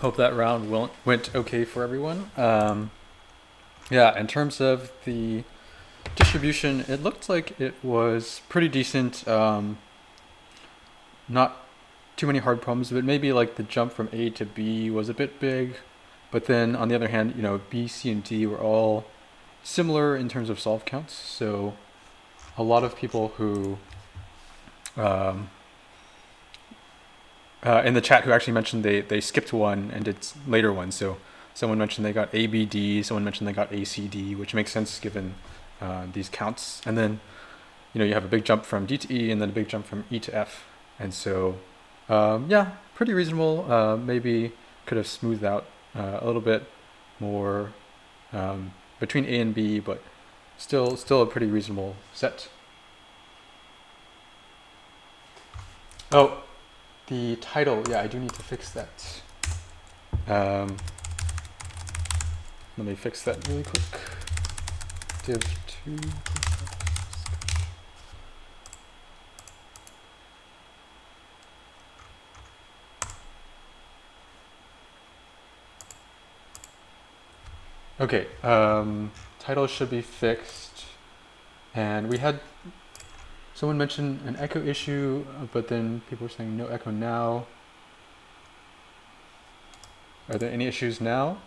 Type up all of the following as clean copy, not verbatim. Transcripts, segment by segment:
Hope that round went okay for everyone. Yeah, in terms of the distribution, it looked like it was pretty decent. Not too many hard problems, but maybe like the jump from A to B was a bit big. But then on the other hand, B, C, and D were all similar in terms of solve counts. So a lot of people who um, in the chat who actually mentioned they skipped one and did later ones. So someone mentioned they got A, B, D. Someone mentioned they got A, C, D, which makes sense given these counts. And then you have a big jump from D to E and then a big jump from E to F. And so yeah, pretty reasonable. Maybe could have smoothed out a little bit more between A and B, but still a pretty reasonable set. Oh, the title, yeah, I do need to fix that. Let me fix that really quick. Div2. Okay, title should be fixed. And we had someone mention an echo issue, but then people were saying no echo now. Are there any issues now?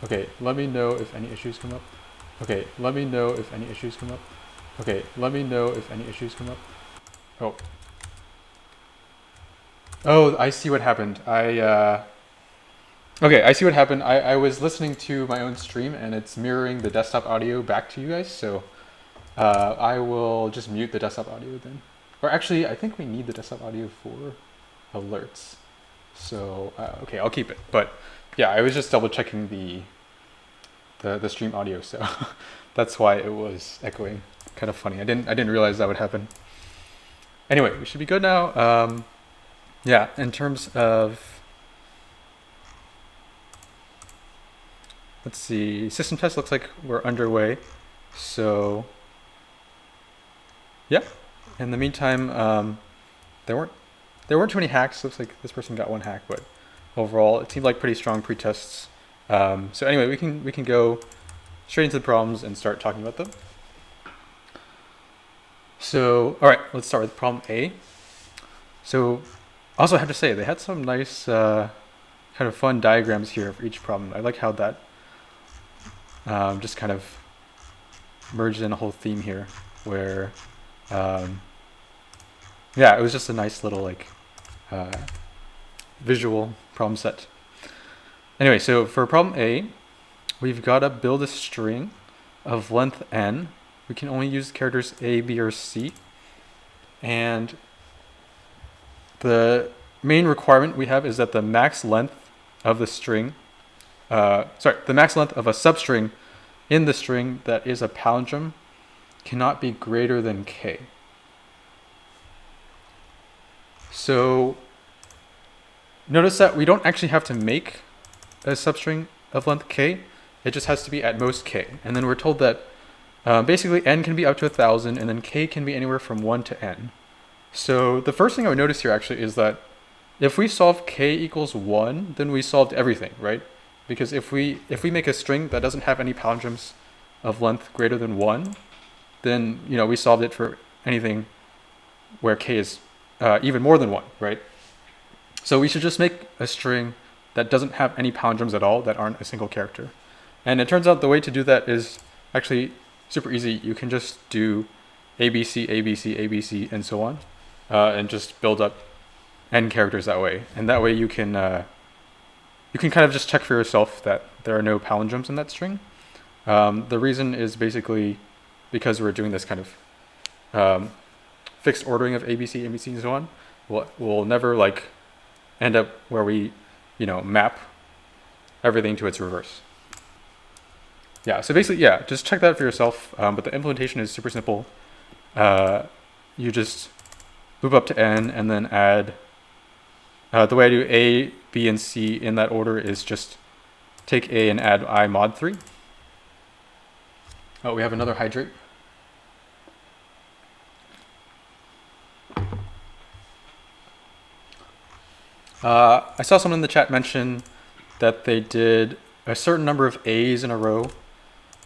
Okay, let me know if any issues come up. Okay, let me know if any issues come up. Okay, let me know if any issues come up. Oh. Oh, I see what happened. Okay, I see what happened. I was listening to my own stream and it's mirroring the desktop audio back to you guys, so I will just mute the desktop audio then. Or actually, I think we need the desktop audio for alerts. So, okay, I'll keep it. But yeah, I was just double checking the stream audio, so that's why it was echoing. Kind of funny. I didn't realize that would happen. Anyway, we should be good now. Yeah, in terms of, let's see, system test looks like we're underway. So yeah, in the meantime, there weren't too many hacks. Looks like this person got one hack, but overall it seemed like pretty strong pre-tests. So anyway, we can go straight into the problems and start talking about them. So all right, let's start with problem A. So also I have to say they had some nice kind of fun diagrams here for each problem. I like how that just kind of merged in a whole theme here where yeah, it was just a nice little like visual problem set. Anyway, so for problem A, we've got to build a string of length n. We can only use characters A, B, or C. And the main requirement we have is that the max length of the string, the max length of a substring in the string that is a palindrome cannot be greater than k. So notice that we don't actually have to make a substring of length k. It just has to be at most k. And then we're told that basically n can be up to 1,000 and then k can be anywhere from 1 to n. So the first thing I would notice here actually is that if we solve k equals 1, then we solved everything, right? Because if we make a string that doesn't have any palindromes of length greater than 1, then we solved it for anything where k is even more than 1, right? So we should just make a string that doesn't have any palindromes at all that aren't a single character. And it turns out the way to do that is actually super easy. You can just do ABC, ABC, ABC, and so on, and just build up n characters that way. And that way you can kind of just check for yourself that there are no palindromes in that string. The reason is basically because we're doing this kind of fixed ordering of ABC, ABC, and so on. We'll never like end up where we, map everything to its reverse. Yeah, so basically, yeah, just check that for yourself. But the implementation is super simple. You just loop up to n and then add, the way I do A, B, and C in that order is just take A and add I mod 3. Oh, we have another hydrate. I saw someone in the chat mention that they did a certain number of A's in a row.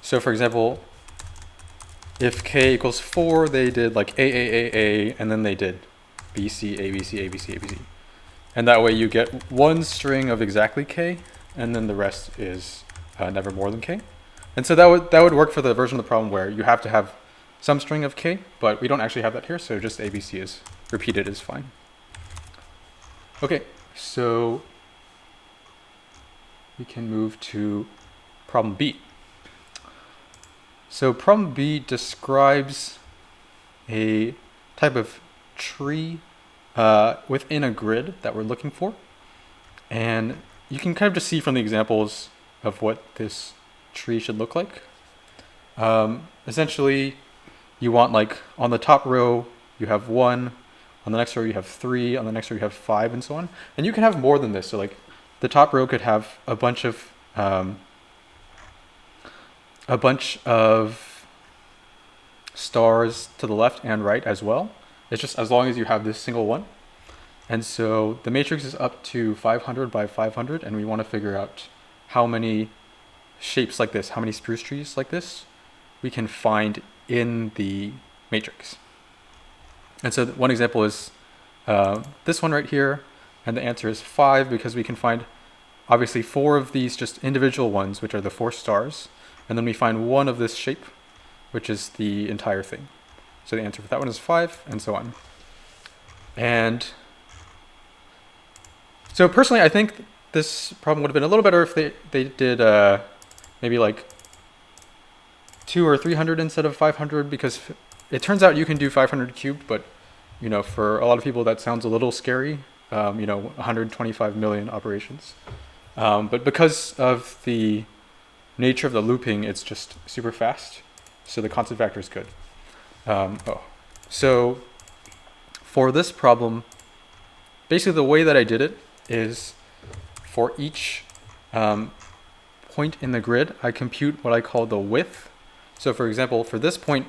So for example, if k equals 4, they did like A, and then they did BC, ABC, ABC, ABC. And that way you get one string of exactly k, and then the rest is never more than k. And so that would work for the version of the problem where you have to have some string of k, but we don't actually have that here, so just ABC is repeated is fine. Okay, so we can move to problem B. So problem B describes a type of tree within a grid that we're looking for. And you can kind of just see from the examples of what this tree should look like. Essentially, you want like on the top row, you have 1, on the next row you have 3, on the next row you have 5, and so on. And you can have more than this. So like the top row could have a bunch of stars to the left and right as well. It's just as long as you have this single one. And so the matrix is up to 500 by 500, and we want to figure out how many shapes like this, how many spruce trees like this we can find in the matrix. And so one example is this one right here, and the answer is 5 because we can find obviously 4 of these just individual ones, which are the 4 stars, and then we find one of this shape, which is the entire thing. So the answer for that one is 5, and so on. And so personally, I think this problem would have been a little better if they did maybe like 200 or 300 instead of 500, because it turns out you can do 500 cubed, but you know, for a lot of people that sounds a little scary. You know, 125 million operations. But because of the nature of the looping, it's just super fast. So the constant factor is good. So for this problem, basically the way that I did it is for each point in the grid, I compute what I call the width. So for example, for this point,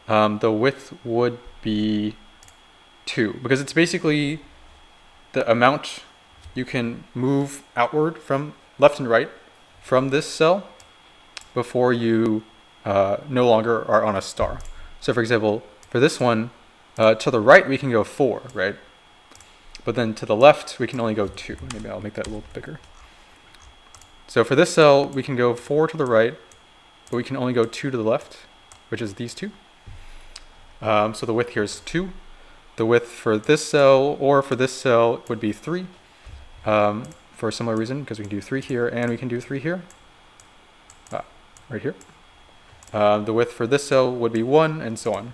the width would be 2, because it's basically the amount you can move outward from left and right from this cell before you no longer are on a star. So for example, for this one, to the right we can go 4, right? But then to the left we can only go 2. Maybe I'll make that a little bigger. So for this cell we can go 4 to the right, but we can only go 2 to the left, which is these 2. So the width here is 2. The width for this cell or for this cell would be 3 for a similar reason, because we can do 3 here and we can do 3 here, right here. The width for this cell would be 1, and so on.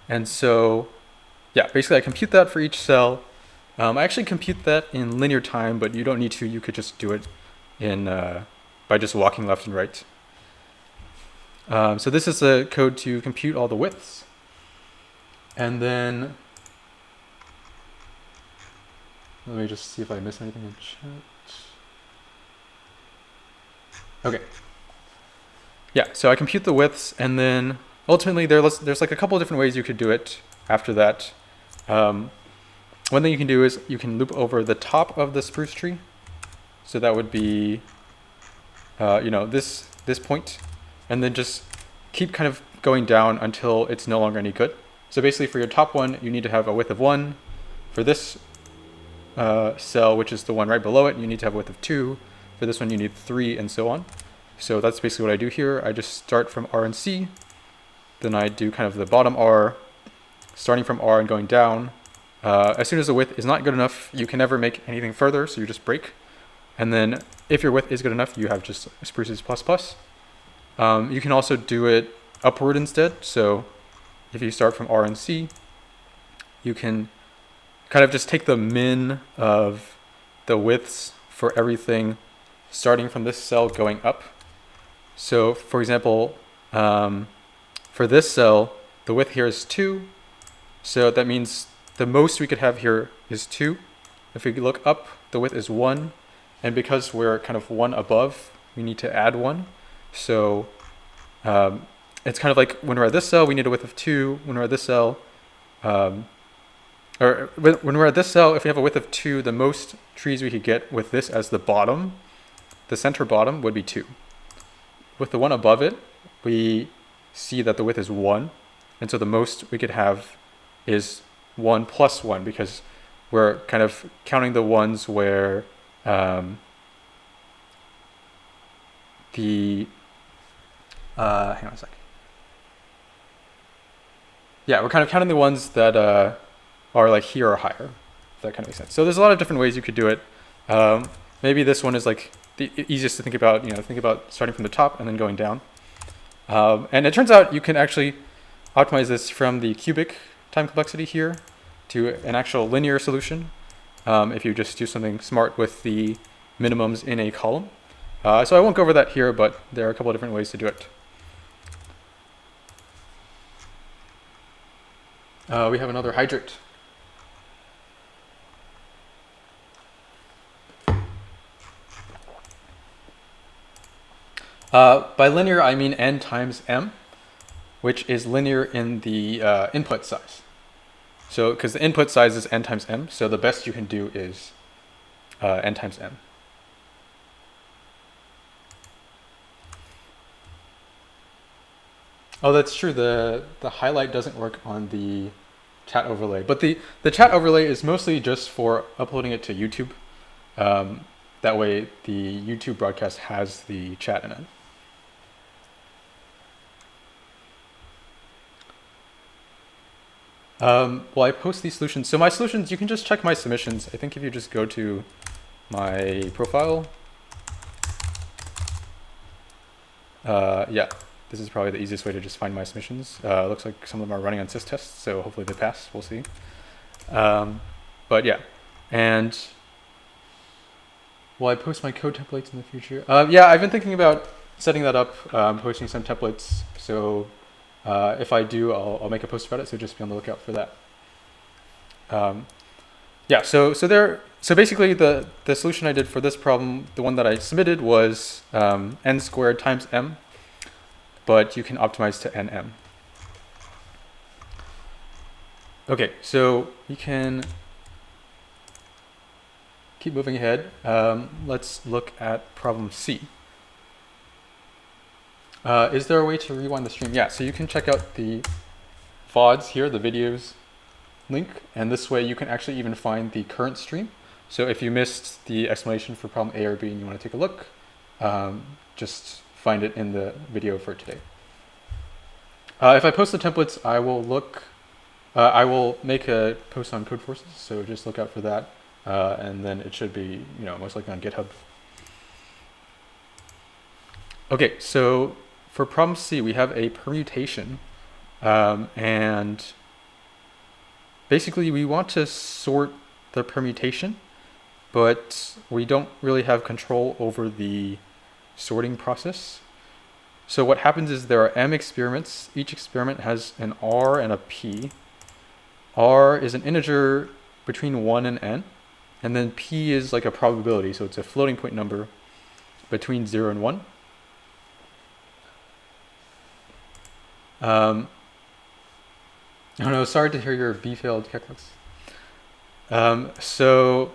And so, yeah, basically I compute that for each cell. I actually compute that in linear time, but you don't need to. You could just do it in by just walking left and right. So this is the code to compute all the widths. And then, let me just see if I missed anything in chat. Okay. Yeah, so I compute the widths, and then ultimately there's like a couple of different ways you could do it after that. One thing you can do is you can loop over the top of the spruce tree. So that would be, you know, this point, and then just keep kind of going down until it's no longer any good. So basically for your top one, you need to have a width of 1. For this cell, which is the one right below it, you need to have a width of 2. For this one, you need 3, and so on. So that's basically what I do here. I just start from R and C. Then I do kind of the bottom R, starting from R and going down. As soon as the width is not good enough, you can never make anything further, so you just break. And then if your width is good enough, you have just spruces plus plus. You can also do it upward instead. So if you start from R and C, you can kind of just take the min of the widths for everything starting from this cell going up. So for example, for this cell, the width here is 2. So that means the most we could have here is 2. If we look up, the width is 1. And because we're kind of 1 above, we need to add 1. So it's kind of like when we're at this cell, we need a width of 2. When we're at this cell, or when we're at this cell, if we have a width of 2, the most trees we could get with this as the bottom, the center bottom, would be 2. With the one above it, we see that the width is 1, and so the most we could have is 1 plus 1, because we're kind of counting the ones where hang on a sec. Yeah, we're kind of counting the ones that are like here or higher, if that kind of makes sense. So there's a lot of different ways you could do it. Maybe this one is like the easiest to think about. Think about starting from the top and then going down. And it turns out you can actually optimize this from the cubic time complexity here to an actual linear solution if you just do something smart with the minimums in a column. So I won't go over that here, but there are a couple of different ways to do it. We have another hydrate. By linear, I mean n times m, which is linear in the input size. So, because the input size is n times m, so the best you can do is n times m. Oh, that's true. The highlight doesn't work on the chat overlay, but the chat overlay is mostly just for uploading it to YouTube. That way, the YouTube broadcast has the chat in it. Well, I post these solutions. So my solutions, you can just check my submissions. I think if you just go to my profile, yeah, this is probably the easiest way to just find my submissions. Looks like some of them are running on sys tests, so hopefully they pass. We'll see. But yeah, and will I post my code templates in the future? Yeah, I've been thinking about setting that up, posting some templates. So if I do, I'll make a post about it. So just be on the lookout for that. Yeah, so basically the solution I did for this problem, the one that I submitted was n squared times m, but you can optimize to nm. Okay, so we can keep moving ahead. Let's look at problem C. Is there a way to rewind the stream? Yeah, so you can check out the VODs here, the videos link, and this way you can actually even find the current stream. So if you missed the explanation for problem A or B and you want to take a look, just find it in the video for today. If I post the templates, I will make a post on Codeforces, so just look out for that, and then it should be, most likely on GitHub. Okay, so for problem C, we have a permutation, and basically we want to sort the permutation, but we don't really have control over the sorting process. So what happens is there are m experiments. Each experiment has an r and a p. R is an integer between 1 and n, and then p is like a probability, so it's a floating point number between 0 and 1. Oh no, sorry to hear your B failed Keklux. So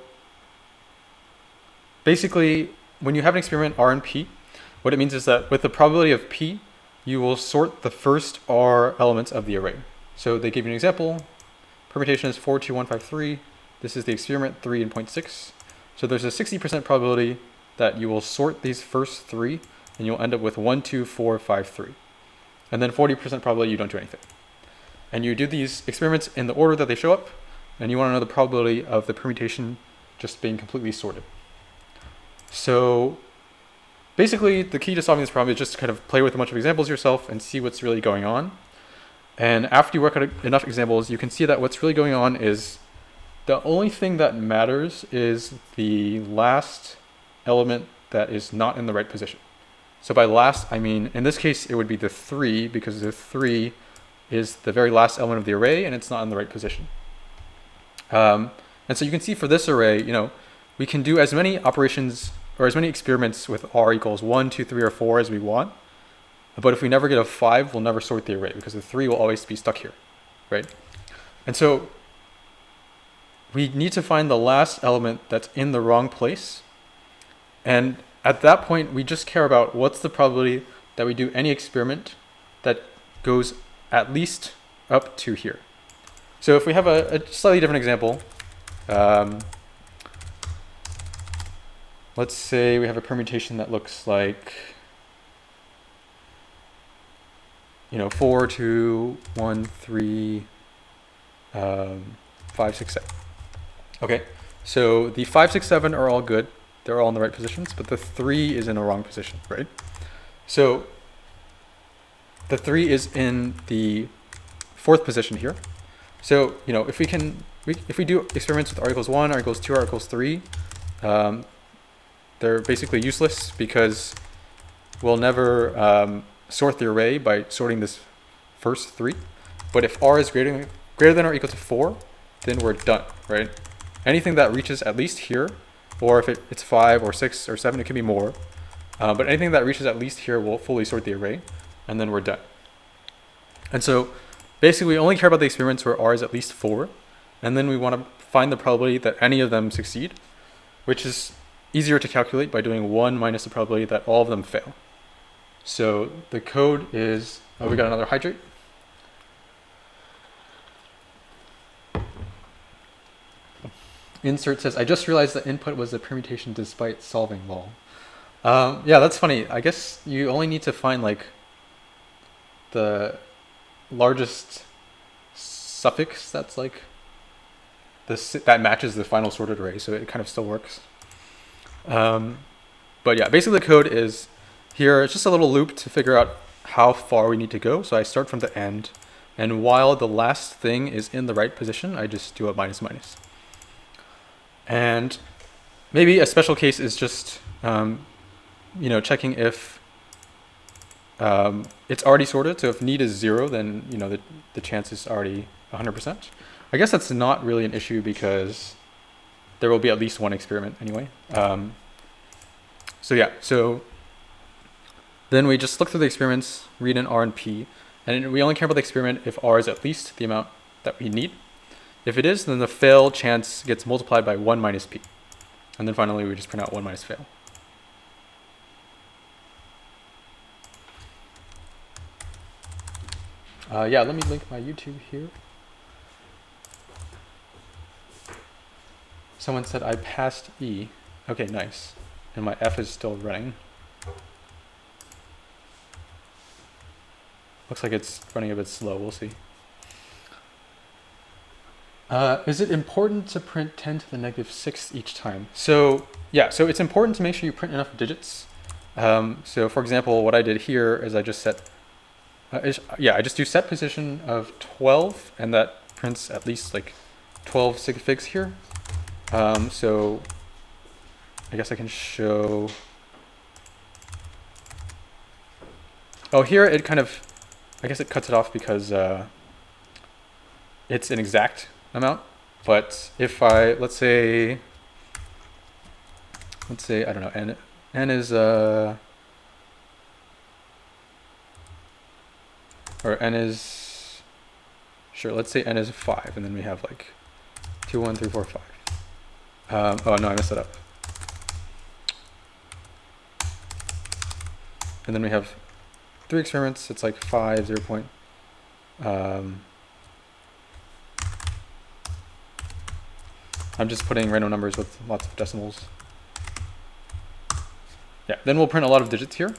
basically, when you have an experiment R and P, what it means is that with the probability of P, you will sort the first R elements of the array. So they give you an example. Permutation is 4, 2, 1, 5, 3. This is the experiment 3 and 0.6. So there's a 60% probability that you will sort these first 3, and you'll end up with 1, 2, 4, 5, 3. And then 40% probability you don't do anything. And you do these experiments in the order that they show up, and you want to know the probability of the permutation just being completely sorted. So basically, the key to solving this problem is just to kind of play with a bunch of examples yourself and see what's really going on. And after you work out enough examples, you can see that what's really going on is the only thing that matters is the last element that is not in the right position. So by last, I mean, in this case, it would be the 3, because the 3 is the very last element of the array, and it's not in the right position. And so you can see for this array, we can do as many operations or as many experiments with r equals 1, 2, 3, or 4 as we want. But if we never get a 5, we'll never sort the array, because the 3 will always be stuck here, right? And so we need to find the last element that's in the wrong place. And at that point, we just care about what's the probability that we do any experiment that goes at least up to here. So if we have a slightly different example, let's say we have a permutation that looks like, 4, 2, 1, 3, 5, 6, 7. Okay, so the 5, 6, 7 are all good. They're all in the right positions, but the 3 is in the wrong position, right? So the 3 is in the 4th position here. So, if we do experiments with r equals 1, r equals 2, r equals 3, they're basically useless because we'll never sort the array by sorting this first 3. But if r is greater than or equal to 4, then we're done, right? Anything that reaches at least here, or if it's 5 or 6 or 7, it can be more. But anything that reaches at least here will fully sort the array, and then we're done. And so basically we only care about the experiments where r is at least 4, and then we want to find the probability that any of them succeed, which is easier to calculate by doing 1 minus the probability that all of them fail. So the code is, we got another hydrate. Insert says, I just realized the input was a permutation despite solving lol. Yeah, that's funny. I guess you only need to find like the largest suffix that's like that matches the final sorted array, so it kind of still works. But yeah, basically the code is here. It's just a little loop to figure out how far we need to go. So I start from the end, and while the last thing is in the right position, I just do a minus minus. And maybe a special case is just checking if it's already sorted. So if need is 0, then the chance is already 100%. I guess that's not really an issue because there will be at least one experiment anyway. So then we just look through the experiments, read in R and P, and we only care about the experiment if R is at least the amount that we need. If it is, then the fail chance gets multiplied by 1 minus P. And then finally, we just print out 1 minus fail. Yeah, let me link my YouTube here. Someone said I passed E. Okay, nice. And my F is still running. Looks like it's running a bit slow. We'll see. Is it important to print 10 to the negative 6 each time? So yeah, so it's important to make sure you print enough digits. So for example, what I did here is I just set, I just do set position of 12, and that prints at least like 12 sig figs here. So I guess I can show. Oh, here it kind of, I guess it cuts it off because it's an exact amount. But if I, let's say, I don't know, n is or n is, sure, let's say n is 5, and then we have like 2, 1, 3, 4, 5. Oh no, I messed it up. And then we have 3 experiments. It's like 5, 0 point. I'm just putting random numbers with lots of decimals. Yeah, then we'll print a lot of digits here.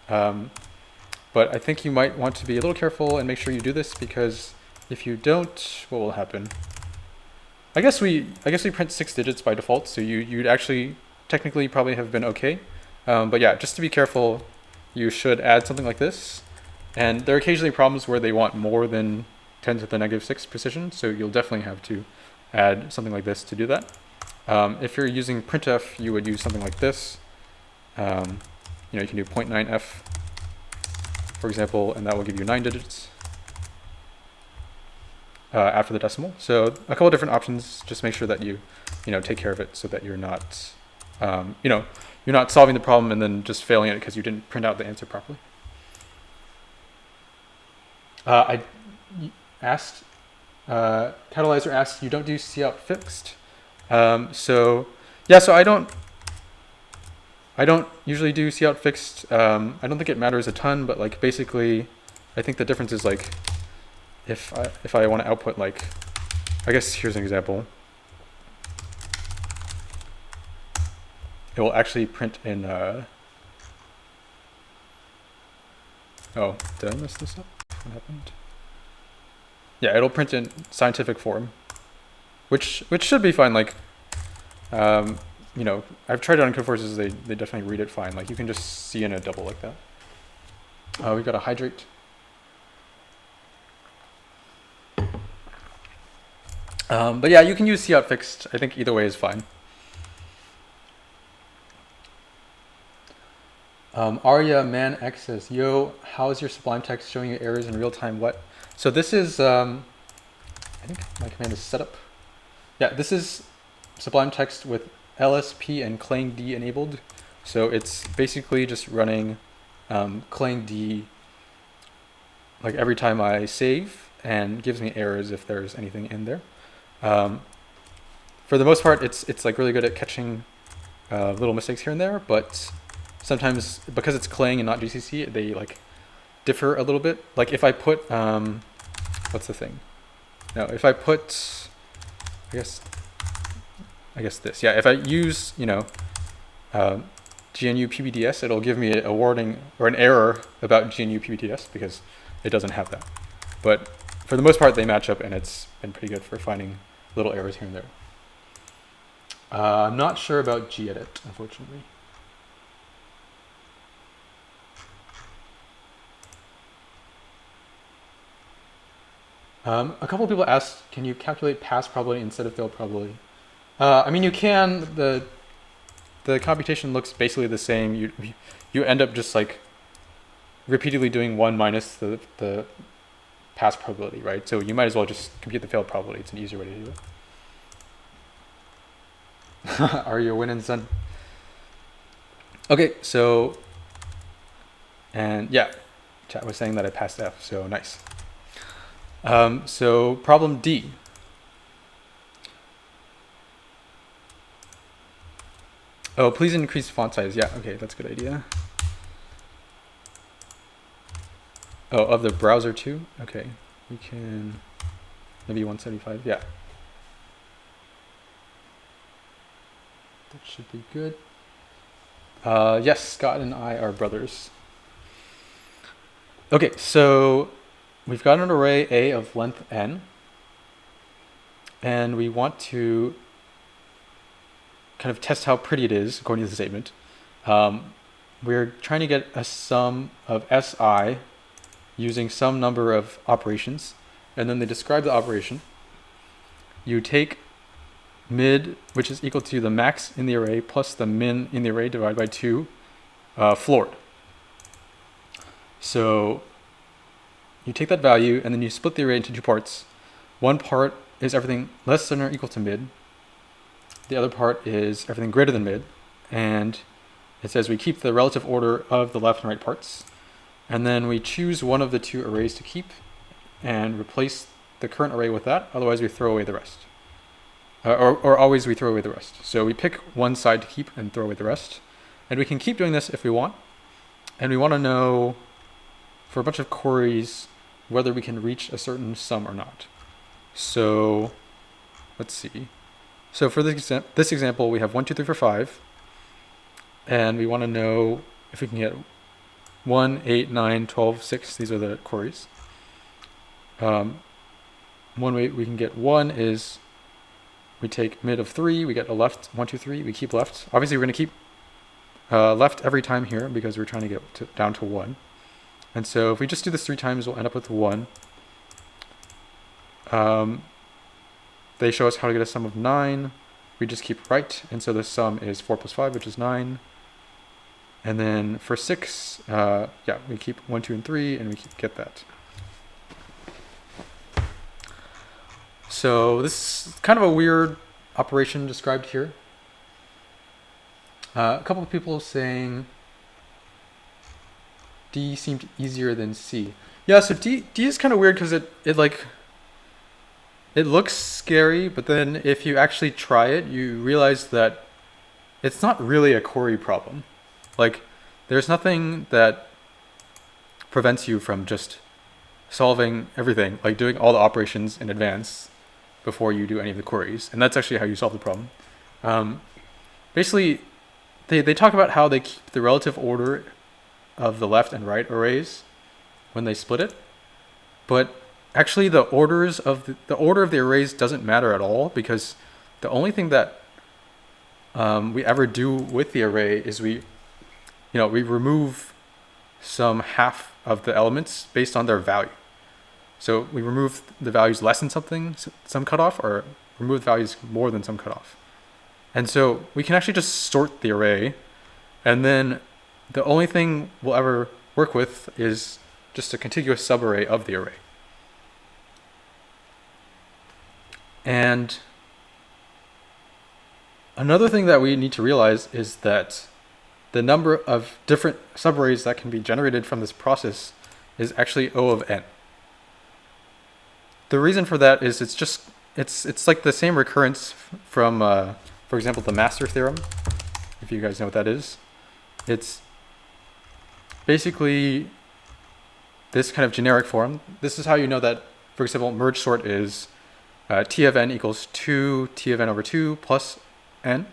But I think you might want to be a little careful and make sure you do this, because if you don't, what will happen? I guess we print 6 digits by default, so you'd actually technically probably have been okay. But yeah, just to be careful, you should add something like this. And there are occasionally problems where they want more than 10 to the negative 6 precision, so you'll definitely have to add something like this to do that. If you're using printf, you would use something like this. You can do 0.9f, for example, and that will give you 9 digits after the decimal. So a couple of different options. Just make sure that you take care of it so that you're not you're not solving the problem and then just failing it because you didn't print out the answer properly. I asked, Catalyzer asked, you don't do cout fixed? So yeah, so I don't usually do cout fixed. I don't think it matters a ton, but like basically, I think the difference is like if I want to output like, I guess here's an example. It will actually print in. Oh, did I mess this up? What happened? Yeah, it'll print in scientific form, which should be fine. Like, you know, I've tried it on Codeforces. They definitely read it fine. Like you can just see in a double like that. We've got a hydrate. But yeah, you can use cout fixed. I think either way is fine. Arya Man X says, "Yo, how is your Sublime text showing you errors in real time? What?" So this is, I think my command is setup. Yeah, this is Sublime text with LSP and clang D enabled. So it's basically just running clang D like every time I save and gives me errors if there's anything in there. For the most part, it's like really good at catching little mistakes here and there, but sometimes because it's Clang and not GCC, they like differ a little bit. Like if I put, what's the thing? No, if I put, I guess this. Yeah, if I use, you know, GNU PBDS, it'll give me a warning or an error about GNU PBDS because it doesn't have that. But for the most part, they match up, and it's been pretty good for finding little errors here and there. I'm not sure about gedit, unfortunately. A couple of people asked, can you calculate pass probability instead of fail probability? I mean, you can. The computation looks basically the same. You end up just like repeatedly doing 1 minus the pass probability, right? So you might as well just compute the fail probability. It's an easier way to do it. Are you winning, son? Okay, so, and yeah, chat was saying that I passed F, so nice. So problem D. Oh, please increase font size. Yeah, okay, that's a good idea. Oh, of the browser too? Okay, we can, maybe 175, yeah. That should be good. Yes, Scott and I are brothers. Okay, so we've got an array A of length n, and we want to kind of test how pretty it is according to the statement. We're trying to get a sum of Si using some number of operations, and then they describe the operation. You take mid, which is equal to the max in the array plus the min in the array divided by 2 floored. So you take that value and then you split the array into 2 parts. One part is everything less than or equal to mid. The other part is everything greater than mid. And it says we keep the relative order of the left and right parts. And then we choose one of the 2 arrays to keep and replace the current array with that. Otherwise we throw away the rest. Or always we throw away the rest. So we pick one side to keep and throw away the rest. And we can keep doing this if we want. And we want to know for a bunch of queries whether we can reach a certain sum or not. So let's see. So for this example, we have 1, 2, 3, 4, 5. And we want to know if we can get 1, 8, 9, 12, 6. These are the queries. One way we can get 1 is we take mid of 3, we get a left, 1, 2, 3, we keep left. Obviously, we're going to keep left every time here because we're trying to get down to 1. And so if we just do this 3 times, we'll end up with 1. They show us how to get a sum of 9. We just keep right, and so the sum is 4 plus 5, which is 9. And then for 6, yeah, we keep 1, 2, and 3, and we get that. So this is kind of a weird operation described here. A couple of people saying D seemed easier than C. Yeah, so D is kind of weird because it like it looks scary, but then if you actually try it, you realize that it's not really a query problem. Like, there's nothing that prevents you from just solving everything, like doing all the operations in advance before you do any of the queries. And that's actually how you solve the problem. Basically, they talk about how they keep the relative order of the left and right arrays when they split it. But actually, the order of the arrays doesn't matter at all, because the only thing that we ever do with the array is we remove some half of the elements based on their value. So we remove the values less than some cutoff, or remove the values more than some cutoff. And so we can actually just sort the array, and then the only thing we'll ever work with is just a contiguous subarray of the array. And another thing that we need to realize is that the number of different subarrays that can be generated from this process is actually O of n. The reason for that is it's like the same recurrence from, for example, the master theorem, if you guys know what that is. It's basically this kind of generic form. This is how you know that, for example, merge sort is T of n equals 2 T of n over 2 plus n.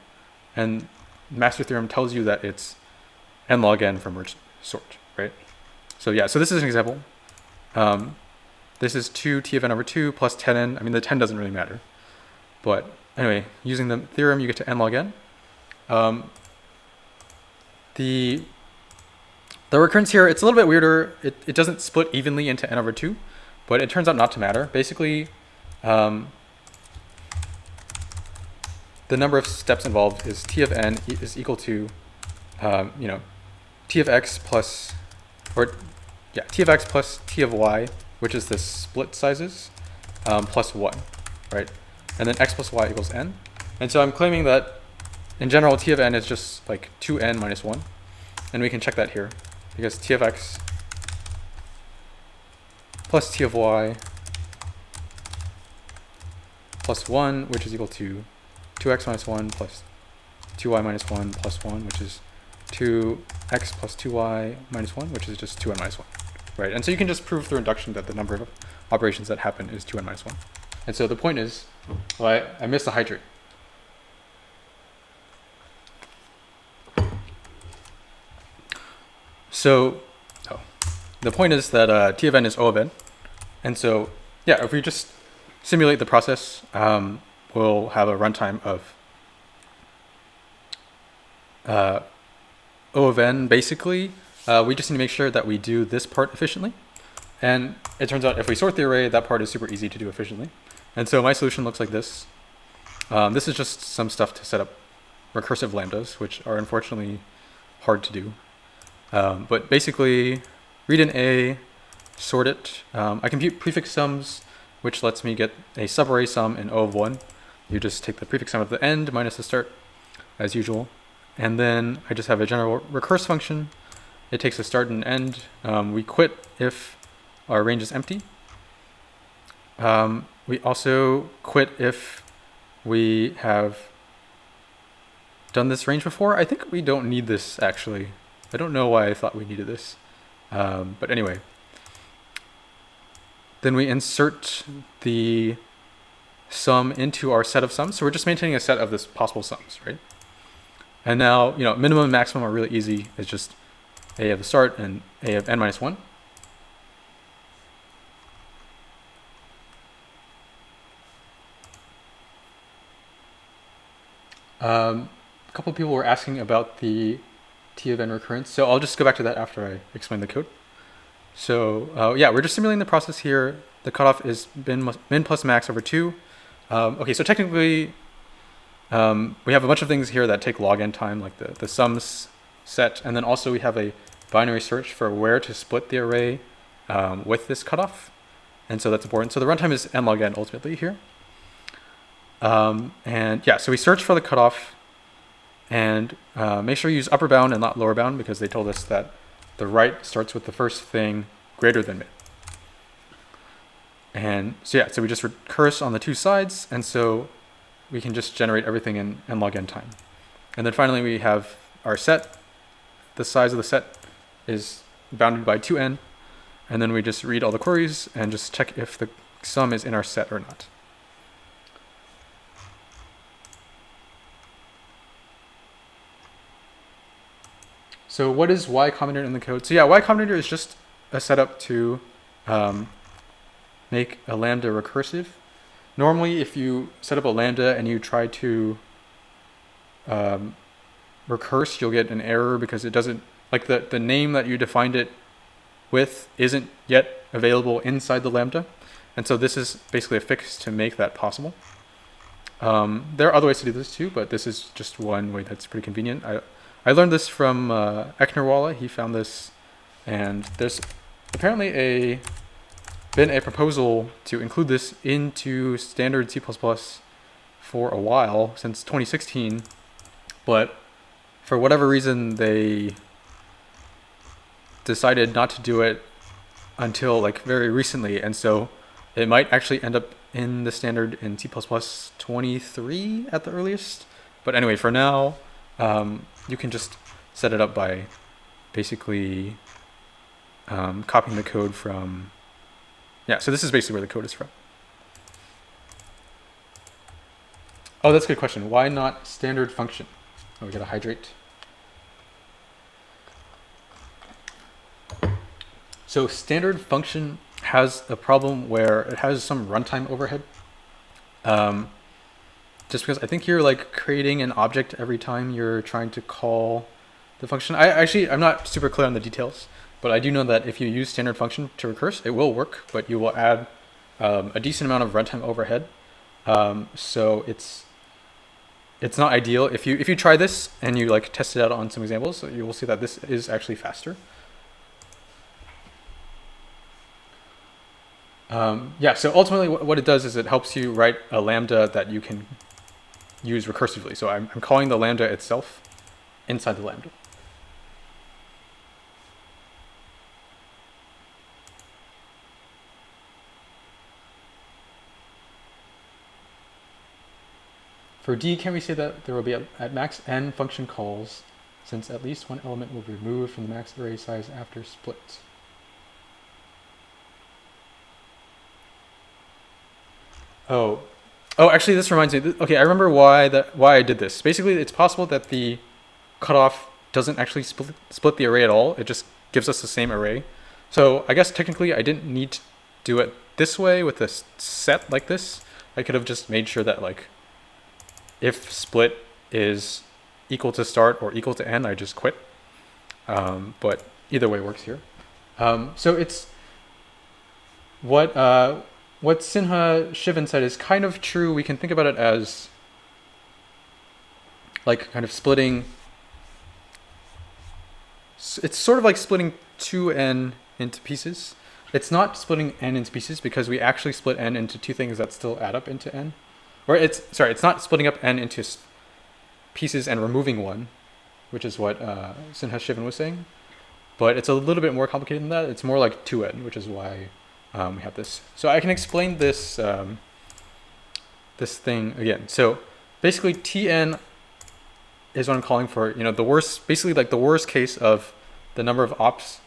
And master theorem tells you that it's n log n for merge sort, right? So yeah, so this is an example. This is 2 T of n over 2 plus 10n. I mean, the 10 doesn't really matter. But anyway, using the theorem, you get to n log n. The recurrence here, it's a little bit weirder. It doesn't split evenly into n over 2, but it turns out not to matter. Basically, the number of steps involved is T of n is equal to, T of x plus, T of x plus T of y, which is the split sizes, plus 1, right? And then x plus y equals n. And so I'm claiming that, in general, T of n is just like 2n minus 1. And we can check that here, because T of x plus T of y plus 1, which is equal to 2x minus 1 plus 2y minus 1 plus 1, which is 2x plus 2y minus 1, which is just 2n minus 1. Right, and so you can just prove through induction that the number of operations that happen is 2n minus 1. And so the point is, well, I missed the hydrate. So, the point is that T of n is O of n. And so, yeah, if we just simulate the process, we'll have a runtime of O of n, basically. We just need to make sure that we do this part efficiently. And it turns out if we sort the array, that part is super easy to do efficiently. And so my solution looks like this. This is just some stuff to set up recursive lambdas, which are unfortunately hard to do. But basically, read an A, sort it. I compute prefix sums, which lets me get a subarray sum in O of 1. You just take the prefix sum of the end minus the start, as usual. And then I just have a general recurse function. It takes a start and end. We quit if our range is empty. We also quit if we have done this range before. I think we don't need this, actually. I don't know why I thought we needed this. But anyway. Then we insert the sum into our set of sums. So we're just maintaining a set of this possible sums, right? And now, minimum and maximum are really easy. It's just A of the start and A of n minus 1. A couple of people were asking about the T of n recurrence. So I'll just go back to that after I explain the code. So yeah, we're just simulating the process here. The cutoff is min plus max over 2. Okay, so technically, we have a bunch of things here that take log n time, like the sums set, and then also we have a binary search for where to split the array with this cutoff. And so that's important. So the runtime is n log n ultimately here. And yeah, so we search for the cutoff and make sure you use upper bound and not lower bound, because they told us that the right starts with the first thing greater than min. And so yeah, so we just recurse on the two sides, and so we can just generate everything in n log n time. And then finally we have our set. The size of the set is bounded by 2n, and then we just read all the queries and just check if the sum is in our set or not. So what is Y Combinator in the code? So yeah, Y Combinator is just a setup to make a lambda recursive. Normally, if you set up a lambda and you try to recurse, you'll get an error because it doesn't, like the name that you defined it with isn't yet available inside the lambda. And so this is basically a fix to make that possible. There are other ways to do this too, but this is just one way that's pretty convenient. I learned this from Eknerwala. He found this, and there's apparently been a proposal to include this into standard C++ for a while, since 2016, but for whatever reason they decided not to do it until like very recently, and so it might actually end up in the standard in C++ 23 at the earliest. But anyway, for now, you can just set it up by basically copying the code from, yeah, so this is basically where the code is from. Oh, that's a good question. Why not standard function? Oh, we gotta hydrate. So standard function has a problem where it has some runtime overhead. Just because I think you're like creating an object every time you're trying to call the function. I'm not super clear on the details, but I do know that if you use standard function to recurse, it will work, but you will add a decent amount of runtime overhead. So it's not ideal. If you try this and you like test it out on some examples, you will see that this is actually faster. Yeah, so ultimately what it does is it helps you write a lambda that you can use recursively. So I'm calling the lambda itself inside the lambda. For D, can we say that there will be at max n function calls, since at least one element will be removed from the max array size after split? Oh, actually, this reminds me. Okay, I remember why I did this. Basically, it's possible that the cutoff doesn't actually split the array at all. It just gives us the same array. So I guess technically I didn't need to do it this way with a set like this. I could have just made sure that like if split is equal to start or equal to n, I just quit. But either way works here. So it's what Sinha Shivan said is kind of true. We can think about it as like kind of splitting. It's sort of like splitting 2n into pieces. It's not splitting n into pieces because we actually split n into two things that still add up into n. Or it's not splitting up n into pieces and removing one, which is what Sinha Shivan was saying. But it's a little bit more complicated than that. It's more like 2n, which is why we have this. So I can explain this this thing again. So basically Tn is what I'm calling for, the worst, basically like the worst case of the number of ops,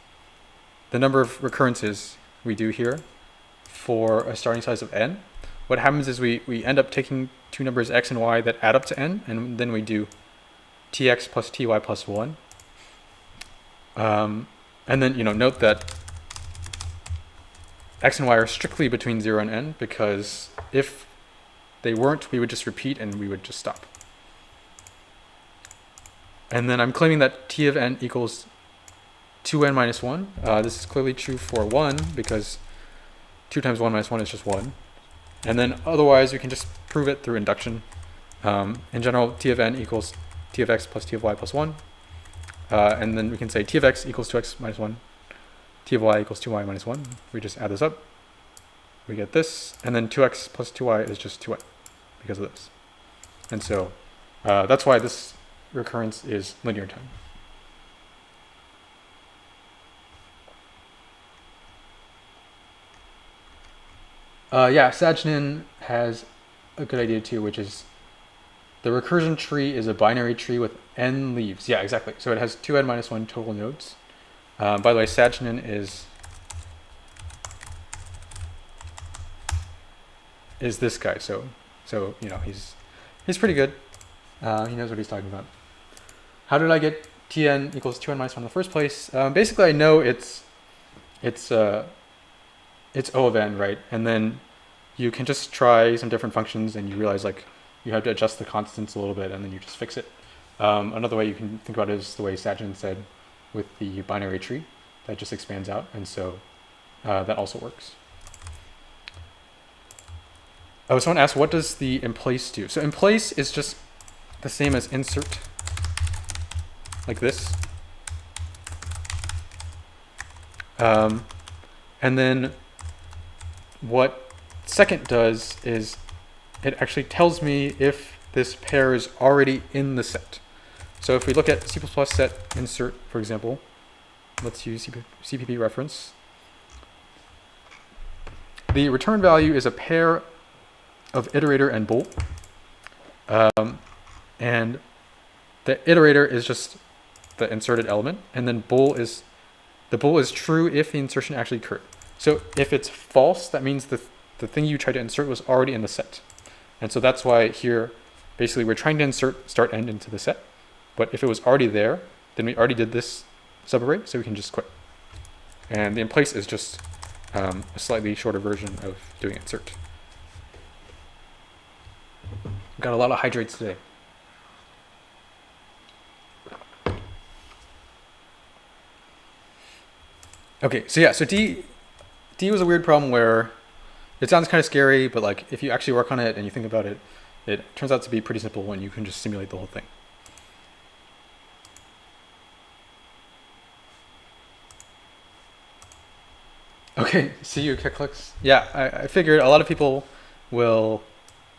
the number of recurrences we do here for a starting size of n. What happens is we end up taking two numbers x and y that add up to n, and then we do tx plus ty plus 1. And then, note that x and y are strictly between 0 and n, because if they weren't, we would just repeat and we would just stop. And then I'm claiming that t of n equals 2n minus 1. This is clearly true for 1, because 2 times 1 minus 1 is just 1. And then otherwise, we can just prove it through induction. In general, t of n equals t of x plus t of y plus 1. And then we can say t of x equals 2x minus 1. T of y equals 2y minus 1. We just add this up. We get this. And then 2x plus 2y is just 2y because of this. And so that's why this recurrence is linear time. Yeah, Sagnan has a good idea too, which is the recursion tree is a binary tree with n leaves. Yeah, exactly. So it has 2n minus 1 total nodes. By the way, Sagnan is this guy. So you know, he's pretty good. He knows what he's talking about. How did I get Tn equals 2n minus 1 in the first place? Basically, I know it's O of n, right? And then you can just try some different functions and you realize like you have to adjust the constants a little bit and then you just fix it. Another way you can think about it is the way Sagnan said with the binary tree that just expands out. And so that also works. Oh, someone asked, what does the in place do? So in place is just the same as insert, like this. And then what second does is it actually tells me if this pair is already in the set. So if we look at C++ set insert, for example, let's use CPP reference. The return value is a pair of iterator and bool. And the iterator is just the inserted element, and then the bool is true if the insertion actually occurred. So if it's false, that means the thing you tried to insert was already in the set. And so that's why here, basically, we're trying to insert start end into the set. But if it was already there, then we already did this subarray, so we can just quit. And the in place is just a slightly shorter version of doing insert. Got a lot of hydrates today. Okay, so yeah, so D was a weird problem where it sounds kind of scary, but like if you actually work on it and you think about it, it turns out to be pretty simple and you can just simulate the whole thing. Okay, see you, Kicklix. Yeah, I figured a lot of people will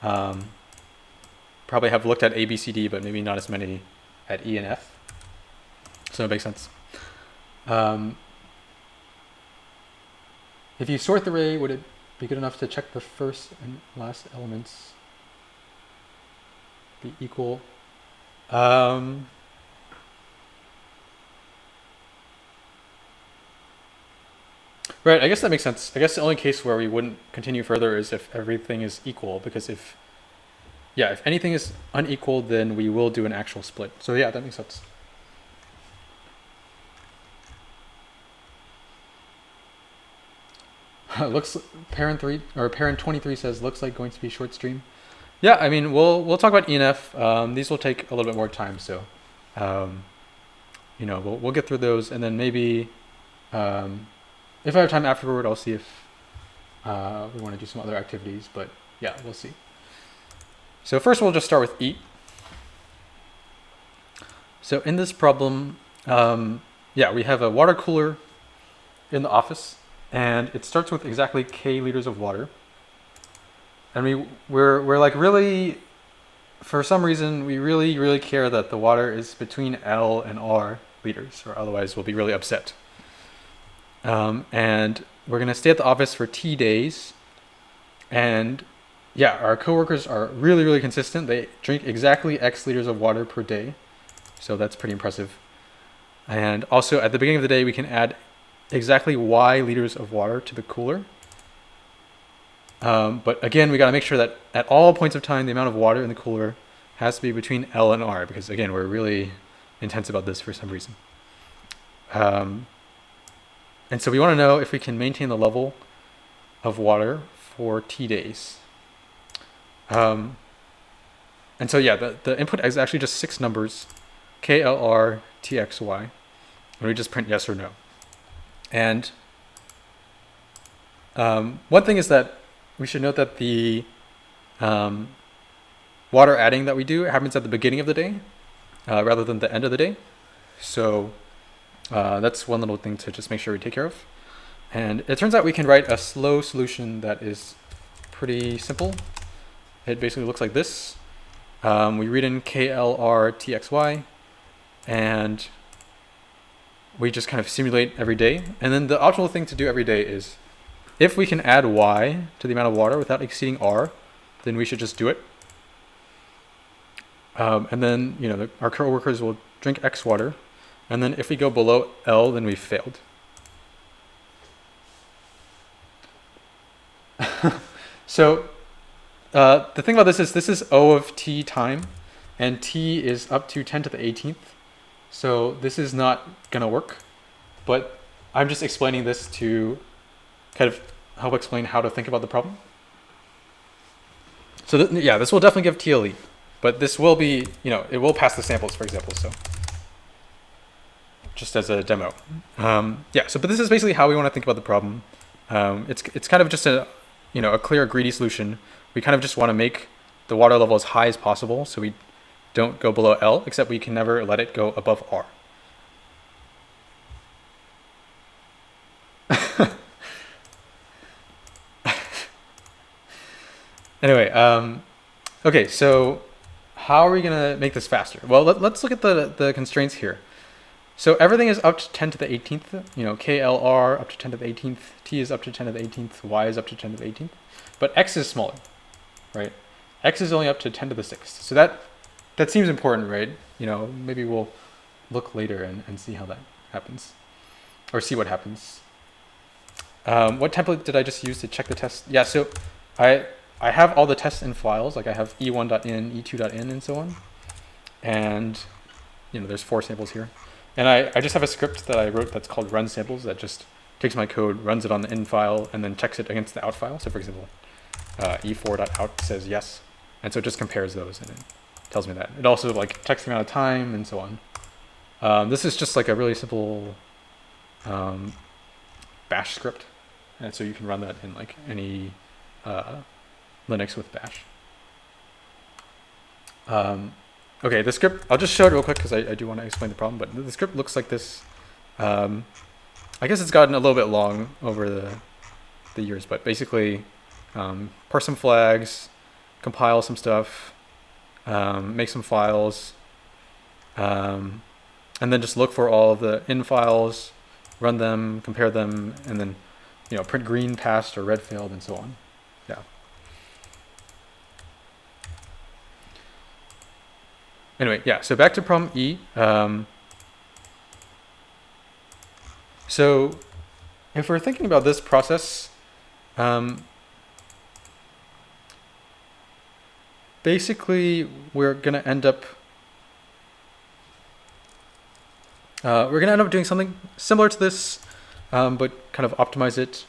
probably have looked at ABCD, but maybe not as many at E and F. So it makes sense. If you sort the array, would it be good enough to check the first and last elements be equal? Right, I guess that makes sense. I guess the only case where we wouldn't continue further is if everything is equal, because if anything is unequal, then we will do an actual split. So yeah, that makes sense. Looks parent 23 says looks like going to be short stream. Yeah, I mean we'll talk about ENF. These will take a little bit more time, so you know, we'll get through those, and then maybe if I have time afterward, I'll see if we want to do some other activities. But yeah, we'll see. So first we'll just start with eat. So in this problem, yeah, we have a water cooler in the office, and it starts with exactly K liters of water. And we're like really, for some reason, we really care that the water is between L and R liters, or otherwise we'll be really upset. And we're gonna stay at the office for T days, and yeah, our coworkers are really consistent. They drink exactly X liters of water per day, so that's pretty impressive. And also at the beginning of the day, we can add exactly Y liters of water to the cooler. But again, we gotta make sure that at all points of time, the amount of water in the cooler has to be between L and R, because again, we're really intense about this for some reason. And so we want to know if we can maintain the level of water for T days. And so yeah, the input is actually just 6 numbers, K, L, R, T, X, Y, and we just print yes or no. And one thing is that we should note that the water adding that we do happens at the beginning of the day rather than the end of the day. So that's one little thing to just make sure we take care of. And it turns out we can write a slow solution that is pretty simple. It basically looks like this. We read in KLR and we just kind of simulate every day. And then the optional thing to do every day is if we can add y to the amount of water without exceeding r, then we should just do it. And then, you know, our coworkers will drink X water. And then if we go below L, then we've failed. So the thing about this is O of t time, and t is up to 10 to the 18th. So this is not going to work. But I'm just explaining this to kind of help explain how to think about the problem. So yeah, this will definitely give TLE. But this will be, you know, it will pass the samples, for example. So just as a demo. Yeah, so but this is basically how we want to think about the problem. It's kind of just a, you know, a clear greedy solution. We kind of just want to make the water level as high as possible so we don't go below L, except we can never let it go above R. Anyway, okay, so how are we going to make this faster? Well, let's look at the constraints here. So everything is up to 10 to the 18th, you know, KLR up to 10 to the 18th, T is up to 10 to the 18th, Y is up to 10 to the 18th, but X is smaller, right? X is only up to 10 to the 6th. So that seems important, right? You know, maybe we'll look later and see how that happens, or see what happens. What template did I just use to check the test? Yeah, so I have all the tests in files, like I have e1.in, e2.in, and so on. And, you know, there's 4 samples here. And I just have a script that I wrote that's called run samples that just takes my code, runs it on the in file, and then checks it against the out file. So for example, e4.out says yes. And so it just compares those and it tells me that. It also like checks the amount of time and so on. This is just like a really simple bash script. And so you can run that in like any Linux with bash. Okay, the script, I'll just show it real quick because I do want to explain the problem, but the script looks like this. I guess it's gotten a little bit long over the years, but basically parse some flags, compile some stuff, make some files, and then just look for all of the in files, run them, compare them, and then, you know, print green passed or red failed and so on. Yeah. Anyway, yeah, so back to problem E. So if we're thinking about this process, basically we're going to end up doing something similar to this, but kind of optimize it.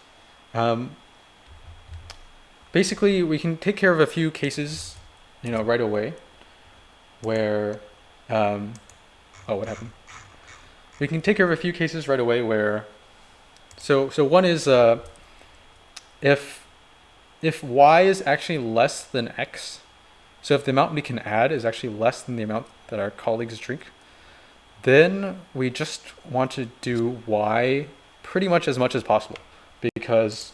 Basically, we can take care of a few cases, you know, right away. Where, oh, what happened? We can take care of a few cases right away where, so one is if y is actually less than x, so if the amount we can add is actually less than the amount that our colleagues drink, then we just want to do y pretty much as possible, because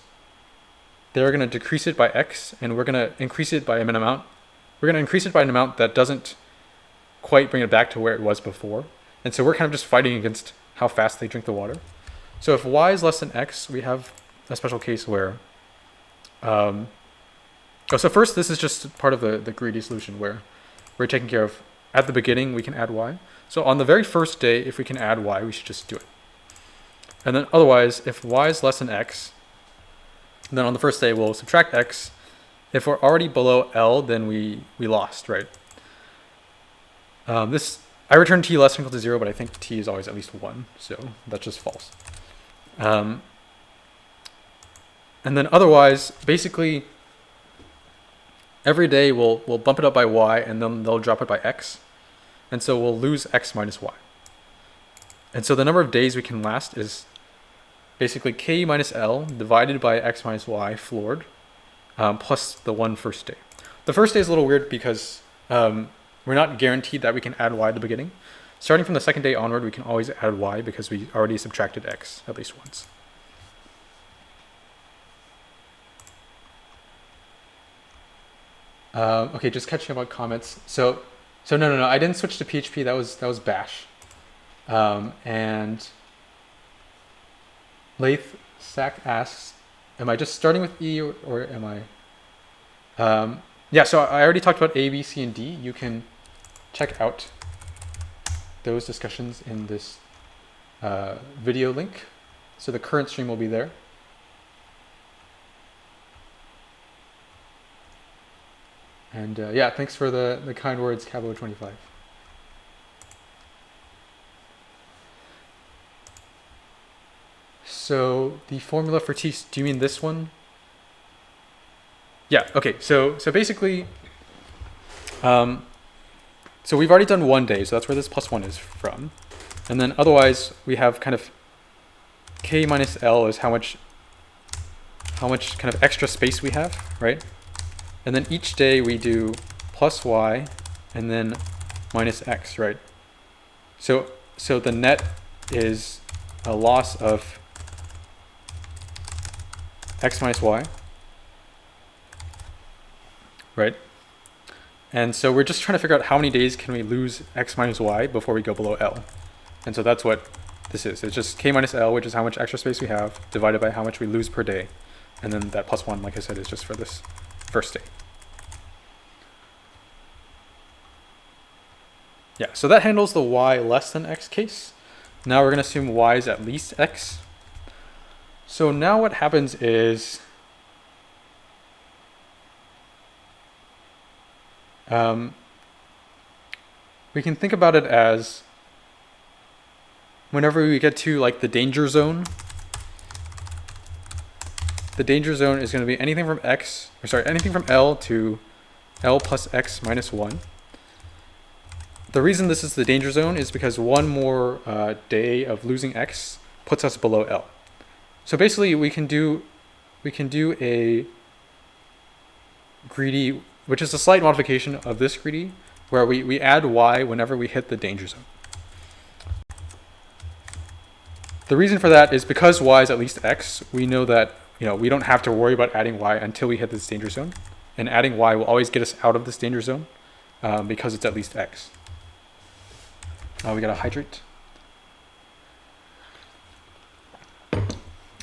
they're going to decrease it by x, and we're going to increase it by an amount. We're going to increase it by an amount that doesn't quite bring it back to where it was before. And so we're kind of just fighting against how fast they drink the water. So if y is less than x, we have a special case where, so first, this is just part of the greedy solution where we're taking care of, at the beginning, we can add y. So on the very first day, if we can add y, we should just do it. And then otherwise, if y is less than x, then on the first day, we'll subtract x. If we're already below L, then we lost, right? I return t less than or equal to 0, but I think t is always at least 1, so that's just false. And then otherwise, basically, every day we'll bump it up by y, and then they'll drop it by x. And so we'll lose x minus y. And so the number of days we can last is basically k minus L divided by x minus y floored, plus the 1 first day. The first day is a little weird because we're not guaranteed that we can add y at the beginning. Starting from the second day onward, we can always add y because we already subtracted x at least once. Okay, just catching up on comments. So no, I didn't switch to PHP. That was Bash. And Lath Sack asks, am I just starting with E or am I? Yeah, so I already talked about A, B, C, and D. You can check out those discussions in this video link. So the current stream will be there. And yeah, thanks for the kind words, Cabo25. So the formula for T, do you mean this one? Yeah, okay, so basically, so we've already done 1 day, so that's where this +1 is from. And then otherwise, we have kind of K minus L is how much kind of extra space we have, right? And then each day we do plus Y and then minus X, right? So the net is a loss of X minus Y, right? And so we're just trying to figure out how many days can we lose X minus Y before we go below L. And so that's what this is. It's just K minus L, which is how much extra space we have, divided by how much we lose per day. And then that +1, like I said, is just for this first day. Yeah, so that handles the Y less than X case. Now we're going to assume Y is at least X. So now what happens is we can think about it as whenever we get to like the danger zone is going to be anything from anything from L to L plus X minus 1. The reason this is the danger zone is because one more day of losing X puts us below L. So basically we can do a greedy, which is a slight modification of this greedy, where we add Y whenever we hit the danger zone. The reason for that is because Y is at least X, we know that we don't have to worry about adding Y until we hit this danger zone. And adding Y will always get us out of this danger zone because it's at least X. We gotta hydrate.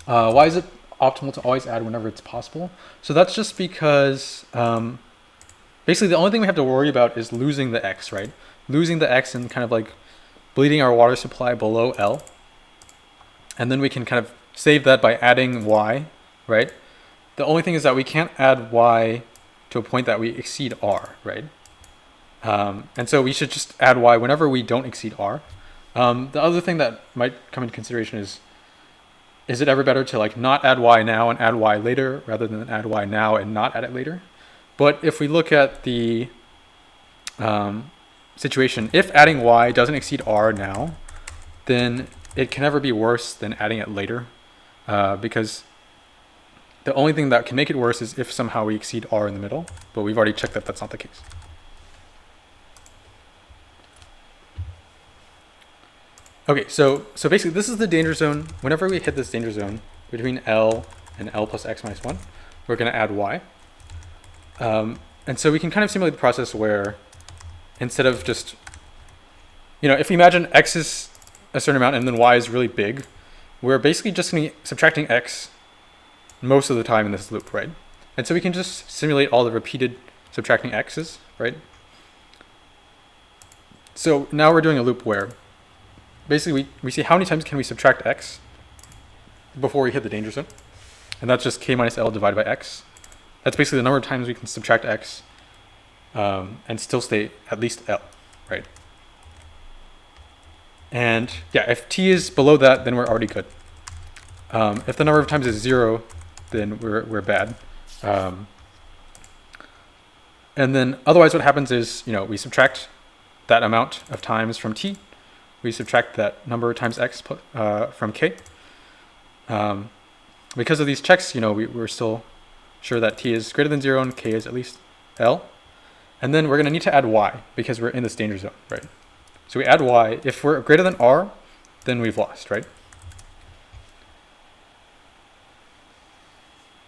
Why is it optimal to always add whenever it's possible? So that's just because basically the only thing we have to worry about is losing the X, right? Losing the X and kind of like bleeding our water supply below L. And then we can kind of save that by adding Y, right? The only thing is that we can't add Y to a point that we exceed R, right? And so we should just add Y whenever we don't exceed R. The other thing that might come into consideration is it ever better to like not add Y now and add Y later rather than add Y now and not add it later? But if we look at the situation, if adding Y doesn't exceed R now, then it can never be worse than adding it later because the only thing that can make it worse is if somehow we exceed R in the middle, but we've already checked that that's not the case. Okay, so basically this is the danger zone. Whenever we hit this danger zone between L and L plus X minus 1, we're going to add Y. And so we can kind of simulate the process where instead of just, if we imagine X is a certain amount and then Y is really big, we're basically just going to be subtracting X most of the time in this loop, right? And so we can just simulate all the repeated subtracting X's, right? So now we're doing a loop where basically we see how many times can we subtract X before we hit the danger zone. And that's just K minus L divided by X. That's basically the number of times we can subtract X and still stay at least L, right? And yeah, if T is below that, then we're already good. If the number of times is 0, then we're bad. And then otherwise what happens is, we subtract that amount of times from T. We subtract that number times X from K. Because of these checks, we're still sure that T is greater than 0 and K is at least L. And then we're going to need to add Y because we're in this danger zone, right? So we add Y. If we're greater than R, then we've lost, right?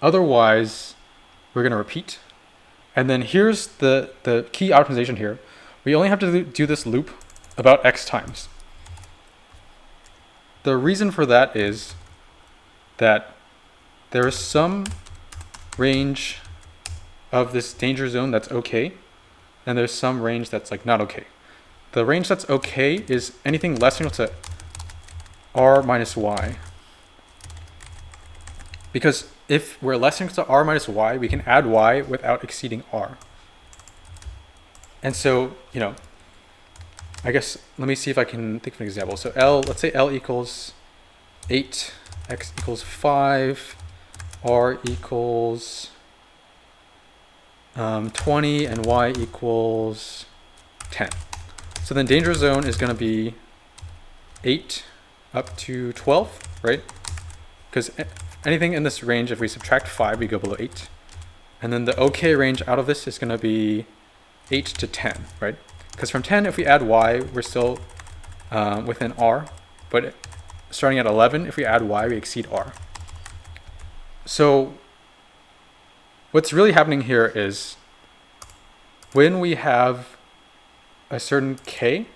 Otherwise, we're going to repeat. And then here's the key optimization here. We only have to do this loop about X times. The reason for that is that there is some range of this danger zone that's okay, and there's some range that's like not okay. The range that's okay is anything less than or equal to r minus y. Because if we're less than or equal to r minus y, we can add y without exceeding r. And so, you know, I guess, let me see if I can think of an example. So let's say L equals 8, X equals 5, R equals 20, and Y equals 10. So then danger zone is going to be 8 up to 12, right? Because anything in this range, if we subtract 5, we go below 8. And then the OK range out of this is going to be 8 to 10, right? Because from 10, if we add y, we're still within r. But starting at 11, if we add y, we exceed r. So what's really happening here is when we have a certain k,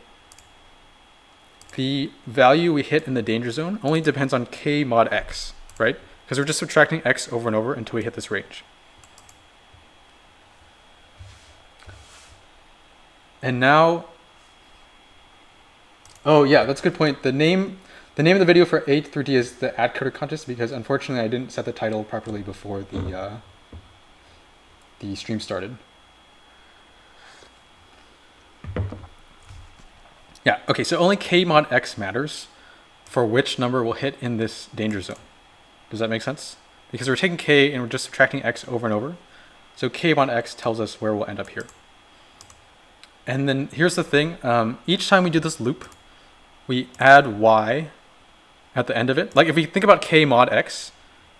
the value we hit in the danger zone only depends on k mod x, right? Because we're just subtracting x over and over until we hit this range. And now, oh yeah, that's a good point. The name of the video for A through D is the Atcoder contest, because unfortunately I didn't set the title properly before the stream started. Yeah, okay, so only k mod x matters for which number will hit in this danger zone. Does that make sense? Because we're taking k and we're just subtracting x over and over. So k mod x tells us where we'll end up here. And then here's the thing, each time we do this loop, we add y at the end of it. Like if we think about k mod x,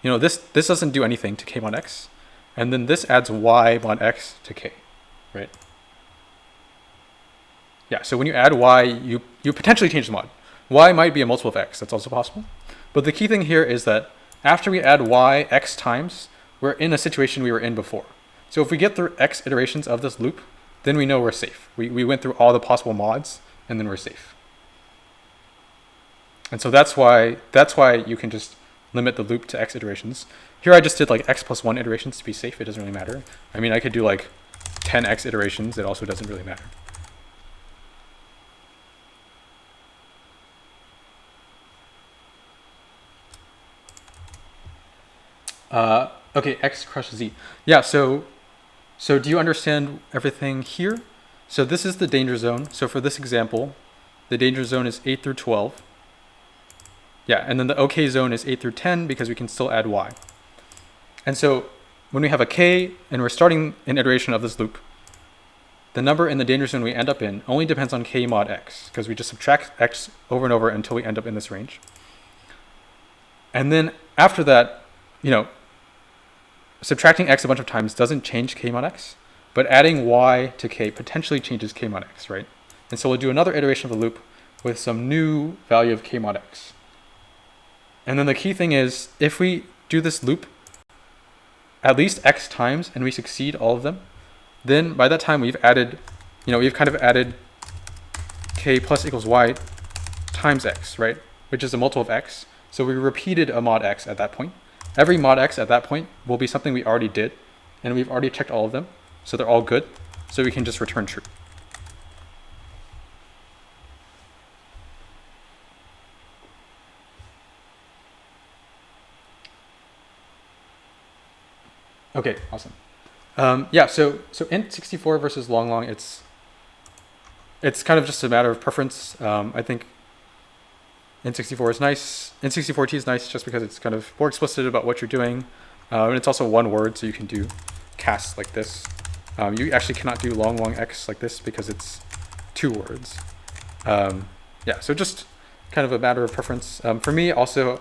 you know, this doesn't do anything to k mod x. And then this adds y mod x to k, right? Yeah, so when you add y, you potentially change the mod. Y might be a multiple of x, that's also possible. But the key thing here is that after we add y x times, we're in a situation we were in before. So if we get through x iterations of this loop, then we know we're safe. We went through all the possible mods, and then we're safe. And so that's why you can just limit the loop to x iterations. Here I just did like x plus 1 iterations to be safe. It doesn't really matter. I mean, I could do like 10x iterations. It also doesn't really matter. Okay, x crushes z. Yeah, so do you understand everything here? So this is the danger zone. So for this example, the danger zone is 8 through 12. Yeah, and then the OK zone is 8 through 10 because we can still add y. And so when we have a k and we're starting an iteration of this loop, the number in the danger zone we end up in only depends on k mod x, because we just subtract x over and over until we end up in this range. And then after that, you know, subtracting x a bunch of times doesn't change k mod x, but adding y to k potentially changes k mod x, right? And so we'll do another iteration of the loop with some new value of k mod x. And then the key thing is, if we do this loop at least x times and we succeed all of them, then by that time we've added, you know, we've kind of added k plus equals y times x, right? Which is a multiple of x. So we repeated a mod x at that point. Every mod x at that point will be something we already did, and we've already checked all of them, so they're all good, so we can just return true. Okay, awesome. Yeah, so int64 versus long, it's kind of just a matter of preference. I think int64 is nice. int64t is nice just because it's kind of more explicit about what you're doing. And it's also one word, so you can do casts like this. You actually cannot do long x like this because it's 2 words. Yeah, so just kind of a matter of preference. For me also,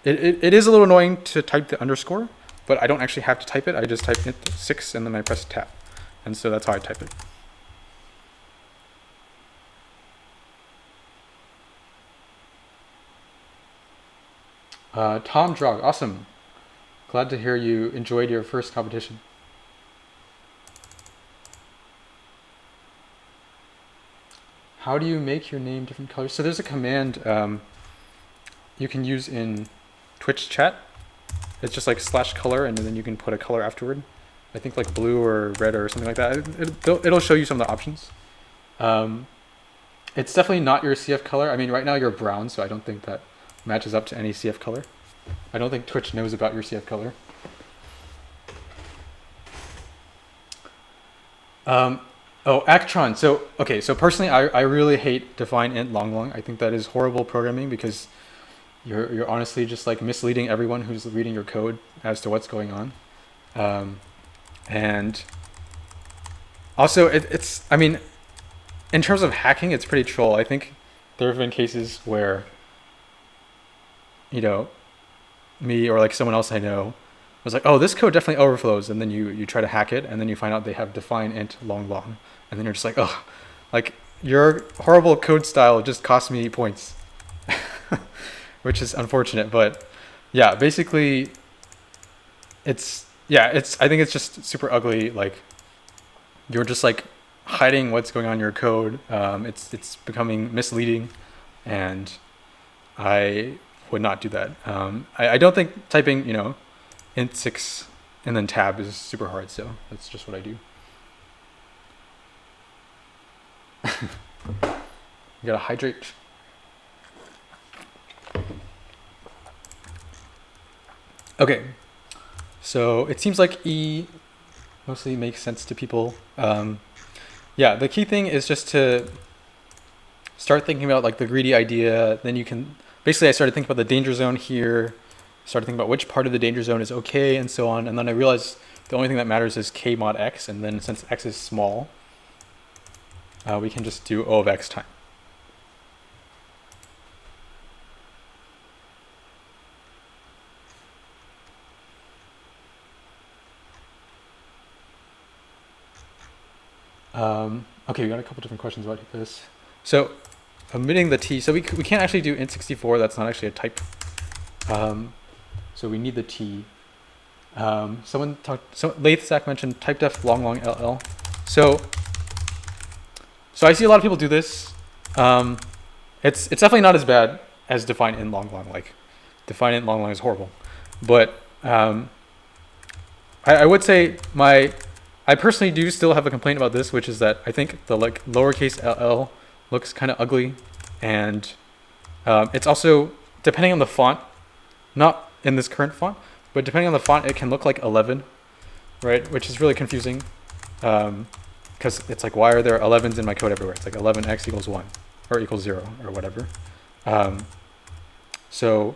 it is a little annoying to type the underscore, but I don't actually have to type it. I just type int6 and then I press tab. And so that's how I type it. Tom Drog, awesome. Glad to hear you enjoyed your first competition. How do you make your name different colors? So there's a command you can use in Twitch chat. It's just like /color, and then you can put a color afterward. I think like blue or red or something like that. It'll show you some of the options. It's definitely not your CF color. I mean, right now you're brown, so I don't think that matches up to any CF color. I don't think Twitch knows about your CF color. Oh, Actron. So, okay, so personally, I really hate define int long. I think that is horrible programming because you're honestly just like misleading everyone who's reading your code as to what's going on. And also, it's, I mean, in terms of hacking, it's pretty troll. I think there have been cases where, you know, me or like someone else I know was like, oh, this code definitely overflows. And then you try to hack it, and then you find out they have define int long. And then you're just like, oh, like your horrible code style just cost me points, which is unfortunate. But yeah, basically I think it's just super ugly. Like you're just like hiding what's going on in your code. It's becoming misleading, and I would not do that. I don't think typing, int6 and then tab is super hard. So that's just what I do. You gotta hydrate. Okay, so it seems like E mostly makes sense to people. Yeah, the key thing is just to start thinking about like the greedy idea. Then you can, basically I started thinking about the danger zone here, started thinking about which part of the danger zone is okay and so on. And then I realized the only thing that matters is k mod x. And then since x is small, we can just do O of x time. Okay, we got a couple different questions about this. So omitting the t, so we can't actually do int64. That's not actually a type. So we need the t. Someone talked. So Lathsack mentioned type def long ll. So I see a lot of people do this. It's definitely not as bad as define int long. Like define int long is horrible, but I would say I personally do still have a complaint about this, which is that I think the like lowercase ll looks kind of ugly, and it's also depending on the font, not in this current font, but depending on the font, it can look like 11, right? Which is really confusing, because it's like, why are there 11s in my code everywhere? It's like 11x equals 1 or equals 0 or whatever. So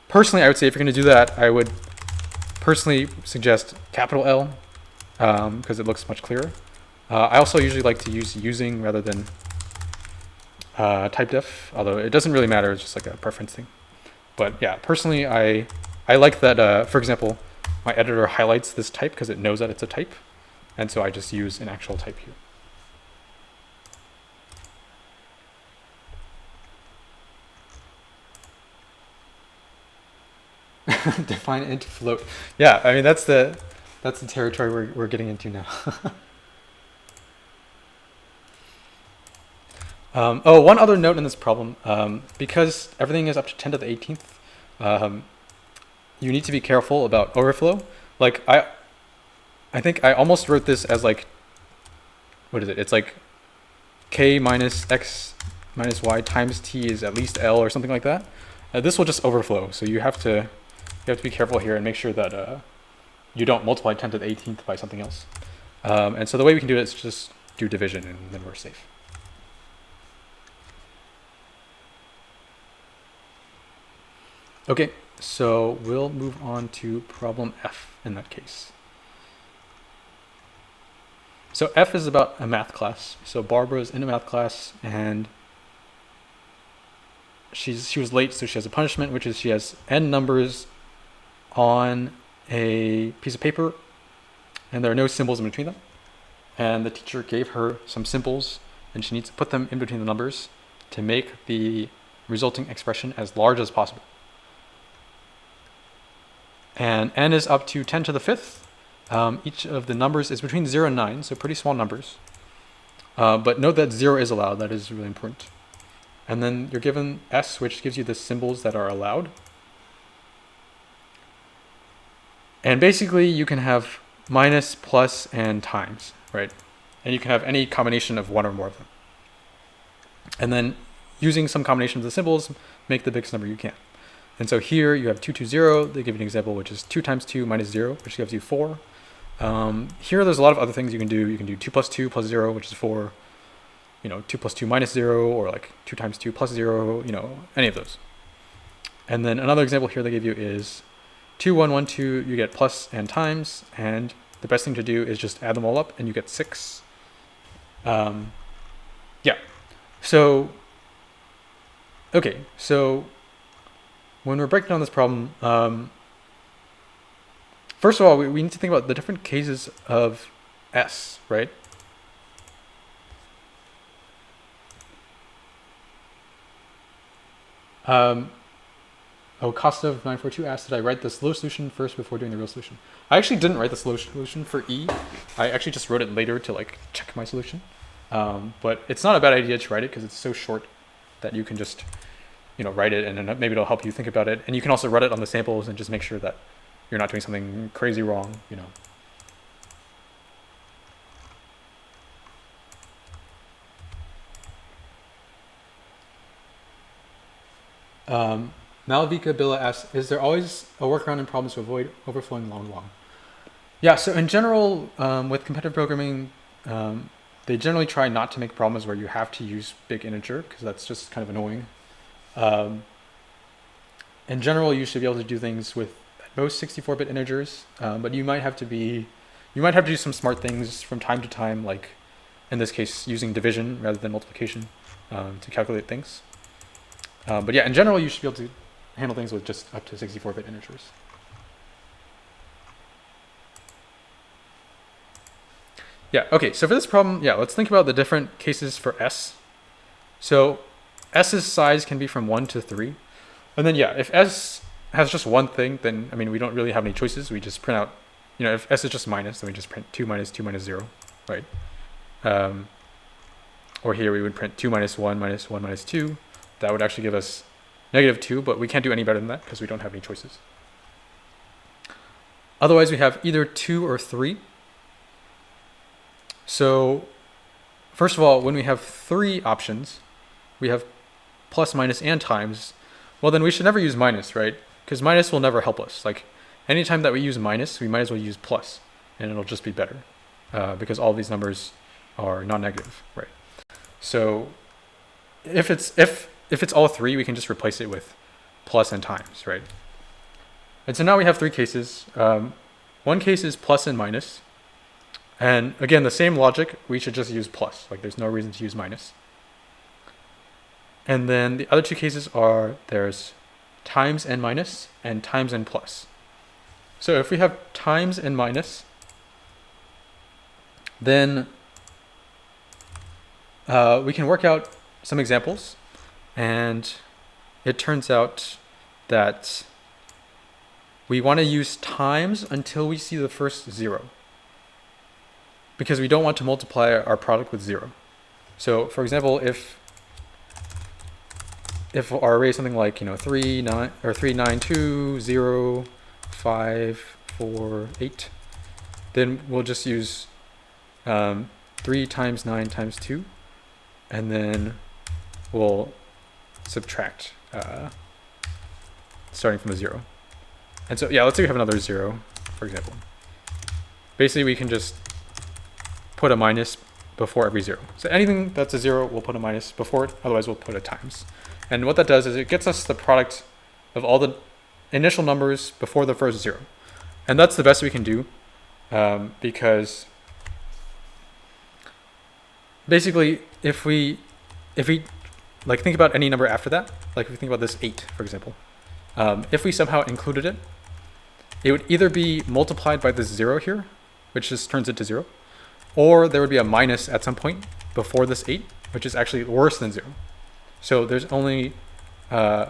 personally, I would say if you're going to do that, I would personally suggest capital L, because it looks much clearer. I also usually like to use using rather than type def, although it doesn't really matter. It's just like a preference thing. But yeah, personally, I like that, for example, my editor highlights this type because it knows that it's a type. And so I just use an actual type here. Define int float. Yeah, I mean, that's the territory we're getting into now. Oh, one other note in this problem, because everything is up to 10 to the 18th, you need to be careful about overflow. Like I think I almost wrote this as like, what is it? It's like k minus x minus y times t is at least L or something like that. This will just overflow, so you have to be careful here and make sure that you don't multiply 10 to the 18th by something else. And so the way we can do it is just do division, and then we're safe. Okay, so we'll move on to problem F in that case. So F is about a math class. So Barbara's in a math class, and she was late, so she has a punishment, which is she has n numbers on a piece of paper, and there are no symbols in between them. And the teacher gave her some symbols, and she needs to put them in between the numbers to make the resulting expression as large as possible. And n is up to 10 to the 5th. Each of the numbers is between 0 and 9, so pretty small numbers. But note that 0 is allowed. That is really important. And then you're given S, which gives you the symbols that are allowed. And basically you can have minus, plus, and times, right? And you can have any combination of one or more of them. And then using some combination of the symbols, make the biggest number you can. And so here you have 2, 2, 0. They give you an example, which is 2 times 2 minus 0, which gives you 4. Here there's a lot of other things you can do. You can do 2 plus 2 plus 0, which is 4. 2 plus 2 minus 0, or like 2 times 2 plus 0, any of those. And then another example here they give you is 2, 1, 1, 2, you get plus and times, and the best thing to do is just add them all up and you get 6. Yeah. So, okay, so when we're breaking down this problem, first of all, we need to think about the different cases of S, right? Costa of 942 asked, did I write the slow solution first before doing the real solution? I actually didn't write the slow solution for E. I actually just wrote it later to like check my solution. But it's not a bad idea to write it because it's so short that you can just, write it and then maybe it'll help you think about it. And you can also run it on the samples and just make sure that you're not doing something crazy wrong, Malavika Billa asks, is there always a workaround in problems to avoid overflowing long? Yeah, so in general, with competitive programming, they generally try not to make problems where you have to use big integer, because that's just kind of annoying. In general, you should be able to do things with at most 64-bit integers, but you might have to do some smart things from time to time, like in this case, using division rather than multiplication to calculate things. But yeah, in general, you should be able to handle things with just up to 64-bit integers. Yeah, okay, so for this problem, let's think about the different cases for S. So S's size can be from 1 to 3. And then if S has just one thing, then, we don't really have any choices. We just print out, if S is just minus, then we just print 2 minus 2 minus 0, right? Or here we would print 2 minus 1 minus 1 minus 2. That would actually give us -2, but we can't do any better than that because we don't have any choices. Otherwise, we have either 2 or 3. So first of all, when we have 3 options, we have plus, minus, and times. Well, then we should never use minus, right? Because minus will never help us. Like anytime that we use minus, we might as well use plus, and it'll just be better because all of these numbers are non-negative, right? So if it's all 3, we can just replace it with plus and times, right? And so now we have 3 cases. One case is plus and minus. And again, the same logic, we should just use plus. Like there's no reason to use minus. And then the other 2 cases are there's times and minus and times and plus. So if we have times and minus, then we can work out some examples. And it turns out that we want to use times until we see the first 0. Because we don't want to multiply our product with 0. So for example, if our array is something like 3, 9, or 3, 9, 2, 0, 5, 4, 8, then we'll just use 3 times 9 times 2, and then we'll subtract starting from a 0. And so let's say we have another 0, for example. Basically, we can just put a minus before every 0. So anything that's a 0, we'll put a minus before it, otherwise we'll put a times. And what that does is it gets us the product of all the initial numbers before the first 0. And that's the best we can do because basically if we like think about any number after that, like if we think about this 8, for example, if we somehow included it, it would either be multiplied by this 0 here, which just turns it to 0, or there would be a minus at some point before this 8, which is actually worse than 0. So there's only, the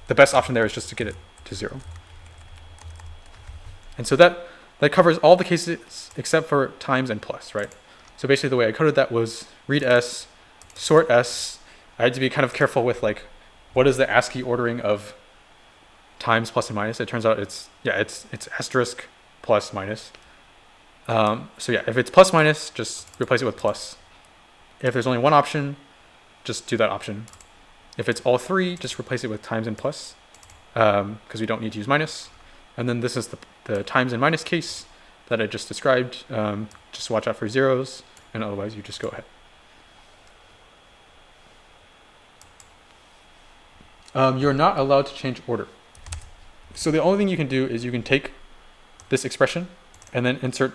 best option there is just to get it to 0. And so that covers all the cases except for times and plus, right? So basically the way I coded that was read S, sort S. I had to be kind of careful with like, what is the ASCII ordering of times, plus, and minus? It turns out it's asterisk, plus, minus. So yeah, if it's plus, minus, just replace it with plus. If there's only one option, just do that option. If it's all three, just replace it with times and plus, because we don't need to use minus. And then this is the times and minus case that I just described. Just watch out for zeros, and otherwise you just go ahead. You're not allowed to change order. So the only thing you can do is you can take this expression and then insert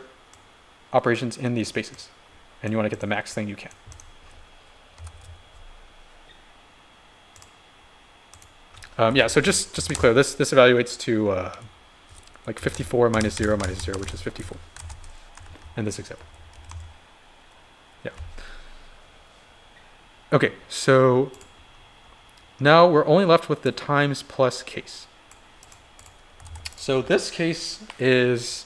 operations in these spaces. And you want to get the max thing you can. Yeah, so just to be clear, this evaluates to like 54 minus 0 minus 0, which is 54 in this example. Yeah. Okay, so now we're only left with the times plus case. So this case is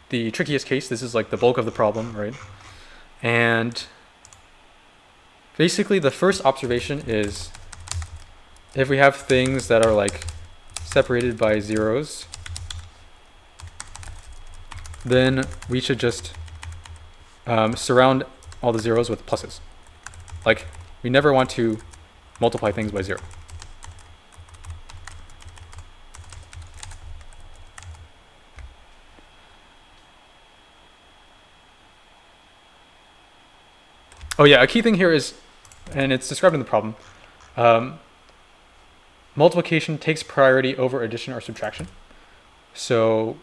the trickiest case. This is like the bulk of the problem, right? And basically the first observation is if we have things that are like separated by zeros, then we should just surround all the zeros with pluses. Like, we never want to multiply things by 0. Oh yeah, a key thing here is, and it's described in the problem, multiplication takes priority over addition or subtraction. So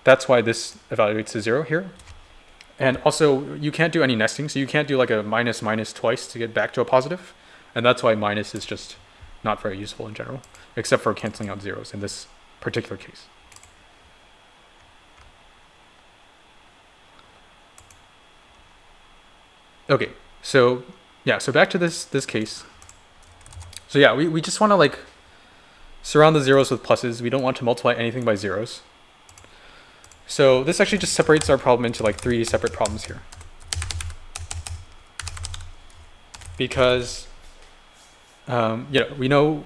that's why this evaluates to 0 here. And also, you can't do any nesting, so you can't do like a minus minus twice to get back to a positive. And that's why minus is just not very useful in general, except for canceling out zeros in this particular case. Okay, so yeah, so back to this case. So yeah, we just want to like surround the zeros with pluses. We don't want to multiply anything by zeros. So this actually just separates our problem into like 3 separate problems here. Because yeah, we know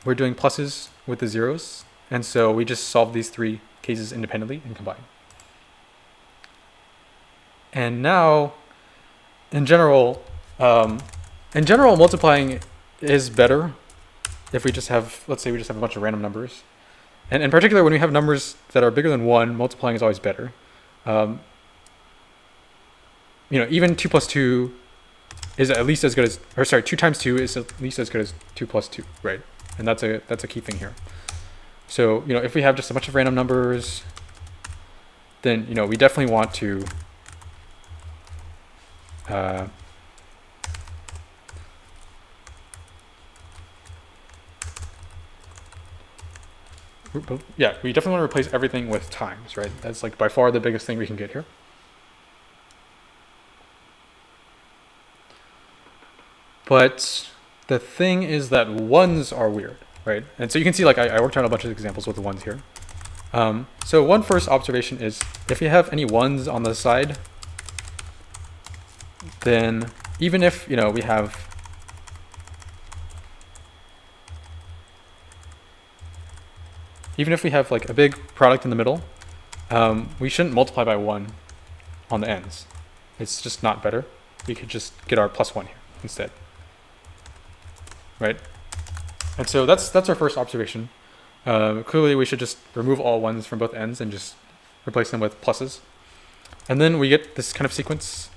we're doing pluses with the zeros, and so we just solve these 3 cases independently and combine. And now, in general, multiplying is better if we just have, let's say we just have a bunch of random numbers. And in particular, when we have numbers that are bigger than 1, multiplying is always better. You know, even 2 plus 2 is at least as good as, or sorry, 2 times 2 is at least as good as 2 plus 2, right? And that's a key thing here. So, you know, if we have just a bunch of random numbers, then, you know, we definitely want to yeah, we definitely want to replace everything with times, right? That's like by far the biggest thing we can get here. But the thing is that ones are weird, right? And so you can see, like, I worked out a bunch of examples with the ones here. So one first observation is if you have any ones on the side, then even if, you know, we have like a big product in the middle, we shouldn't multiply by 1 on the ends. It's just not better. We could just get our plus 1 here instead, right? And so that's our first observation. Clearly, we should just remove all 1s from both ends and just replace them with pluses. And then we get this kind of sequence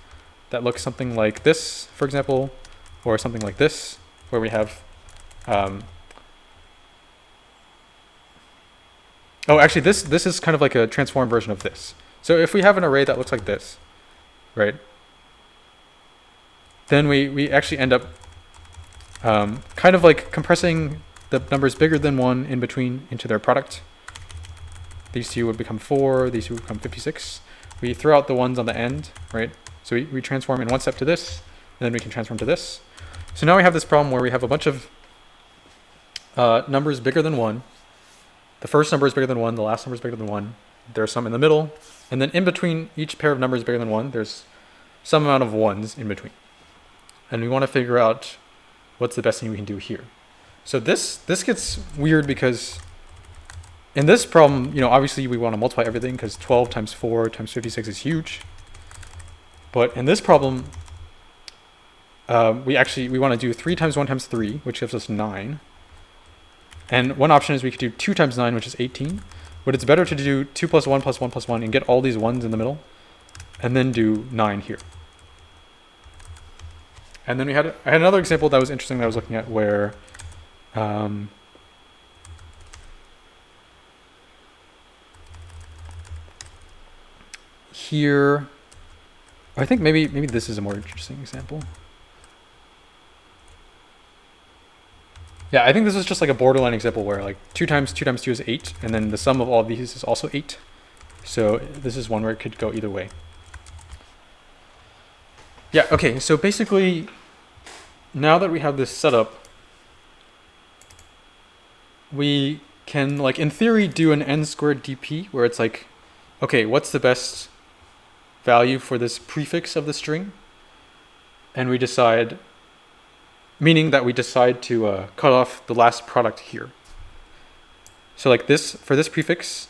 that looks something like this, for example, or something like this, where we have oh, actually, this is kind of like a transformed version of this. So if we have an array that looks like this, right, then we actually end up kind of like compressing the numbers bigger than 1 in between into their product. These 2 would become 4, these 2 would become 56. We throw out the 1s on the end, right? So we transform in one step to this, and then we can transform to this. So now we have this problem where we have a bunch of numbers bigger than 1. The first number is bigger than 1, the last number is bigger than 1. There's some in the middle, and then in between each pair of numbers bigger than 1, there's some amount of 1s in between. And we want to figure out what's the best thing we can do here. So this gets weird because in this problem, you know, obviously we want to multiply everything because 12 times 4 times 56 is huge. But in this problem, we want to do 3 times 1 times 3, which gives us 9. And one option is we could do 2 times 9, which is 18. But it's better to do 2 plus 1 plus 1 plus 1 and get all these 1s in the middle, and then do 9 here. And then I had another example that was interesting that I was looking at where here, I think maybe this is a more interesting example. Yeah, I think this is just like a borderline example where like 2 times 2 times 2 is 8, and then the sum of all of these is also 8. So this is one where it could go either way. Yeah, okay, so basically, now that we have this set up, we can, like, in theory, do an n squared dp, where it's like, okay, what's the best value for this prefix of the string? And we decide, meaning that we decide to cut off the last product here. So like this, for this prefix,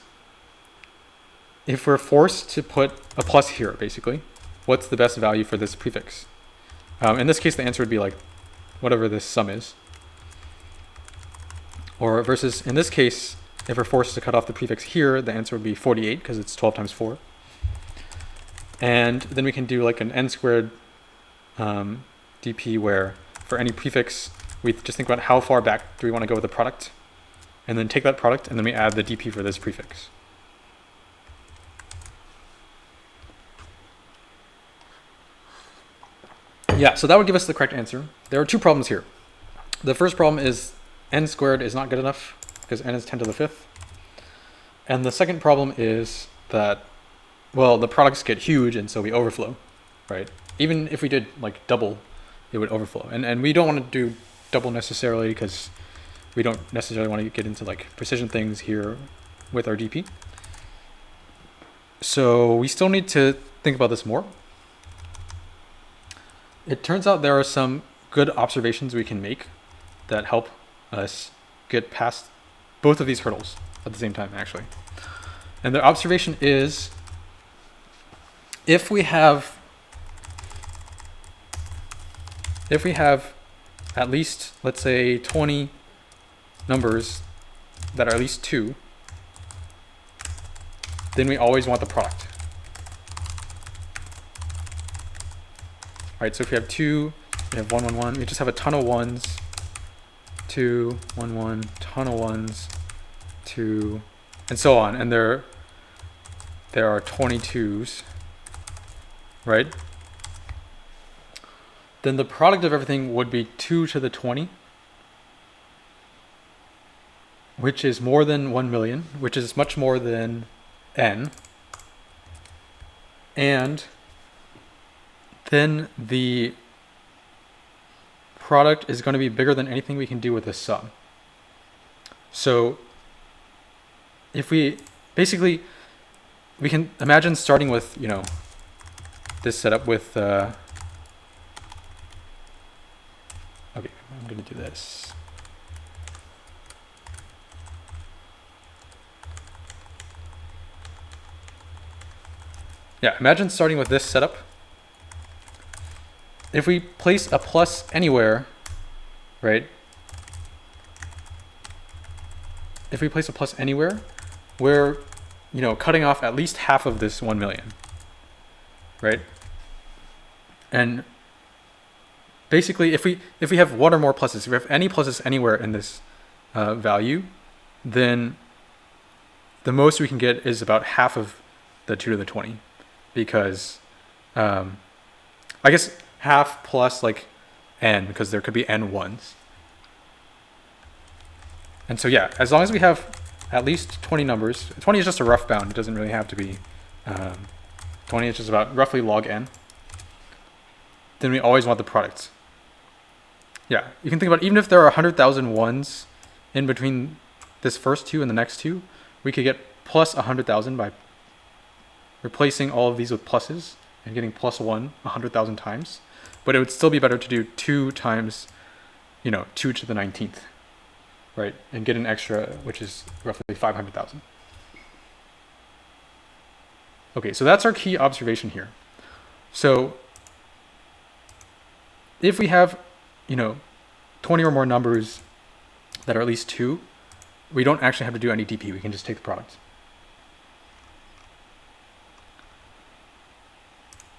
if we're forced to put a plus here, basically, what's the best value for this prefix? In this case, the answer would be like whatever this sum is. Or versus, in this case, if we're forced to cut off the prefix here, the answer would be 48 because it's 12 times 4. And then we can do like an n squared dp where for any prefix, we just think about how far back do we want to go with the product, and then take that product, and then we add the dp for this prefix. Yeah, so that would give us the correct answer. There are two problems here. The first problem is n squared is not good enough because n is 10 to the 5th. And the second problem is that, well, the products get huge and so we overflow, right? Even if we did like double, it would overflow. And we don't want to do double necessarily because we don't necessarily want to get into like precision things here with our dp. So we still need to think about this more. It turns out there are some good observations we can make that help us get past both of these hurdles at the same time, actually. And the observation is, if we have at least, let's say, 20 numbers that are at least 2, then we always want the product. All right, so if we have 2, we have 1, 1, 1, we just have a ton of 1s, 2, 1, 1, ton of 1s, 2, and so on. And there are 22s, right? Then the product of everything would be 2 to the 20, which is more than 1 million, which is much more than n. And then the product is going to be bigger than anything we can do with this sum. So if we basically, we can imagine starting with, you know, this setup with, okay, I'm going to do this. Yeah, imagine starting with this setup. If we place a plus anywhere, right? If we place a plus anywhere, we're, you know, cutting off at least half of this 1 million, right? And basically, if we have one or more pluses, if we have any pluses anywhere in this value, then the most we can get is about half of the 2 to the 20, because I guess half plus like n, because there could be n ones. And so yeah, as long as we have at least 20 numbers, 20 is just a rough bound, it doesn't really have to be 20, it's just about roughly log n, then we always want the product. Yeah, you can think about, even if there are 100,000 ones in between this first 2 and the next 2, we could get plus 100,000 by replacing all of these with pluses and getting plus 1 100,000 times. But it would still be better to do 2 times, you know, 2 to the 19th. right, and get an extra, which is roughly 500,000. Okay, so that's our key observation here. So if we have, 20 or more numbers that are at least 2, we don't actually have to do any DP. We can just take the product.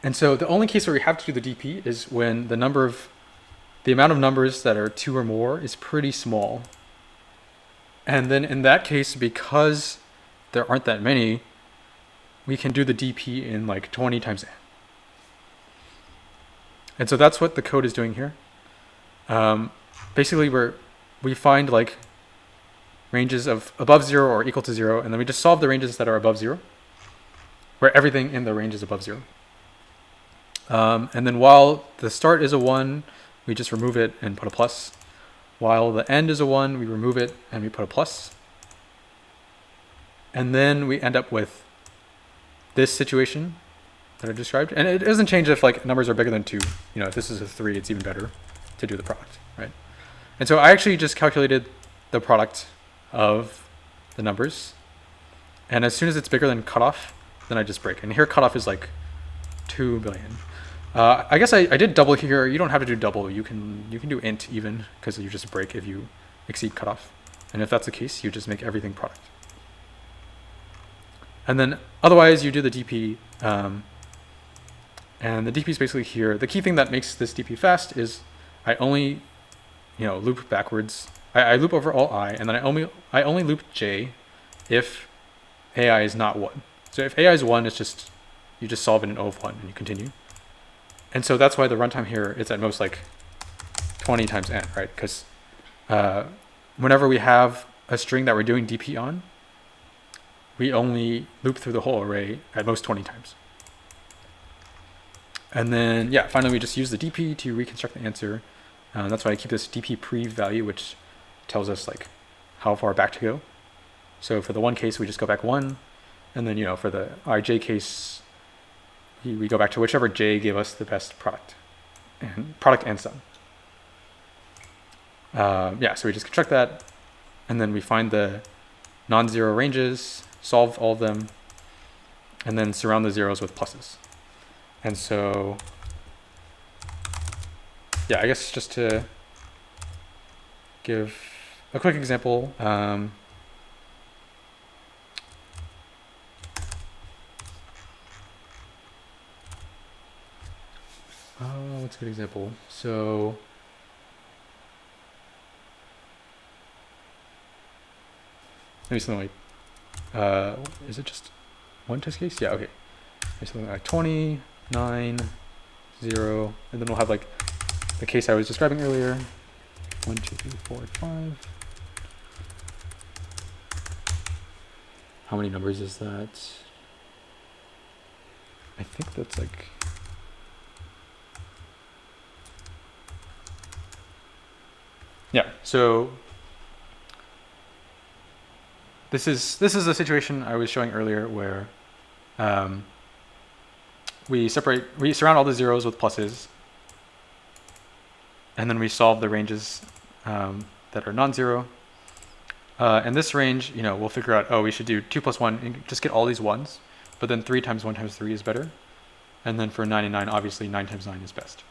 And so the only case where we have to do the DP is when the amount of numbers that are 2 or more is pretty small. And then in that case, because there aren't that many, we can do the DP in like 20 times n. And so that's what the code is doing here. Basically, we find like ranges of above 0 or equal to 0, and then we just solve the ranges that are above 0, where everything in the range is above 0. And then while the start is a 1, we just remove it and put a plus. While the end is a 1, we remove it and we put a plus. And then we end up with this situation that I described. And it doesn't change if like numbers are bigger than 2. If this is a 3, it's even better to do the product, right? And so I actually just calculated the product of the numbers. And as soon as it's bigger than cutoff, then I just break. And here cutoff is like 2 billion. I guess I did double here. You don't have to do double. You can do int even, because you just break if you exceed cutoff. And if that's the case, you just make everything product. And then otherwise you do the DP. And the DP is basically here. The key thing that makes this DP fast is I only loop backwards. I loop over all I, and then I only loop j if AI is not 1. So if AI is 1, it's just you just solve it in O of 1 and you continue. And so that's why the runtime here is at most like 20 times n, right? Because whenever we have a string that we're doing DP on, we only loop through the whole array at most 20 times. And then, finally we just use the DP to reconstruct the answer. That's why I keep this DP pre value, which tells us like how far back to go. So for the 1 case, we just go back 1. And then, for the ij case, we go back to whichever j gave us the best product and sum. So we just construct that, and then we find the non-zero ranges, solve all of them, and then surround the zeros with pluses. And so, I guess just to give a quick example, what's a good example? So maybe something like, is it just one test case? Yeah, okay. Maybe something like 20, 9, 0, and then we'll have like the case I was describing earlier. 1, 2, 3, 4, 5. How many numbers is that? I think that's like, so this is the situation I was showing earlier where we surround all the zeros with pluses, and then we solve the ranges that are non-zero. And this range, we'll figure out, we should do 2 plus 1 and just get all these 1s, but then 3 times 1 times 3 is better. And then for 99, obviously 9 times 9 is best.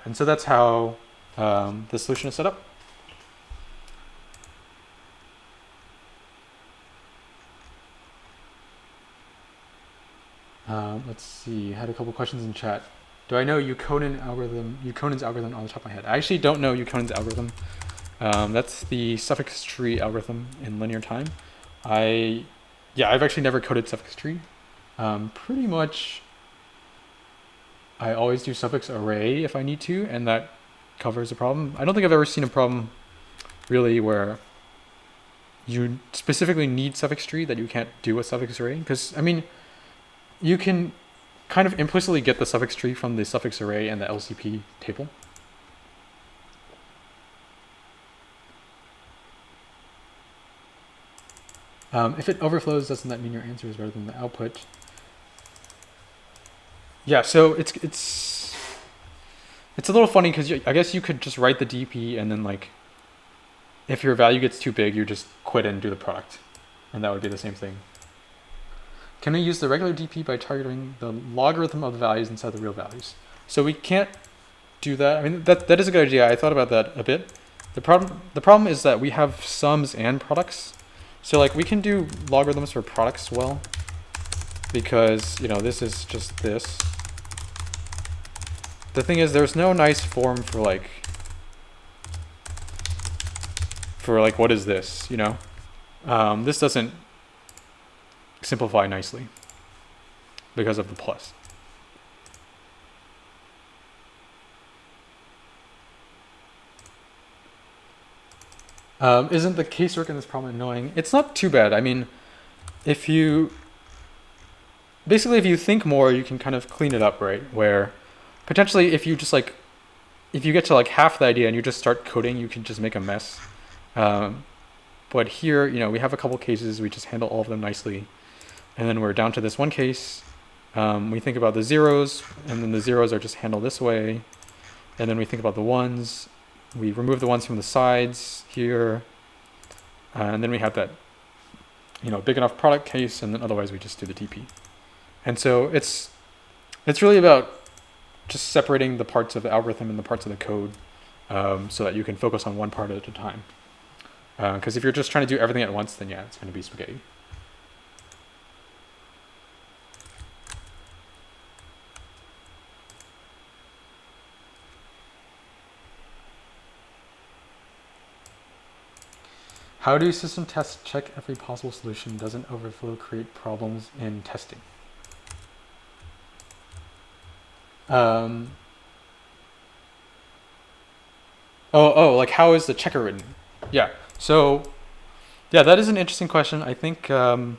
And so that's how the solution is set up. Let's see, I had a couple questions in chat. Do I know Eukonen's algorithm on the top of my head? I actually don't know Eukonen's algorithm. That's the suffix tree algorithm in linear time. I've actually never coded suffix tree. Pretty much, I always do suffix array if I need to, and that covers the problem. I don't think I've ever seen a problem really where you specifically need suffix tree that you can't do with suffix array. Because, I mean, you can kind of implicitly get the suffix tree from the suffix array and the LCP table. If it overflows, doesn't that mean your answer is better than the output? Yeah, so it's a little funny because I guess you could just write the DP and then like if your value gets too big, you just quit and do the product. And that would be the same thing. Can we use the regular DP by targeting the logarithm of the values inside the real values? So we can't do that. I mean, that is a good idea. I thought about that a bit. The problem is that we have sums and products. So like we can do logarithms for products well, because, you know, this is just this. The thing is, there's no nice form for like what is this, you know? This doesn't simplify nicely because of the plus. Isn't the casework in this problem annoying? It's not too bad. I mean, if you think more, you can kind of clean it up, right? Where potentially if you get to like half the idea and you just start coding, you can just make a mess. But here, you know, we have a couple cases, we just handle all of them nicely. And then we're down to this one case. We think about the zeros, and then the zeros are just handled this way. And then we think about the ones. We remove the ones from the sides here. And then we have that, you know, big enough product case, and then otherwise we just do the DP. And so it's really about just separating the parts of the algorithm and the parts of the code, so that you can focus on one part at a time. Because if you're just trying to do everything at once, then yeah, it's going to be spaghetti. How do system tests check every possible solution doesn't overflow create problems in testing? Like how is the checker written? Yeah. So, yeah, that is an interesting question. I think I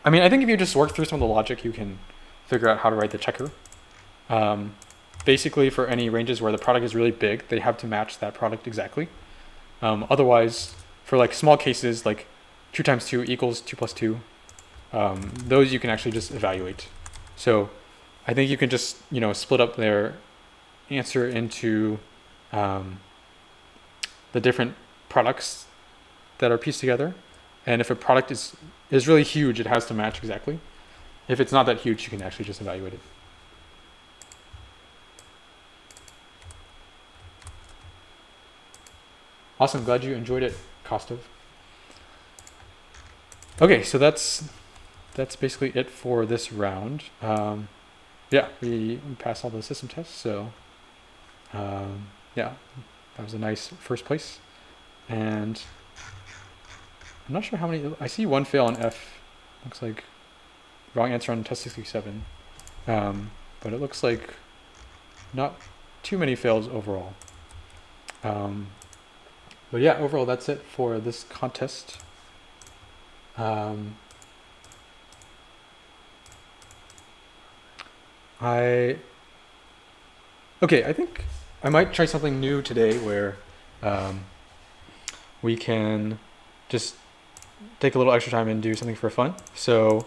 think if you just work through some of the logic, you can figure out how to write the checker. Basically, for any ranges where the product is really big, they have to match that product exactly. Otherwise, for like small cases, like 2 times 2 equals 2 plus 2, those you can actually just evaluate. So I think you can just, you know, split up their answer into the different products that are pieced together. And if a product is really huge, it has to match exactly. If it's not that huge, you can actually just evaluate it. Awesome, glad you enjoyed it, Kostov. Okay, so that's basically it for this round. Yeah, we passed all the system tests, so yeah, that was a nice first place. And I'm not sure how many, I see one fail on F. Looks like wrong answer on test 67. But it looks like not too many fails overall. But yeah, overall that's it for this contest. I think I might try something new today where we can just take a little extra time and do something for fun. So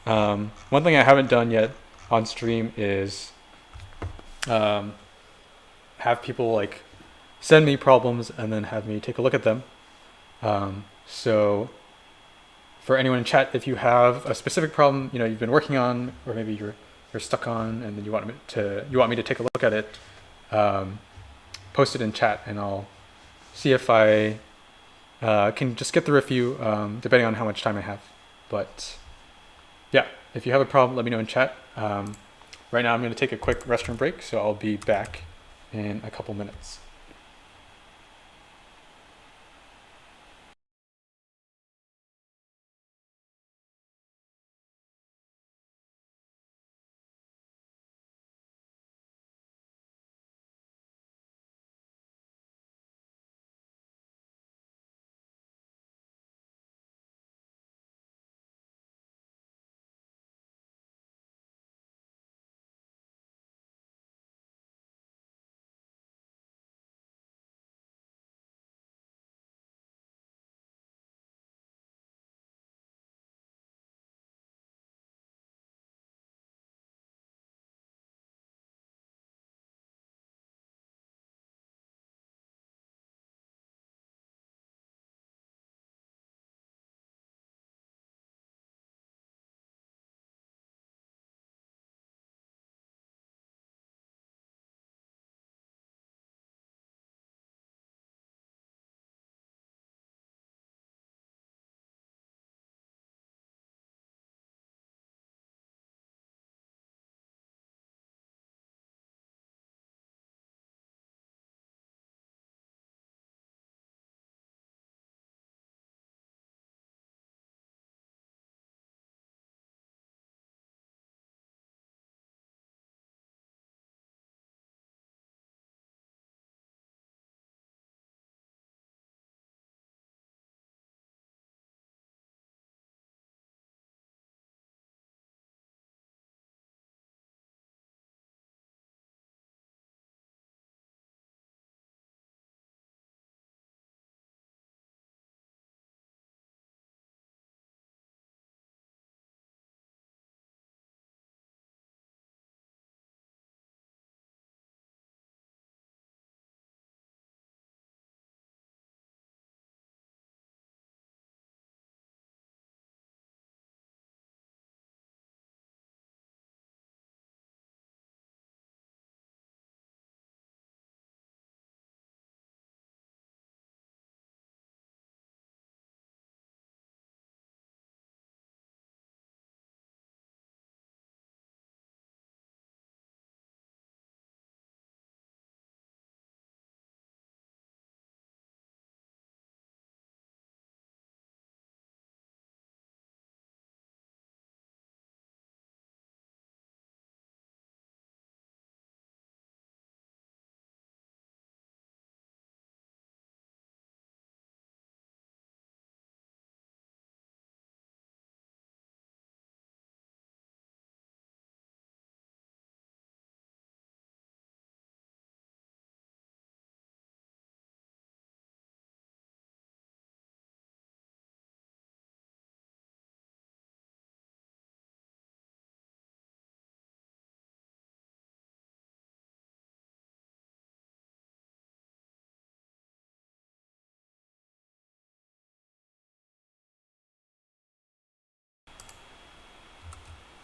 one thing I haven't done yet on stream is have people like send me problems and then have me take a look at them. So for anyone in chat, if you have a specific problem, you know, you've been working on, or maybe you're stuck on, and then you want me to take a look at it, post it in chat, and I'll see if I can just get through a few, depending on how much time I have. But yeah, if you have a problem, let me know in chat. Right now I'm going to take a quick restroom break, so I'll be back in a couple minutes.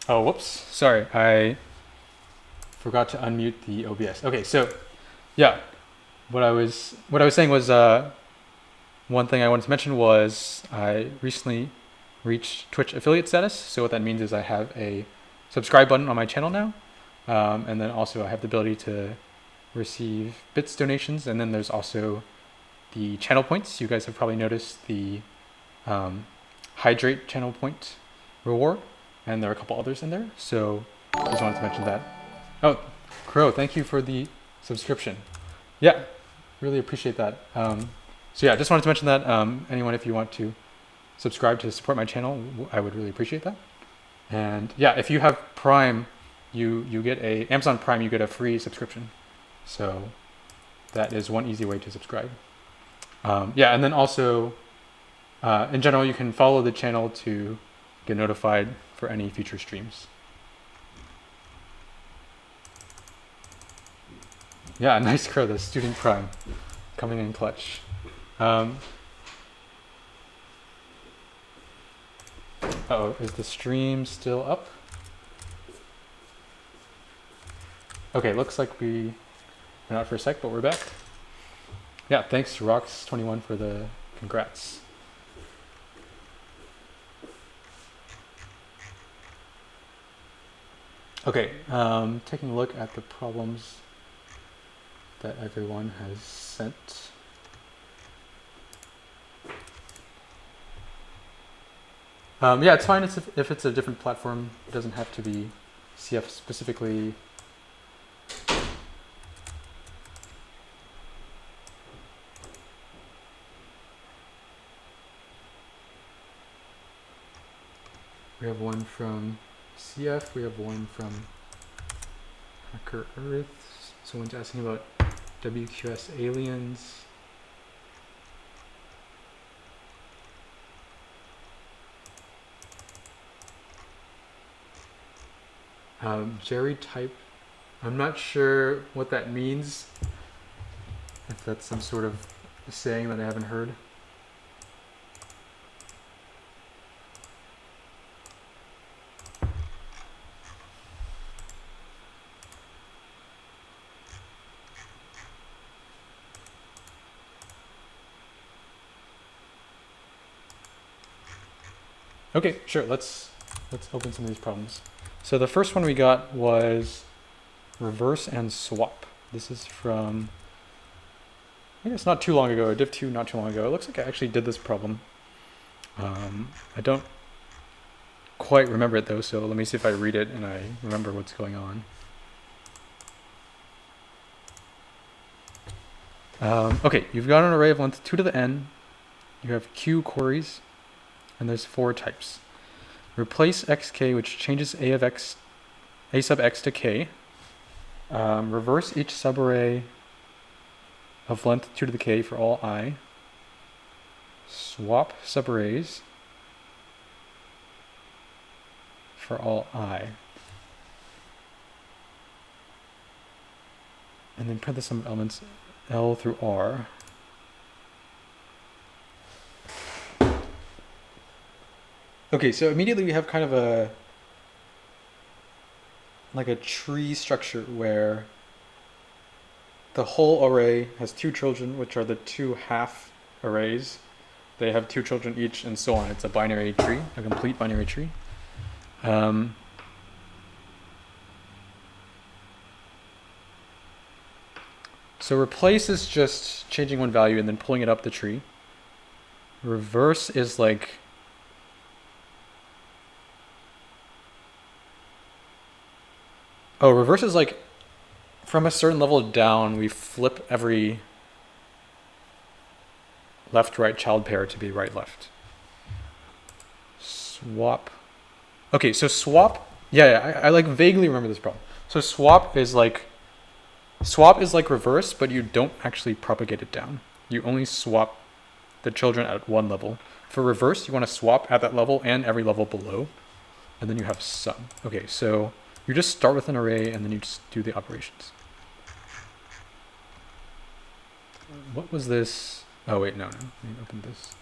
Oh, whoops. Sorry, I forgot to unmute the OBS. Okay, so yeah, what I was saying was one thing I wanted to mention was I recently reached Twitch affiliate status. So what that means is I have a subscribe button on my channel now, and then also I have the ability to receive bits donations, and then there's also the channel points. You guys have probably noticed the hydrate channel point reward, and there are a couple others in there. So I just wanted to mention that. Oh, Crow, thank you for the subscription. Yeah, really appreciate that. So yeah, just wanted to mention that. Anyone, if you want to subscribe to support my channel, I would really appreciate that. And yeah, if you have Prime, you get a Amazon Prime, you get a free subscription. So that is one easy way to subscribe. Yeah, and then also, in general, you can follow the channel to get notified for any future streams. Yeah, nice Crow, the student Prime coming in clutch. Uh-oh, is the stream still up? Okay, looks like we went out for a sec, but we're back. Yeah, thanks to Rox21 for the congrats. Okay, taking a look at the problems that everyone has sent. Yeah, it's fine if it's a different platform. It doesn't have to be CF specifically. We have one from CF, we have one from Hacker Earth. Someone's asking about WQS aliens. Jerry type, I'm not sure what that means. If that's some sort of saying that I haven't heard. Okay, sure, let's open some of these problems. So the first one we got was reverse and swap. This is from, I guess not too long ago, div2 not too long ago. It looks like I actually did this problem. I don't quite remember it though, so let me see if I read it and I remember what's going on. Okay, you've got an array of length 2 to the n. You have q queries, and there's 4 types. Replace xk, which changes a sub x to k. Reverse each subarray of length 2 to the k for all I. Swap subarrays for all I. And then print the sum of elements L through R. Okay, so immediately we have kind of a tree structure where the whole array has 2 children, which are the 2 half arrays. They have 2 children each, and so on. It's a binary tree, a complete binary tree. So replace is just changing one value and then pulling it up the tree. Reverse is like reverse is like from a certain level down, we flip every left-right child pair to be right-left. Swap. Okay, so swap. Yeah, I like vaguely remember this problem. So swap is like reverse, but you don't actually propagate it down. You only swap the children at one level. For reverse, you want to swap at that level and every level below, and then you have sum. Okay, so you just start with an array and then you just do the operations. What was this? Oh wait, no. Let me open this.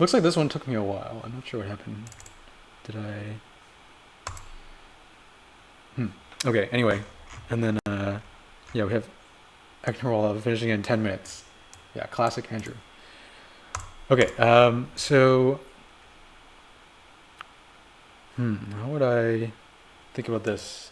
Looks like this one took me a while. I'm not sure what happened. Did I? Okay, anyway. And then, yeah, we have Atcoder finishing in 10 minutes. Yeah, classic Andrew. Okay, so... how would I think about this?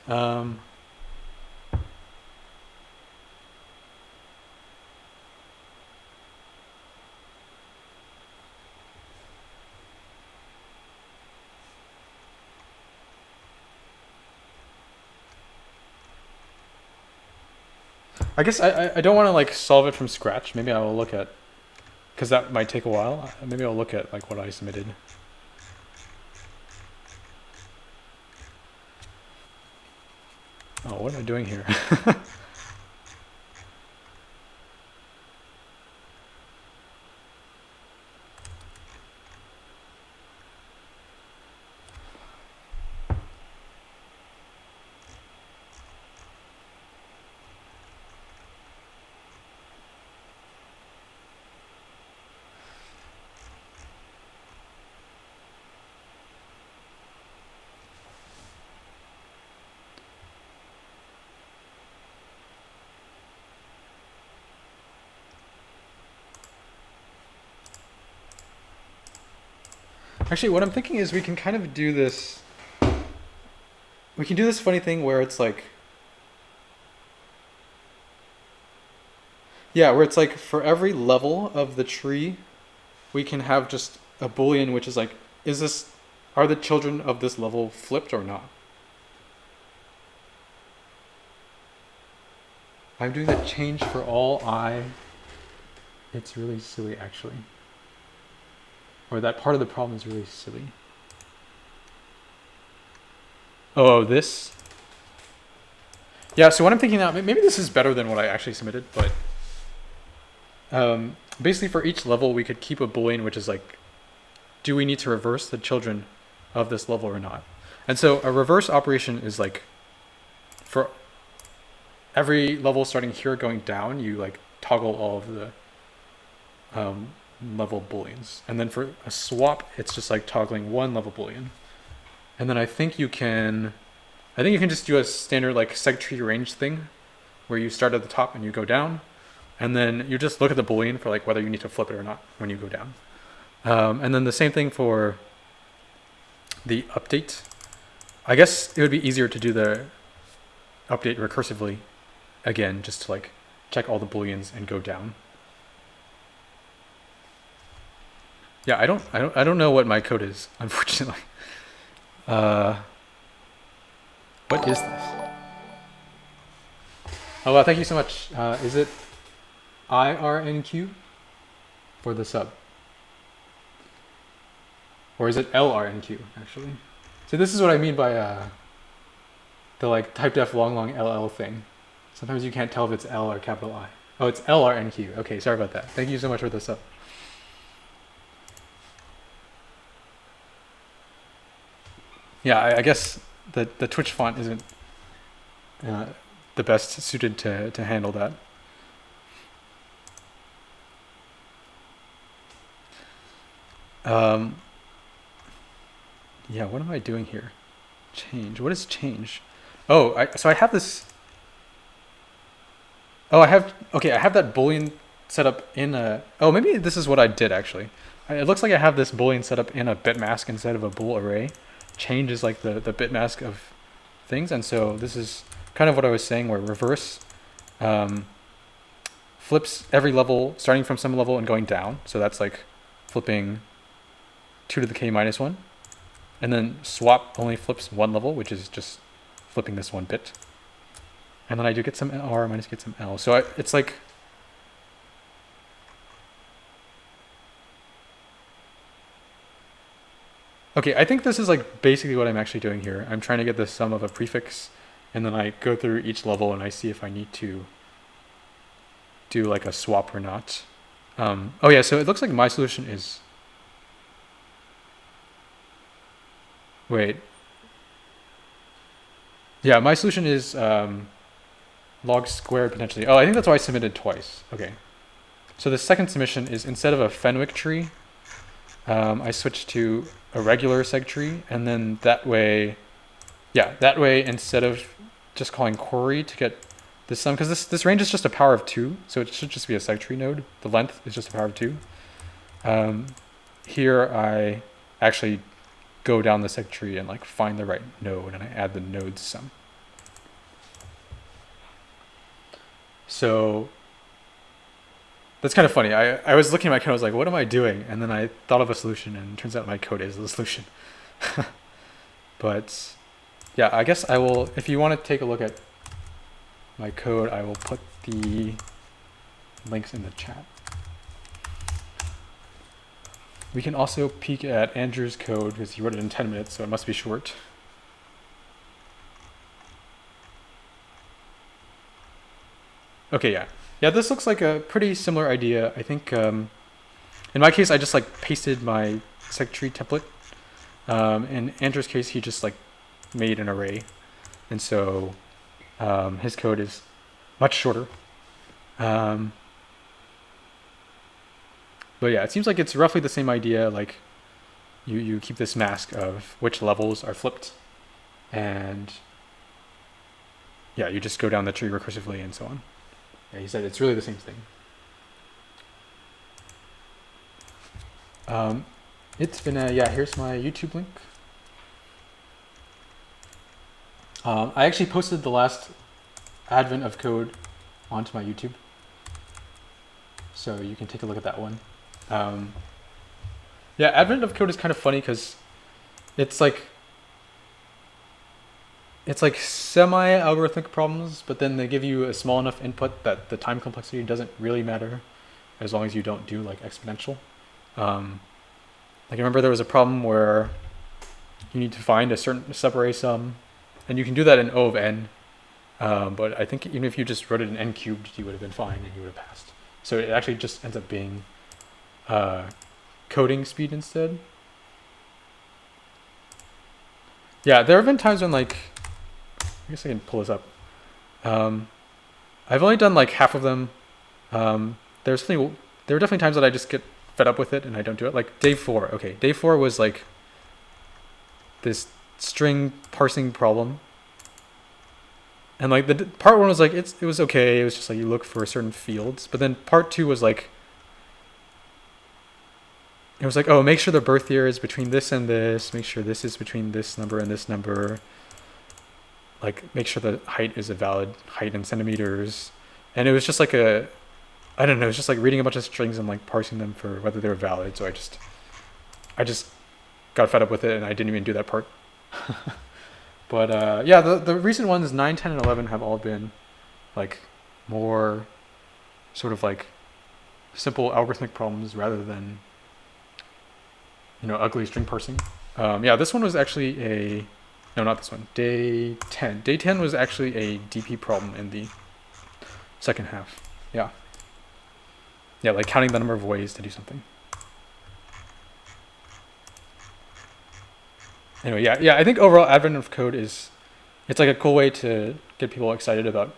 I guess I don't want to like solve it from scratch. Maybe I will look at, because that might take a while. Maybe I'll look at like what I submitted. Oh, what am I doing here? Actually, what I'm thinking is we can kind of do this. We can do this funny thing where it's like, yeah, where it's like for every level of the tree, we can have just a Boolean which is like, are the children of this level flipped or not? I'm doing that change for all I. It's really silly, actually. Or that part of the problem is really silly. Oh, this? Yeah, so what I'm thinking now, maybe this is better than what I actually submitted, but basically for each level we could keep a Boolean which is like, do we need to reverse the children of this level or not? And so a reverse operation is like, for every level starting here going down, you like toggle all of the level booleans. And then for a swap, it's just like toggling one level boolean. And then I think you can just do a standard like segtree range thing where you start at the top and you go down. And then you just look at the boolean for like whether you need to flip it or not when you go down. And then the same thing for the update. I guess it would be easier to do the update recursively again, just to like check all the booleans and go down. Yeah, I don't know what my code is, unfortunately. What is this? Oh wow, thank you so much. Is it IRNQ for the sub? Or is it LRNQ actually? So this is what I mean by the like typedef long LL thing. Sometimes you can't tell if it's L or capital I. Oh, it's LRNQ. Okay, sorry about that. Thank you so much for the sub. Yeah, I guess the Twitch font isn't the best suited to handle that. Yeah, what am I doing here? Change. What is change? Oh, so I have this. Oh, I have that Boolean set up in a. Oh, maybe this is what I did actually. It looks like I have this Boolean set up in a bit mask instead of a bool array. Change is like the bit mask of things, and so this is kind of what I was saying, where reverse flips every level starting from some level and going down. So that's like flipping 2 to the k minus 1, and then swap only flips one level, which is just flipping this one bit, and then I do get some R minus get some L. So it's like. Okay, I think this is like basically what I'm actually doing here. I'm trying to get the sum of a prefix, and then I go through each level and I see if I need to do like a swap or not. Oh yeah, so it looks like my solution is... Wait. Yeah, my solution is log squared potentially. Oh, I think that's why I submitted twice. Okay. So the second submission is instead of a Fenwick tree, I switch to a regular seg tree, and then that way, instead of just calling query to get this sum, because this range is just a power of 2, so it should just be a seg tree node. The length is just a power of 2. Here I actually go down the seg tree and like find the right node, and I add the node's sum. So that's kind of funny. I was looking at my code, I was like, what am I doing? And then I thought of a solution, and it turns out my code is the solution. But yeah, I guess I will, if you want to take a look at my code, I will put the links in the chat. We can also peek at Andrew's code because he wrote it in 10 minutes, so it must be short. Okay, yeah. Yeah, this looks like a pretty similar idea. I think in my case, I just like pasted my seg tree template. In Andrew's case, he just like made an array. And so his code is much shorter. But yeah, it seems like it's roughly the same idea. Like you keep this mask of which levels are flipped. And yeah, you just go down the tree recursively and so on. Yeah, he said it's really the same thing. It's been yeah, here's my YouTube link. I actually posted the last advent of code onto my YouTube, so you can take a look at that one. Yeah, advent of code is kind of funny because it's like semi-algorithmic problems, but then they give you a small enough input that the time complexity doesn't really matter as long as you don't do like exponential. Like I remember there was a problem where you need to find a certain subarray sum, and you can do that in O of n, but I think even if you just wrote it in n cubed, you would have been fine and you would have passed. So it actually just ends up being coding speed instead. Yeah, there have been times when like, I guess I can pull this up. I've only done like half of them. There were definitely times that I just get fed up with it and I don't do it. Like day 4. Okay, day 4 was like this string parsing problem. And like the part 1 was like, it was okay. It was just like you look for certain fields. But then part 2 was like, it was like, oh, make sure the birth year is between this and this. Make sure this is between this number and this number. Like, make sure the height is a valid height in centimeters. And it was just like I don't know, it was just like reading a bunch of strings and like parsing them for whether they were valid. So I just got fed up with it and I didn't even do that part. But yeah, the recent ones, 9, 10, and 11 have all been like more sort of like simple algorithmic problems rather than, ugly string parsing. Yeah, this one was actually no, not this one. Day 10. Day 10 was actually a DP problem in the second half. Yeah. Yeah, like counting the number of ways to do something. Anyway, yeah, I think overall advent of code it's like a cool way to get people excited about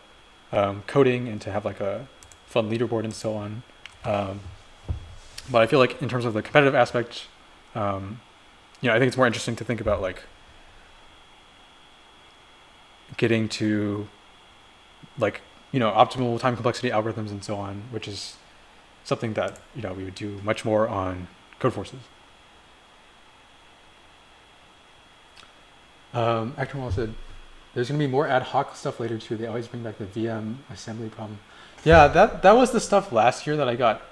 coding and to have like a fun leaderboard and so on. But I feel like in terms of the competitive aspect, I think it's more interesting to think about like getting to like, optimal time complexity algorithms and so on, which is something that, we would do much more on Codeforces. Actor said, there's going to be more ad hoc stuff later too. They always bring back the VM assembly problem. Yeah, that was the stuff last year that I got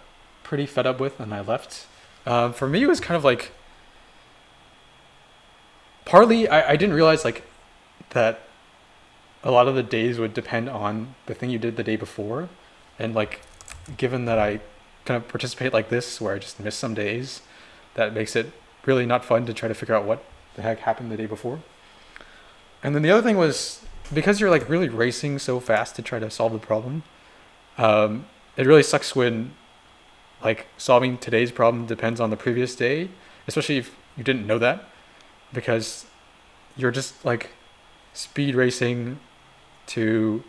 pretty fed up with and I left. For me, it was kind of like, partly I didn't realize like that a lot of the days would depend on the thing you did the day before. And like, given that I kind of participate like this, where I just miss some days, that makes it really not fun to try to figure out what the heck happened the day before. And then the other thing was, because you're like really racing so fast to try to solve the problem, it really sucks when like solving today's problem depends on the previous day, especially if you didn't know that, because you're just like speed racing to,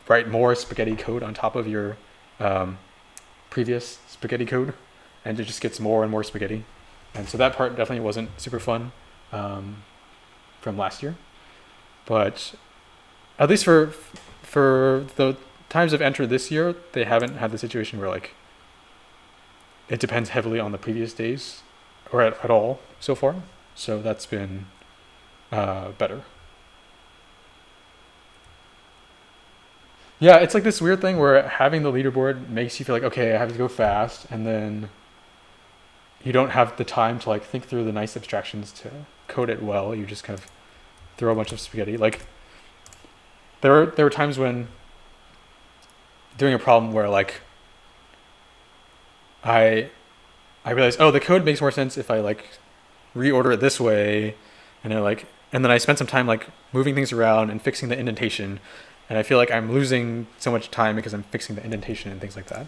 write more spaghetti code on top of your previous spaghetti code. and it just gets more and more spaghetti. And so that part definitely wasn't super fun from last year. But at least for the times I've entered this year, they haven't had the situation where like it depends heavily on the previous days or at all so far. So that's been better. Yeah, it's like this weird thing where having the leaderboard makes you feel like, okay, I have to go fast, and then you don't have the time to like think through the nice abstractions to code it well. You just kind of throw a bunch of spaghetti. Like there were times when doing a problem where like I realized, oh, the code makes more sense if I like reorder it this way, and then I spent some time like moving things around and fixing the indentation, and I feel like I'm losing so much time because I'm fixing the indentation and things like that.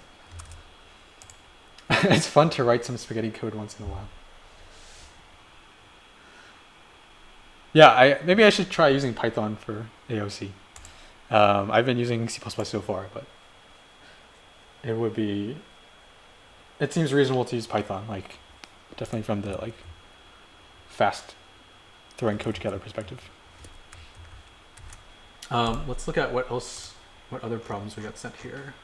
It's fun to write some spaghetti code once in a while. Yeah, maybe I should try using Python for AOC. I've been using C++ so far, but it seems reasonable to use Python, like definitely from the like fast throwing code together perspective. Let's look at what other problems we got sent here.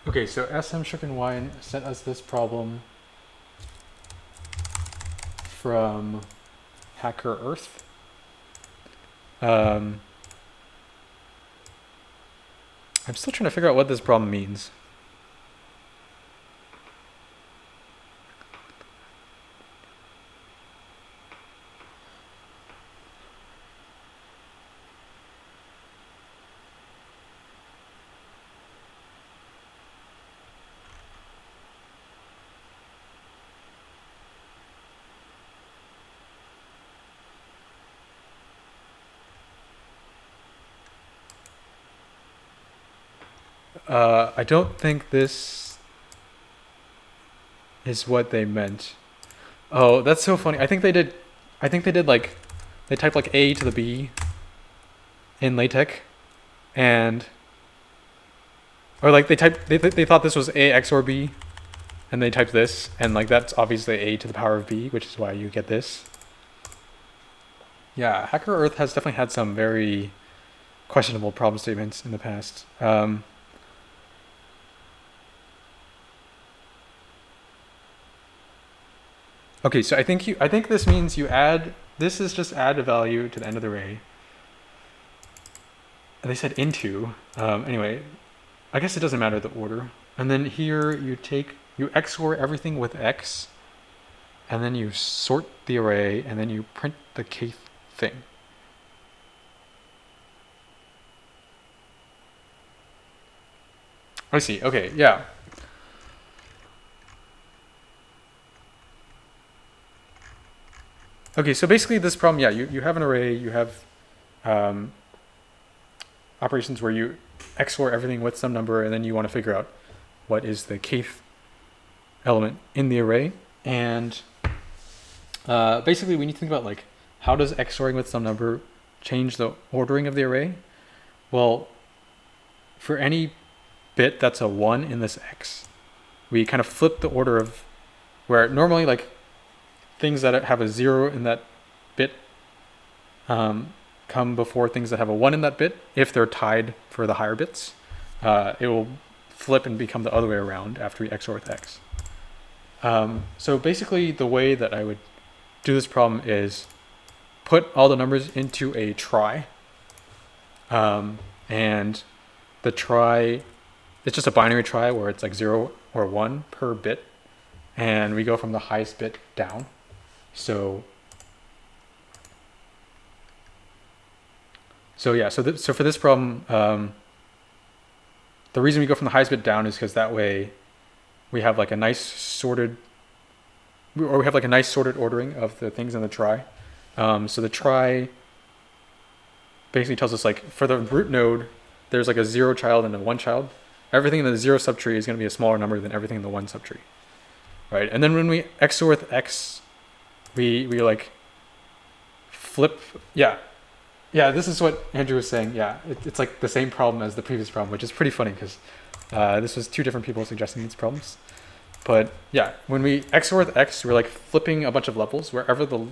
Okay, so SM Sugar and Wine sent us this problem from Hacker Earth. I'm still trying to figure out what this problem means. I don't think this is what they meant. Oh, that's so funny. I think they did like, they typed like A to the B in LaTeX, or like they thought this was A XOR B, and they typed this, and like that's obviously A to the power of B, which is why you get this. Yeah, Hacker Earth has definitely had some very questionable problem statements in the past. Okay, so I think this means this is just add a value to the end of the array. And they said into. Anyway, I guess it doesn't matter the order. And then here you XOR everything with X, and then you sort the array, and then you print the kth thing. I see. Okay, yeah. Okay, so basically this problem, yeah, you have an array, you have operations where you XOR everything with some number, and then you want to figure out what is the kth element in the array. And basically we need to think about like, how does XORing with some number change the ordering of the array? Well, for any bit that's a 1 in this x, we kind of flip the order of where normally like things that have a 0 in that bit come before things that have a 1 in that bit. If they're tied for the higher bits, it will flip and become the other way around after we XOR with x. So basically the way that I would do this problem is put all the numbers into a trie, and the trie, it's just a binary trie where it's like 0 or 1 per bit, and we go from the highest bit down. So for this problem, the reason we go from the highest bit down is because that way we have like a nice sorted, ordering of the things in the trie. So the trie basically tells us like for the root node, there's like a 0 child and a 1 child. Everything in the 0 subtree is going to be a smaller number than everything in the 1 subtree, right? And then when we XOR with x, we like flip. Yeah, this is what Andrew was saying. Yeah, it's like the same problem as the previous problem, which is pretty funny because this was 2 different people suggesting these problems. But yeah, when we XOR with x, we're like flipping a bunch of levels. Wherever the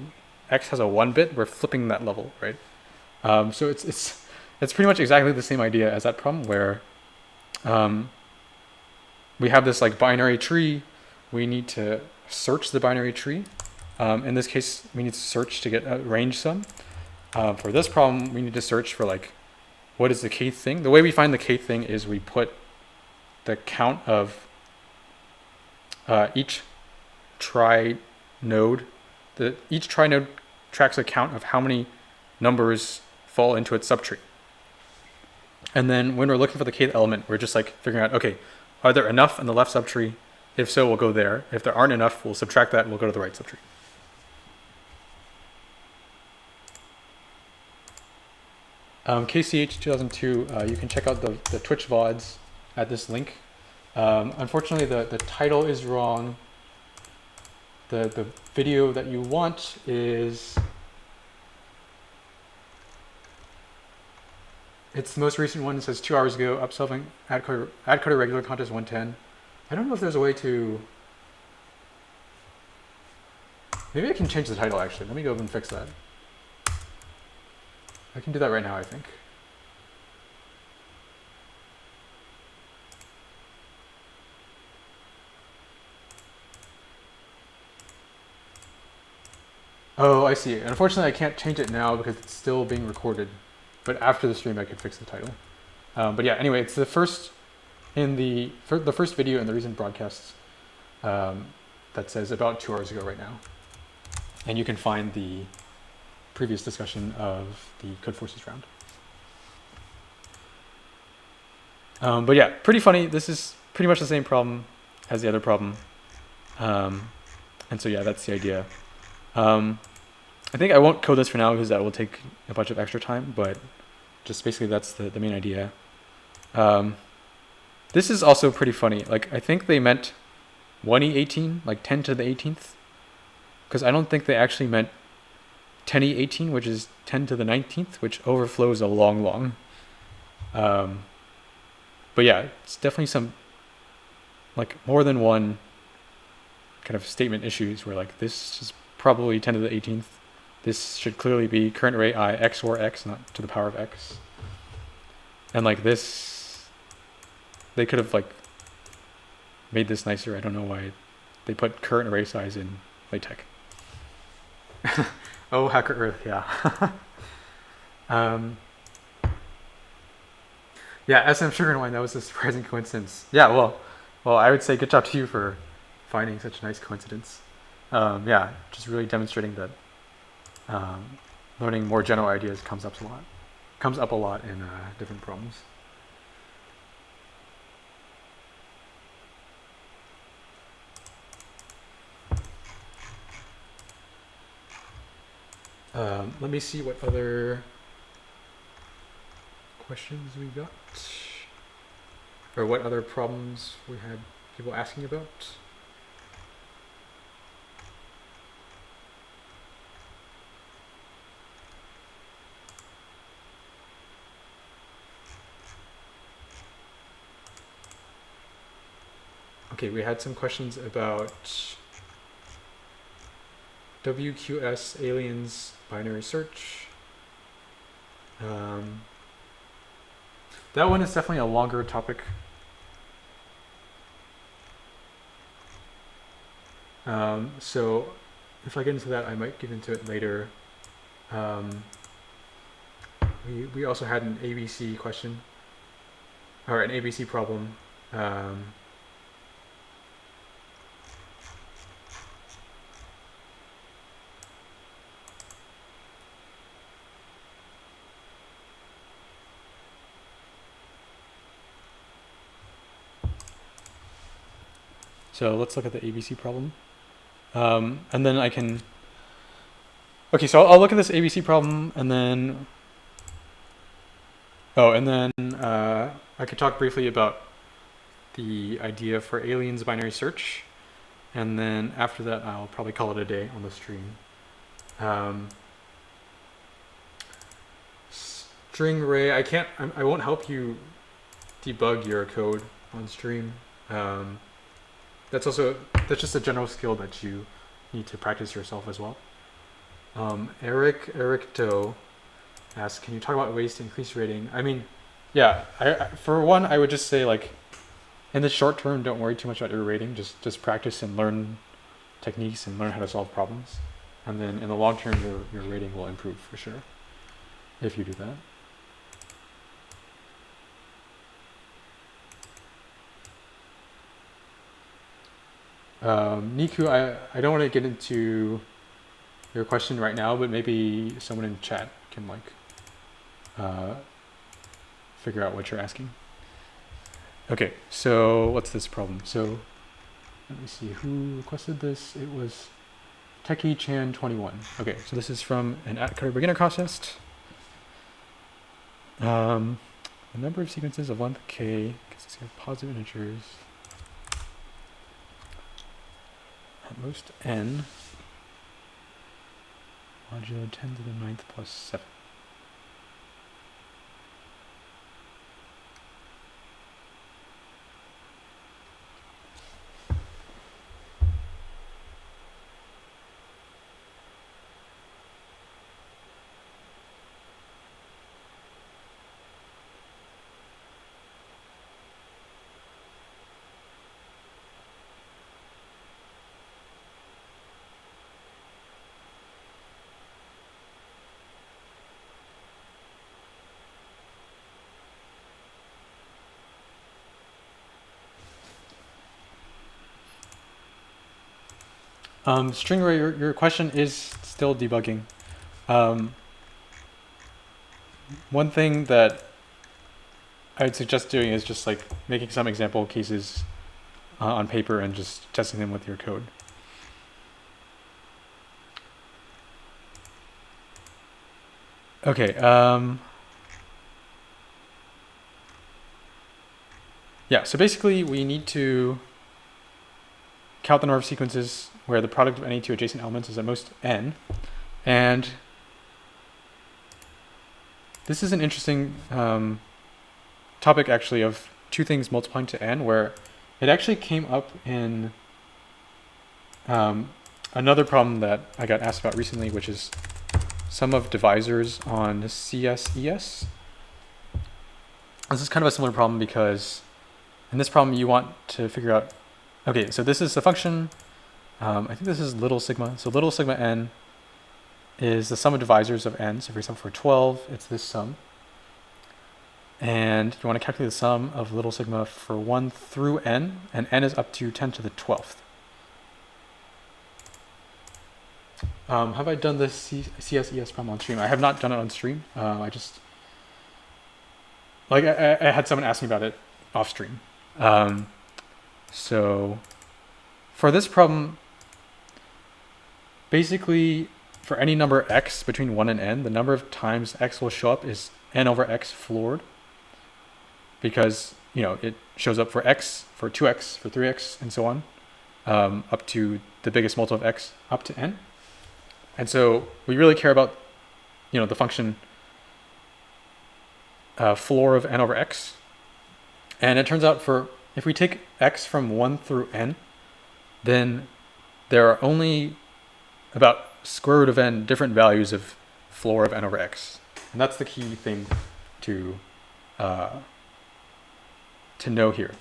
x has a 1 bit, we're flipping that level, right? So it's pretty much exactly the same idea as that problem where we have this like binary tree. We need to search the binary tree. In this case, we need to search to get a range sum. For this problem, we need to search for like, what is the kth thing? The way we find the kth thing is we put the count of each trie node. Each trie node tracks a count of how many numbers fall into its subtree. And then when we're looking for the kth element, we're just like figuring out, okay, are there enough in the left subtree? If so, we'll go there. If there aren't enough, we'll subtract that and we'll go to the right subtree. KCH 2002, you can check out the Twitch VODs at this link. Unfortunately, the title is wrong. The video that you want is, it's the most recent one. It says 2 hours ago, upsolving Atcoder regular contest 110. I don't know if there's a way to, maybe I can change the title actually. Let me go over and fix that. I can do that right now, I think. Oh, I see. Unfortunately, I can't change it now because it's still being recorded. But after the stream, I could fix the title. But yeah, anyway, it's the first video in the recent broadcasts that says about 2 hours ago right now. And you can find the previous discussion of the Codeforces Round. But yeah, pretty funny. This is pretty much the same problem as the other problem. And so yeah, that's the idea. I think I won't code this for now because that will take a bunch of extra time, but just basically that's the main idea. This is also pretty funny. Like, I think they meant 1e18, like 10 to the 18th, because I don't think they actually meant 10e18, which is 10 to the 19th, which overflows a long. But yeah, it's definitely some, like, more than one kind of statement issues where, like, this is probably 10 to the 18th. This should clearly be current array I XOR x, not to the power of x. And like this, they could have like made this nicer. I don't know why they put current array size in LaTeX. Oh, Hacker Earth, yeah. Yeah, SM Sugar and Wine, that was a surprising coincidence. Yeah, well, I would say good job to you for finding such a nice coincidence. Yeah, just really demonstrating that learning more general ideas comes up a lot in different problems. Let me see what other questions we got, or what other problems we had people asking about. Okay, we had some questions about WQS aliens binary search. That one is definitely a longer topic. So if I get into that, I might get into it later. We also had an ABC question, or an ABC problem. So let's look at the ABC problem. And then I can, okay, so I'll look at this ABC problem and then, I could talk briefly about the idea for aliens binary search. And then after that, I'll probably call it a day on the stream. String array, I won't help you debug your code on stream. That's just a general skill that you need to practice yourself as well. Eric Doe asks, can you talk about ways to increase rating? I mean, yeah, for one, I would just say, like, in the short term, don't worry too much about your rating. Just practice and learn techniques and learn how to solve problems. And then in the long term, your rating will improve for sure if you do that. Niku, I don't want to get into your question right now, but maybe someone in chat can figure out what you're asking. Okay, so what's this problem? So let me see who requested this. It was TechieChan21. Okay, so this is from an Atcoder beginner contest. The number of sequences of length k consists of positive integers at most n modulo 10 to the 9th plus 7. String array, your question is still debugging. One thing that I'd suggest doing is just like making some example cases on paper and just testing them with your code. Okay. Yeah, so basically we need to count the number of sequences where the product of any two adjacent elements is at most n. And this is an interesting topic, actually, of two things multiplying to n, where it actually came up in another problem that I got asked about recently, which is sum of divisors on CSES. This is kind of a similar problem because in this problem you want to figure out, okay, so this is the function, I think this is little sigma. So little sigma n is the sum of divisors of n. So for example, for 12, it's this sum. And you want to calculate the sum of little sigma for 1 through n, and n is up to 10 to the 12th. Have I done the CSES problem on stream? I have not done it on stream. I just, like, I had someone ask me about it off stream. So for this problem, basically for any number x between 1 and n, the number of times x will show up is n over x floored, because, you know, it shows up for x, for 2x, for 3x, and so on, up to the biggest multiple of x up to n. And so we really care about, you know, the function floor of n over x. And it turns out for if we take x from 1 through n, then there are only about square root of n different values of floor of n over x. And that's the key thing to know here.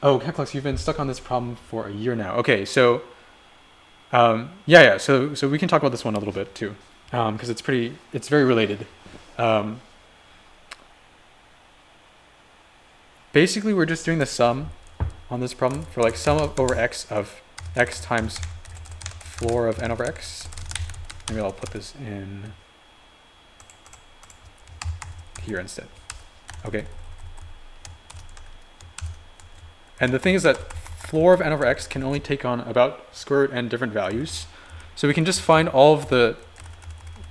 Oh, Kecklux, you've been stuck on this problem for a year now. Okay, so so we can talk about this one a little bit too, because it's very related. Basically, we're just doing the sum on this problem for like sum over x of x times floor of n over x. Maybe I'll put this in here instead. Okay. And the thing is that floor of n over x can only take on about square root n different values. So we can just find all of the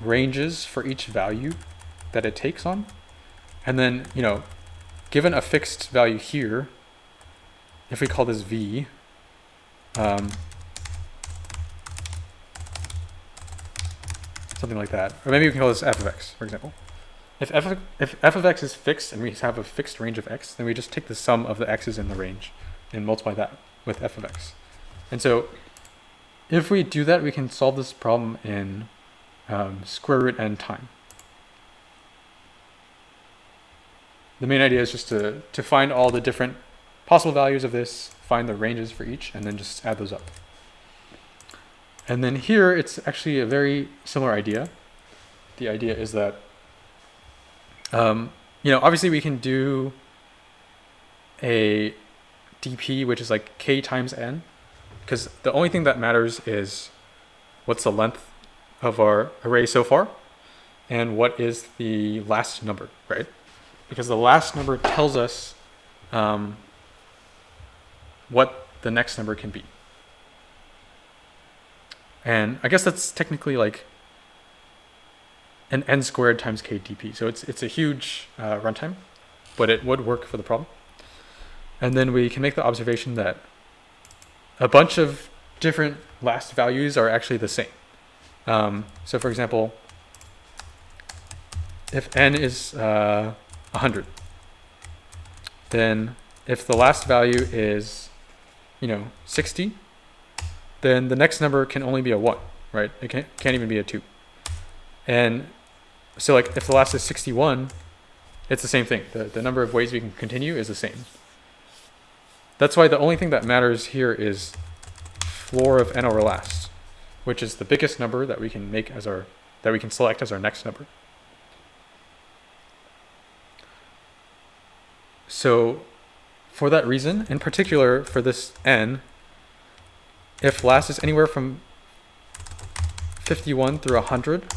ranges for each value that it takes on. And then, given a fixed value here, if we call this v, something like that, or maybe we can call this f of x, for example. If f of x is fixed and we have a fixed range of x, then we just take the sum of the x's in the range and multiply that with f of x. And so if we do that, we can solve this problem in square root n time. The main idea is just to find all the different possible values of this, find the ranges for each, and then just add those up. And then here, it's actually a very similar idea. The idea is that obviously we can do a dp, which is like k times n, because the only thing that matters is what's the length of our array so far, and what is the last number, right? Because the last number tells us what the next number can be. And I guess that's technically like an n squared times k dp. So it's a huge runtime, but it would work for the problem. And then we can make the observation that a bunch of different last values are actually the same. So for example, if n is 100, then if the last value is 60, then the next number can only be a 1, right? It can't even be a 2. And so like if the last is 61, it's the same thing. The number of ways we can continue is the same. That's why the only thing that matters here is floor of n over last, which is the biggest number that we can make that we can select as our next number. So for that reason, in particular for this n, if last is anywhere from 51 through 100,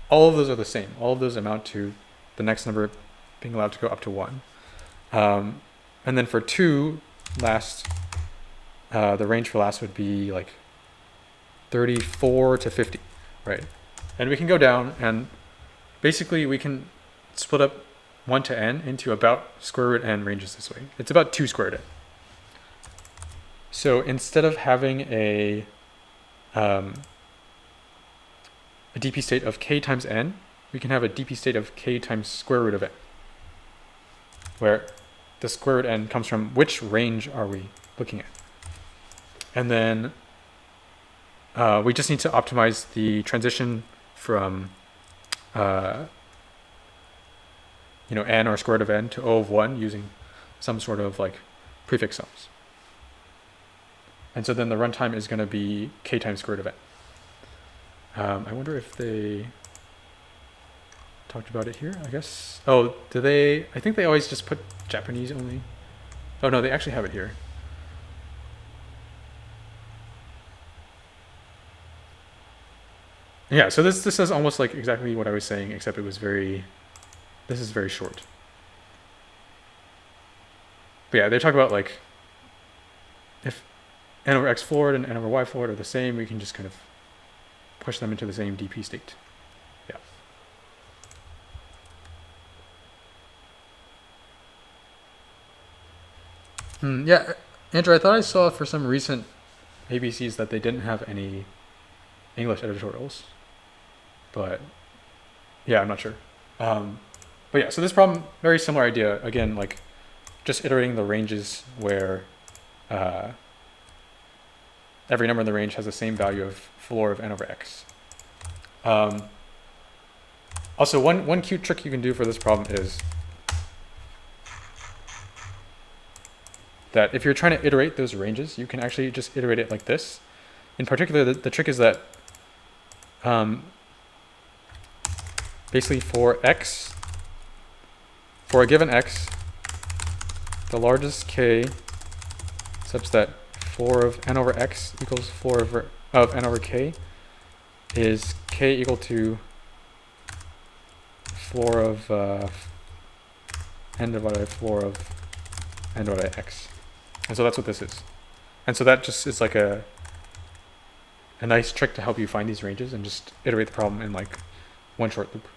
all of those are the same. All of those amount to the next number being allowed to go up to 1. And then for 2, last, the range for last would be like 34 to 50, right? And we can go down, and basically we can split up 1 to n into about square root n ranges this way. It's about 2 square root n. So instead of having a dp state of k times n, we can have a dp state of k times square root of n, where the square root n comes from which range are we looking at. And then we just need to optimize the transition from n or square root of n to O of 1 using some sort of like prefix sums. And so then the runtime is going to be k times square root of n. I wonder if they talked about it here, I guess. Oh, do they? I think they always just put Japanese only. Oh no, they actually have it here. Yeah, so this is almost like exactly what I was saying, except this is very short. But yeah, they talk about like if n over x floored and n over y floored are the same, we can just kind of push them into the same dp state. Yeah. Yeah, Andrew, I thought I saw for some recent ABCs that they didn't have any English editorials, but yeah, I'm not sure. But yeah, so this problem, very similar idea. Again, like just iterating the ranges where every number in the range has the same value of floor of n over x. Also, one cute trick you can do for this problem is that if you're trying to iterate those ranges, you can actually just iterate it like this. In particular, the trick is that basically for x, for a given x, the largest k such that floor of n over x equals floor of n over k is k equal to floor of n divided by floor of n divided by x. And so that's what this is. And so that just is like a nice trick to help you find these ranges and just iterate the problem in like one short loop.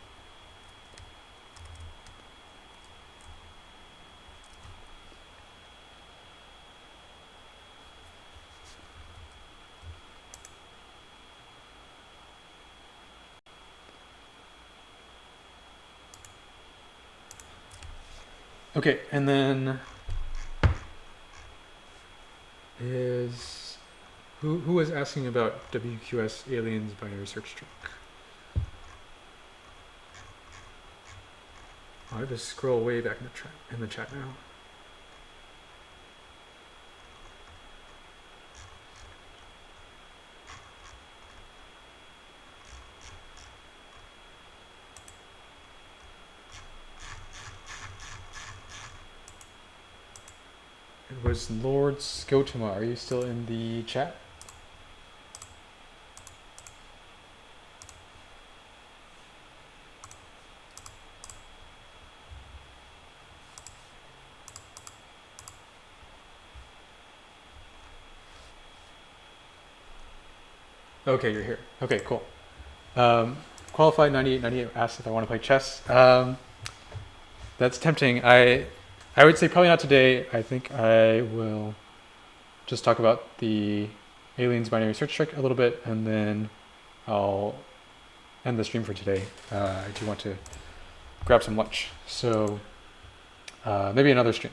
Okay, and then is who was asking about WQS aliens binary search trick? I have to scroll way back in the chat now. It was Lord Skotuma. Are you still in the chat? Okay, you're here. Okay, cool. Qualified 9898 asked if I want to play chess. That's tempting. I would say probably not today. I think I will just talk about the aliens binary search trick a little bit, and then I'll end the stream for today. I do want to grab some lunch, so maybe another stream.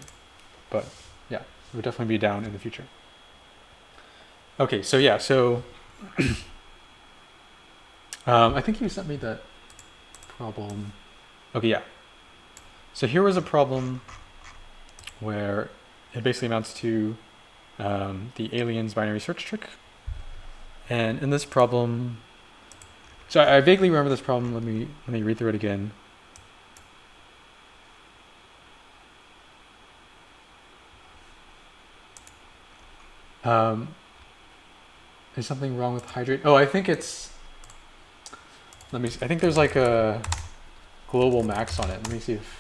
But yeah, it would definitely be down in the future. Okay, so yeah, so I think you sent me that problem. Okay, yeah. So here was a problem where it basically amounts to the aliens binary search trick. And in this problem, so I vaguely remember this problem. Let me read through it again. Is something wrong with hydrate? Oh, I think it's, let me see. I think there's like a global max on it. Let me see if,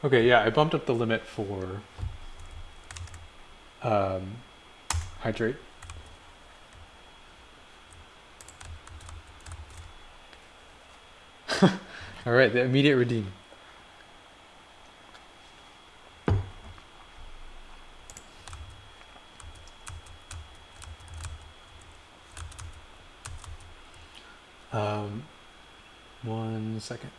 okay, yeah, I bumped up the limit for hydrate. All right, the immediate redeem. One second.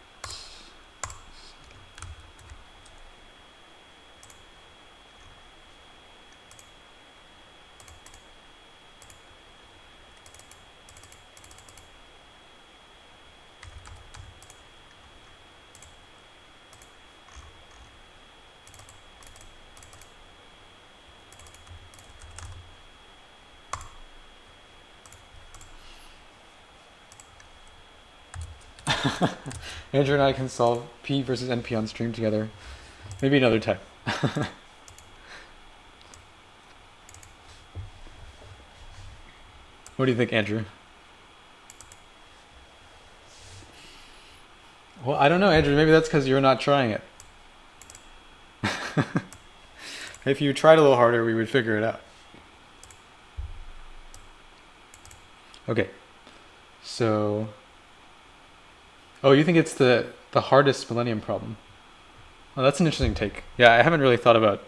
Andrew and I can solve P versus NP on stream together. Maybe another time. What do you think, Andrew? Well, I don't know, Andrew. Maybe that's because you're not trying it. If you tried a little harder, we would figure it out. Okay. So, oh, you think it's the hardest Millennium problem? Well, that's an interesting take. Yeah, I haven't really thought about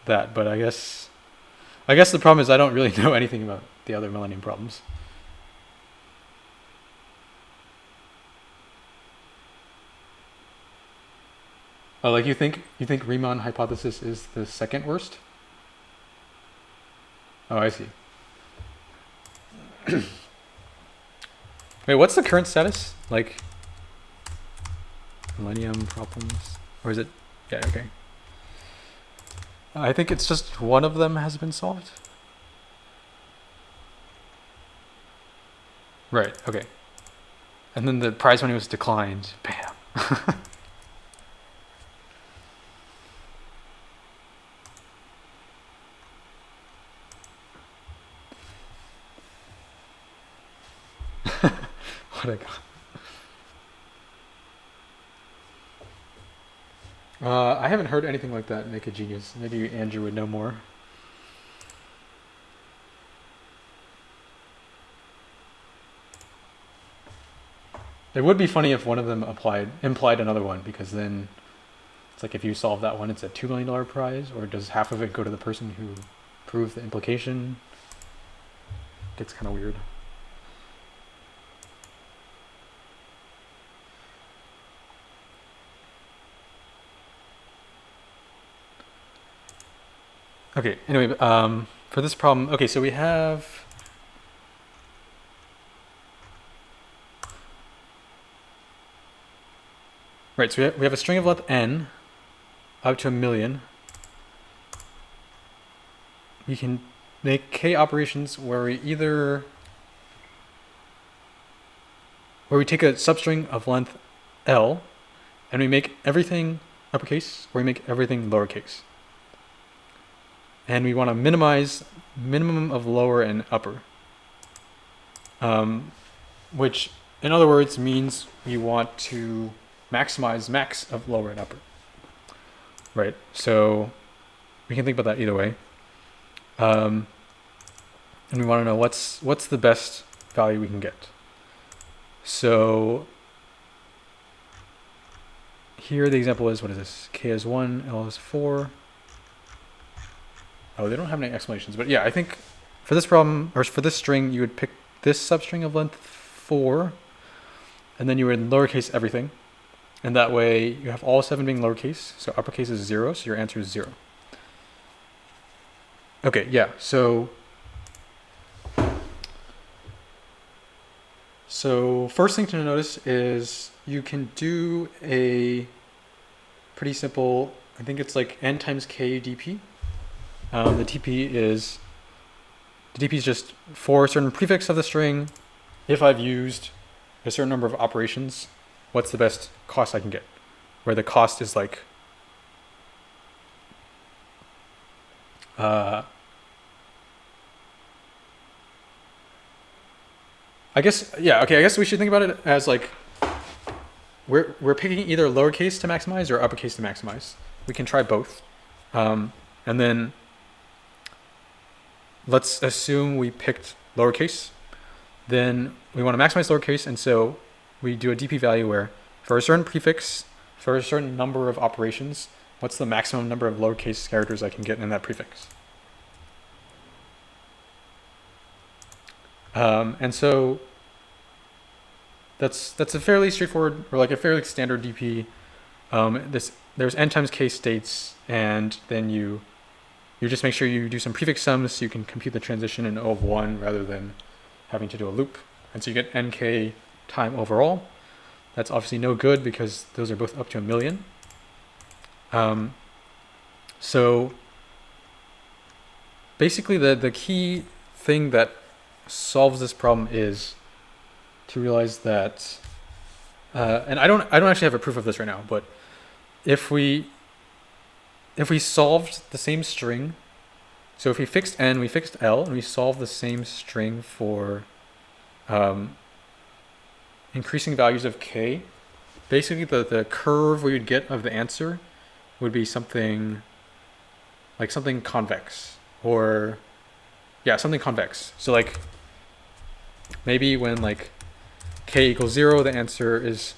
that, but I guess the problem is I don't really know anything about the other Millennium problems. Oh, like you think Riemann hypothesis is the second worst? Oh, I see. Wait, what's the current status? Like Millennium problems, or is it? Yeah, okay. I think it's just one of them has been solved. Right. Okay. And then the prize money was declined. Bam. What I got. I haven't heard anything like that make a genius. Maybe Andrew would know more. It would be funny if one of them implied another one, because then it's like if you solve that one, it's a $2 million prize, or does half of it go to the person who proved the implication? It gets kind of weird. Okay, anyway, for this problem, okay, so we have right, so we have a string of length n up to 1,000,000. We can make k operations where we take a substring of length L and we make everything uppercase or we make everything lowercase. And we want to minimize minimum of lower and upper. Which in other words means we want to maximize max of lower and upper. Right, so we can think about that either way. And we want to know what's the best value we can get. So here the example is, what is this? K is 1, L is 4. Oh, they don't have any explanations, but yeah, I think for this problem, or for this string, you would pick this substring of length 4, and then you would lowercase everything. And that way you have all 7 being lowercase, so uppercase is 0, so your answer is 0. Okay, yeah, so first thing to notice is you can do a pretty simple, I think it's like n times k dp. The dp is just for a certain prefix of the string. If I've used a certain number of operations, what's the best cost I can get? Where the cost is like I guess, yeah, okay, I guess we should think about it as like we're picking either lowercase to maximize or uppercase to maximize. We can try both. And then let's assume we picked lowercase. Then we want to maximize lowercase, and so we do a dp value where for a certain prefix, for a certain number of operations, what's the maximum number of lowercase characters I can get in that prefix? And so that's a fairly straightforward, or like a fairly standard dp. There's n times k states, and then you just make sure you do some prefix sums so you can compute the transition in O of 1 rather than having to do a loop. And so you get nk time overall. That's obviously no good because those are both up to 1,000,000. So basically the key thing that solves this problem is to realize that, and I don't actually have a proof of this right now, but if we solved the same string So if we fixed n, we fixed L, and we solve the same string for increasing values of k, basically the curve we would get of the answer would be something like something convex, or yeah, something convex. So like maybe when like k equals 0, the answer is,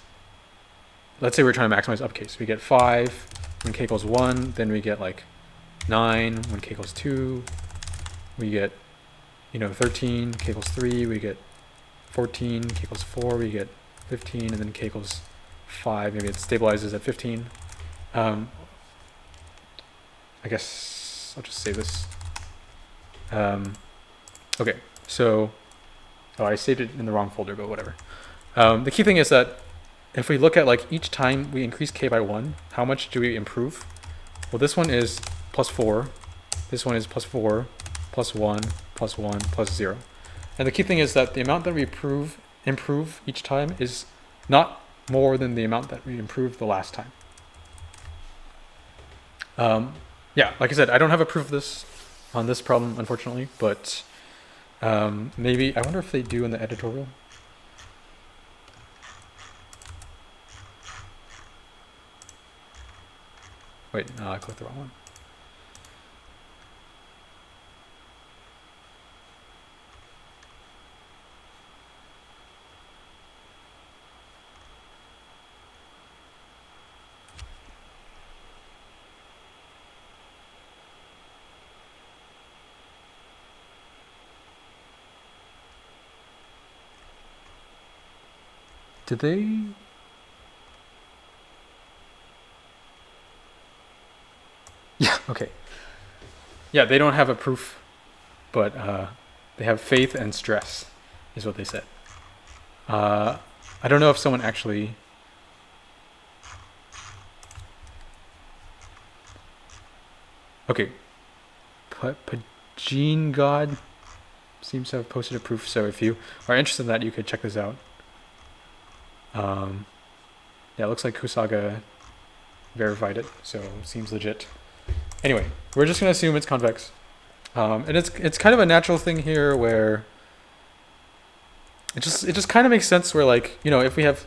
let's say we're trying to maximize upcase. We get 5 when k equals 1, then we get like 9 when k equals 2, we get 13, k equals 3, we get 14, k equals 4, we get 15, and then k equals 5, maybe it stabilizes at 15. I guess I'll just save this. Okay, so I saved it in the wrong folder, but whatever. The key thing is that if we look at like each time we increase k by 1, how much do we improve? Well, this one is +4, this one is +4, +1, +1, +0. And the key thing is that the amount that we improve each time is not more than the amount that we improved the last time. Yeah, like I said, I don't have a proof of this on this problem, unfortunately, but maybe, I wonder if they do in the editorial. Wait, no, I clicked the wrong one. Did they? Yeah, okay. Yeah, they don't have a proof, but they have faith and stress, is what they said. I don't know if someone actually... Okay. Pagine God seems to have posted a proof, so if you are interested in that, you could check this out. Yeah, it looks like Kusaga verified it, so it seems legit. Anyway, we're just going to assume it's convex. And it's kind of a natural thing here where it just kind of makes sense where, like, if we have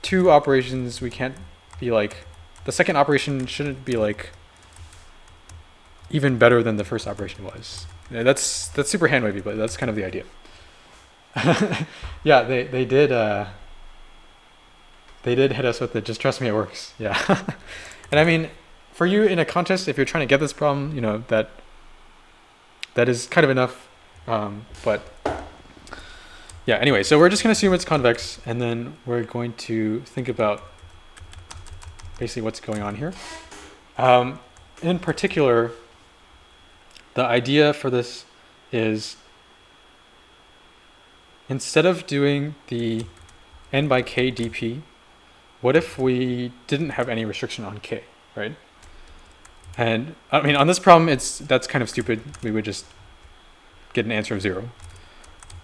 two operations, we can't be like, the second operation shouldn't be like even better than the first operation was. Yeah, that's super hand wavy, but that's kind of the idea. Yeah, they did hit us with the just trust me, it works. Yeah. And I mean, for you in a contest, if you're trying to get this problem, that is kind of enough. But yeah, anyway, so we're just going to assume it's convex, and then we're going to think about basically what's going on here. In particular, the idea for this is, instead of doing the n by k dp, what if we didn't have any restriction on k, right? And I mean, on this problem, that's kind of stupid. We would just get an answer of 0.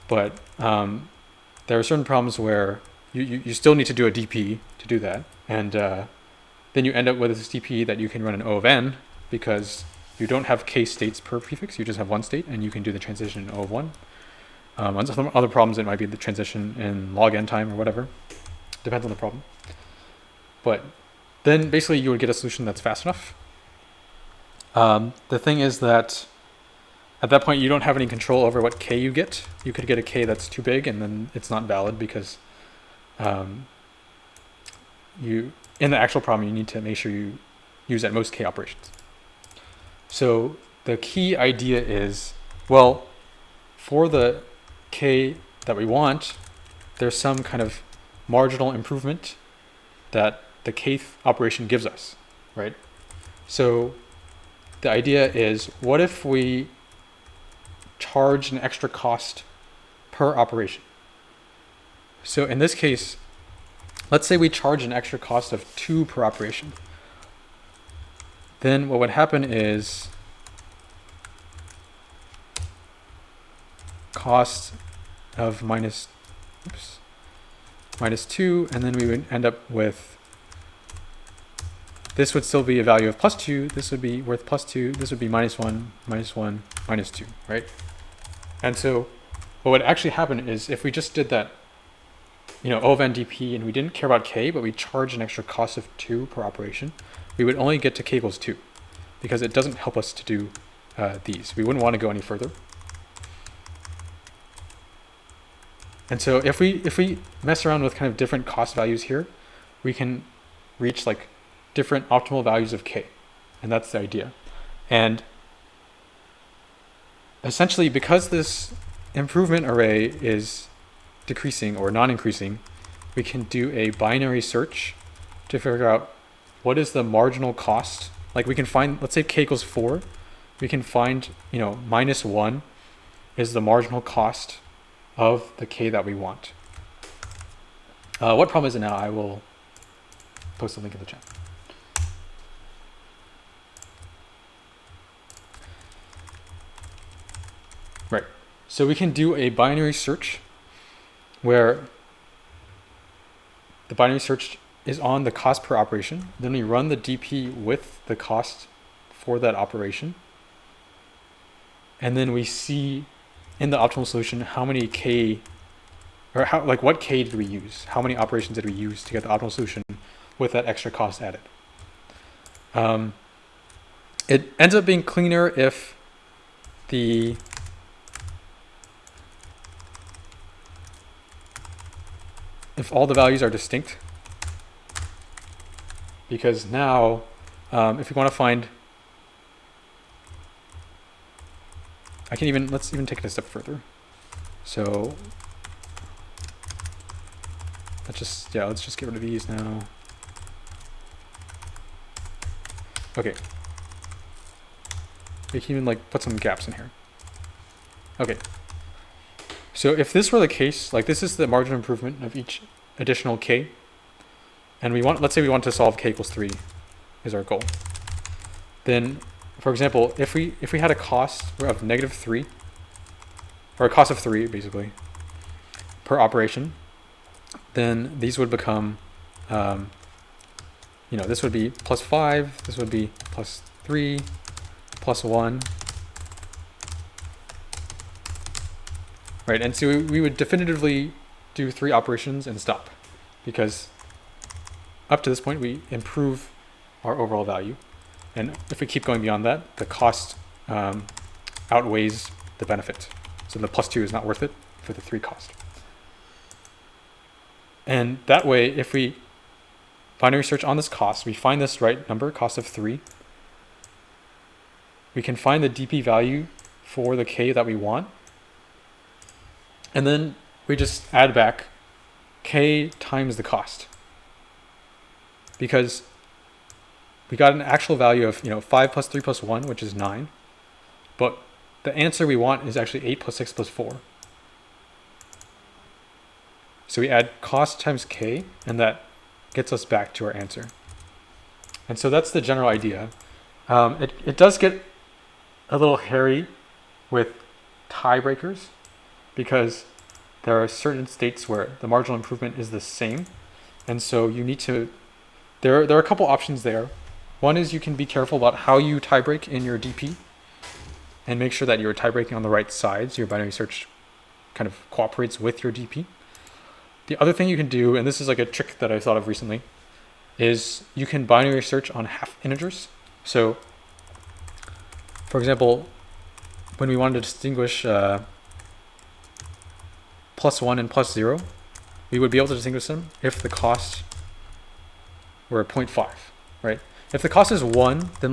But there are certain problems where you still need to do a dp to do that. And then you end up with this dp that you can run an O of n, because you don't have k states per prefix. You just have one state, and you can do the transition in O of 1. On some other problems, it might be the transition in log n time or whatever. Depends on the problem. But then basically you would get a solution that's fast enough. The thing is that at that point you don't have any control over what k you get. You could get a k that's too big, and then it's not valid, because in the actual problem you need to make sure you use at most k operations. So the key idea is, well, for the k that we want, there's some kind of marginal improvement that the kth operation gives us, right? So the idea is, what if we charge an extra cost per operation? So in this case, let's say we charge an extra cost of 2 per operation. Then what would happen is cost of minus 2, and then we would end up with this would still be a value of +2. This would be worth +2. This would be -1, -1, -2, right? And so what would actually happen is if we just did that, O of n dp, and we didn't care about k, but we charged an extra cost of 2 per operation, we would only get to k equals 2 because it doesn't help us to do these. We wouldn't want to go any further. And so if we mess around with kind of different cost values here, we can reach like different optimal values of k, and that's the idea. And essentially, because this improvement array is decreasing or non-increasing, we can do a binary search to figure out what is the marginal cost. Like we can find, let's say k equals 4, we can find, -1 is the marginal cost of the k that we want. What problem is it now? I will post a link in the chat. Right, so we can do a binary search where the binary search is on the cost per operation. Then we run the DP with the cost for that operation. And then we see in the optimal solution how many k, or what k did we use? How many operations did we use to get the optimal solution with that extra cost added? It ends up being cleaner if all the values are distinct, because now if we want to find, let's even take it a step further. So let's just get rid of these now. Okay, we can even put some gaps in here. Okay, so if this were the case, this is the marginal improvement of each additional k, and let's say we want to solve k equals 3 is our goal. Then, for example, if we had a cost of -3, or a cost of 3 basically per operation, then these would become, this would be +5, this would be +3, +1. Right, and so we would definitively do 3 operations and stop, because up to this point we improve our overall value, and if we keep going beyond that, the cost outweighs the benefit. So the +2 is not worth it for the 3 cost. And that way, if we binary search on this cost, we find this right number, cost of 3, we can find the DP value for the k that we want, and then we just add back k times the cost, because we got an actual value of 5 + 3 + 1, which is 9, but the answer we want is actually 8 + 6 + 4. So we add cost times k, and that gets us back to our answer. And so that's the general idea. It does get a little hairy with tiebreakers, because there are certain states where the marginal improvement is the same, and so you need to, there are a couple options there. One is you can be careful about how you tiebreak in your DP and make sure that you're tiebreaking on the right sides. Your binary search kind of cooperates with your DP. The other thing you can do, and this is a trick that I thought of recently, is you can binary search on half integers. So for example, when we wanted to distinguish +1 and +0, we would be able to distinguish them if the costs were 0.5, right? If the cost is 1, then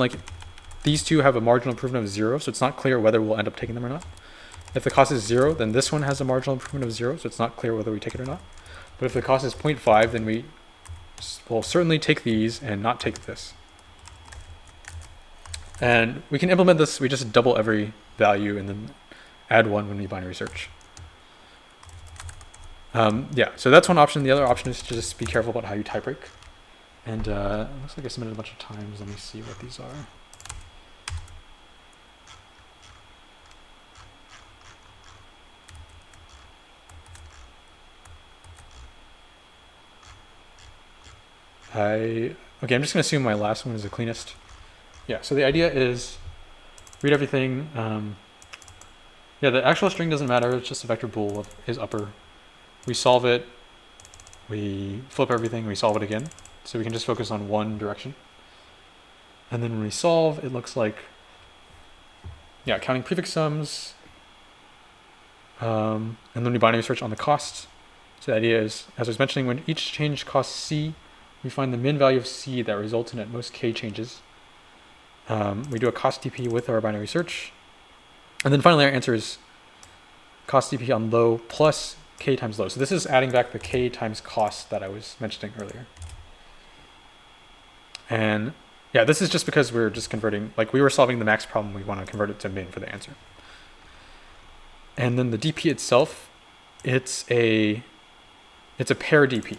these two have a marginal improvement of 0, so it's not clear whether we'll end up taking them or not. If the cost is 0, then this one has a marginal improvement of 0, so it's not clear whether we take it or not. But if the cost is 0.5, then we will certainly take these and not take this. And we can implement this, we just double every value and then add 1 when we binary search. Yeah, so that's one option. The other option is to just be careful about how you tiebreak. And it looks like I submitted a bunch of times. Let me see what these are. okay, I'm just going to assume my last one is the cleanest. Yeah, so the idea is read everything. Yeah, the actual string doesn't matter. It's just a vector bool is upper. We solve it. We flip everything. We solve it again. So we can just focus on one direction. And then when we solve, it looks like, yeah, counting prefix sums. And then we binary search on the cost. So the idea is, as I was mentioning, when each change costs C, we find the min value of C that results in at most K changes. We do a cost dp with our binary search. And then finally our answer is cost dp on low plus K times low. So this is adding back the K times cost that I was mentioning earlier. And yeah, this is just because we're just converting, like we were solving the max problem, we want to convert it to min for the answer. And then the dp itself, it's a pair dp.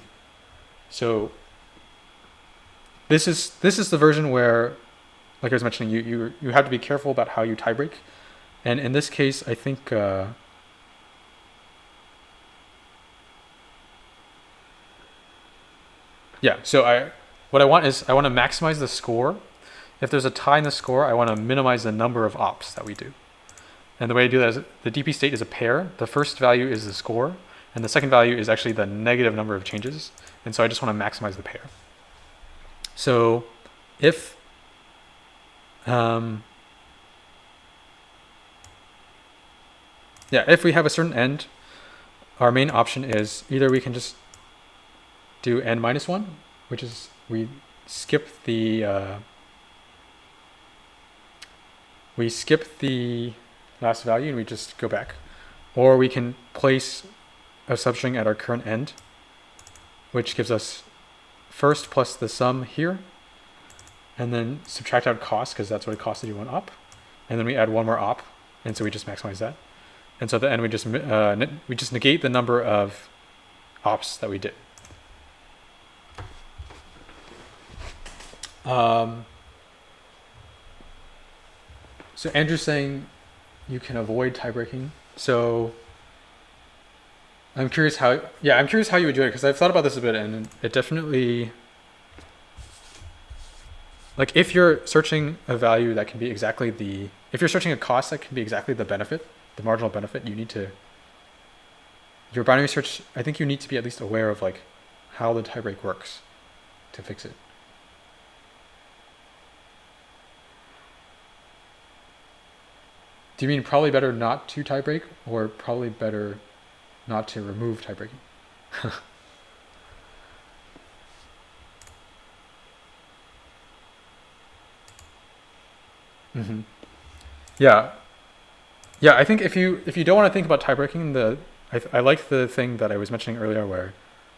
So this is the version where, like I was mentioning, you have to be careful about how you tie break. And in this case, I think yeah, so what I want is I want to maximize the score. If there's a tie in the score, I want to minimize the number of ops that we do. And the way I do that is the dp state is a pair. The first value is the score, and the second value is actually the negative number of changes. And so I just want to maximize the pair. So if if we have a certain end, our main option is either we can just do n minus 1, which is we skip the last value and we just go back, or we can place a substring at our current end, which gives us first plus the sum here, and then subtract out cost because that's what it costs to do one op, and then we add one more op, and so we just maximize that. And so at the end we just negate the number of ops that we did. So Andrew's saying you can avoid tie breaking. So I'm curious how you would do it, because I've thought about this a bit, and it definitely, like if you're searching a value that can be exactly if you're searching a cost that can be exactly the benefit, the marginal benefit, your binary search, I think you need to be at least aware of like how the tie break works to fix it. Do you mean probably better not to tie break, or probably better not to remove tie breaking? Mm-hmm. Yeah. Yeah, I think if you don't want to think about tie breaking, I like the thing that I was mentioning earlier where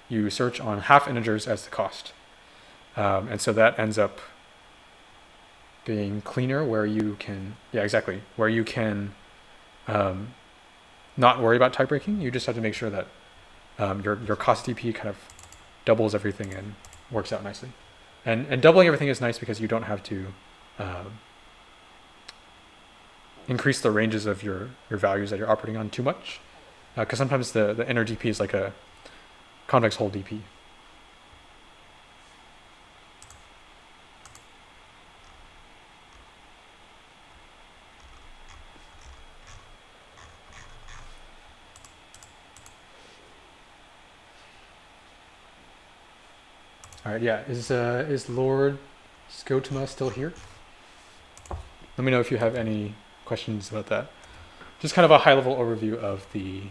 you search on half integers as the cost. And so that ends up being cleaner, where you can, where you can not worry about tie breaking. You just have to make sure that your cost dp kind of doubles everything and works out nicely. And doubling everything is nice because you don't have to increase the ranges of your values that you're operating on too much, because sometimes the inner dp is like a convex hull dp. All right, yeah. Is Lord Scotoma still here? Let me know if you have any questions about that. Just kind of a high-level overview of the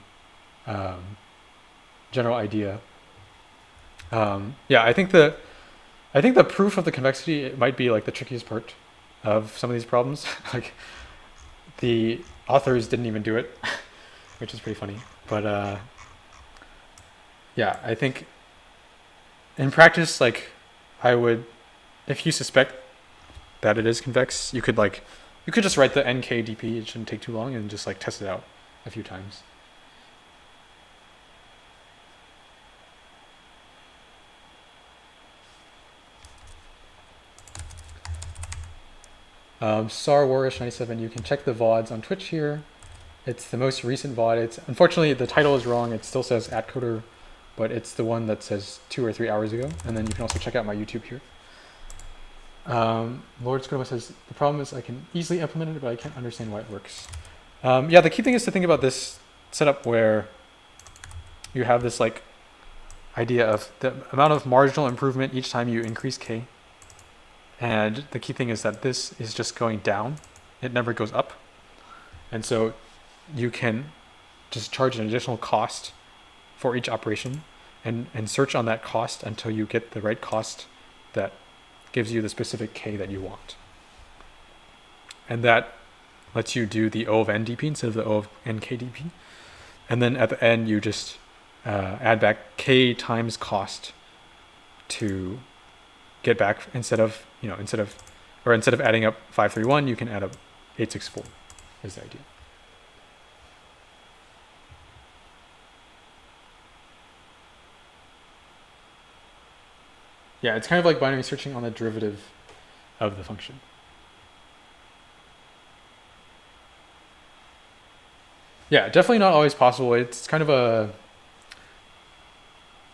general idea. Yeah, I think the proof of the convexity, it might be like the trickiest part of some of these problems. Like the authors didn't even do it, which is pretty funny. But yeah, I think in practice, like I would, if you suspect that it is convex, you could just write the nkdp. It shouldn't take too long, and just like test it out a few times. Sar Warish 97, you can check the VODs on Twitch here. It's the most recent VOD. Unfortunately the title is wrong. It still says Atcoder, but it's the one that says 2 or 3 hours ago. And then you can also check out my YouTube here. Lord Skodoma says, the problem is I can easily implement it, but I can't understand why it works. Yeah, the key thing is to think about this setup where you have this like idea of the amount of marginal improvement each time you increase k. And the key thing is that this is just going down. It never goes up. And so you can just charge an additional cost for each operation and search on that cost until you get the right cost that gives you the specific k that you want. And that lets you do the O of n dp instead of the O of nk dp. And then at the end, you just add back k times cost to get back instead of adding up 531, you can add up 864 is the idea. Yeah, it's kind of like binary searching on the derivative of the function. Yeah, definitely not always possible. It's kind of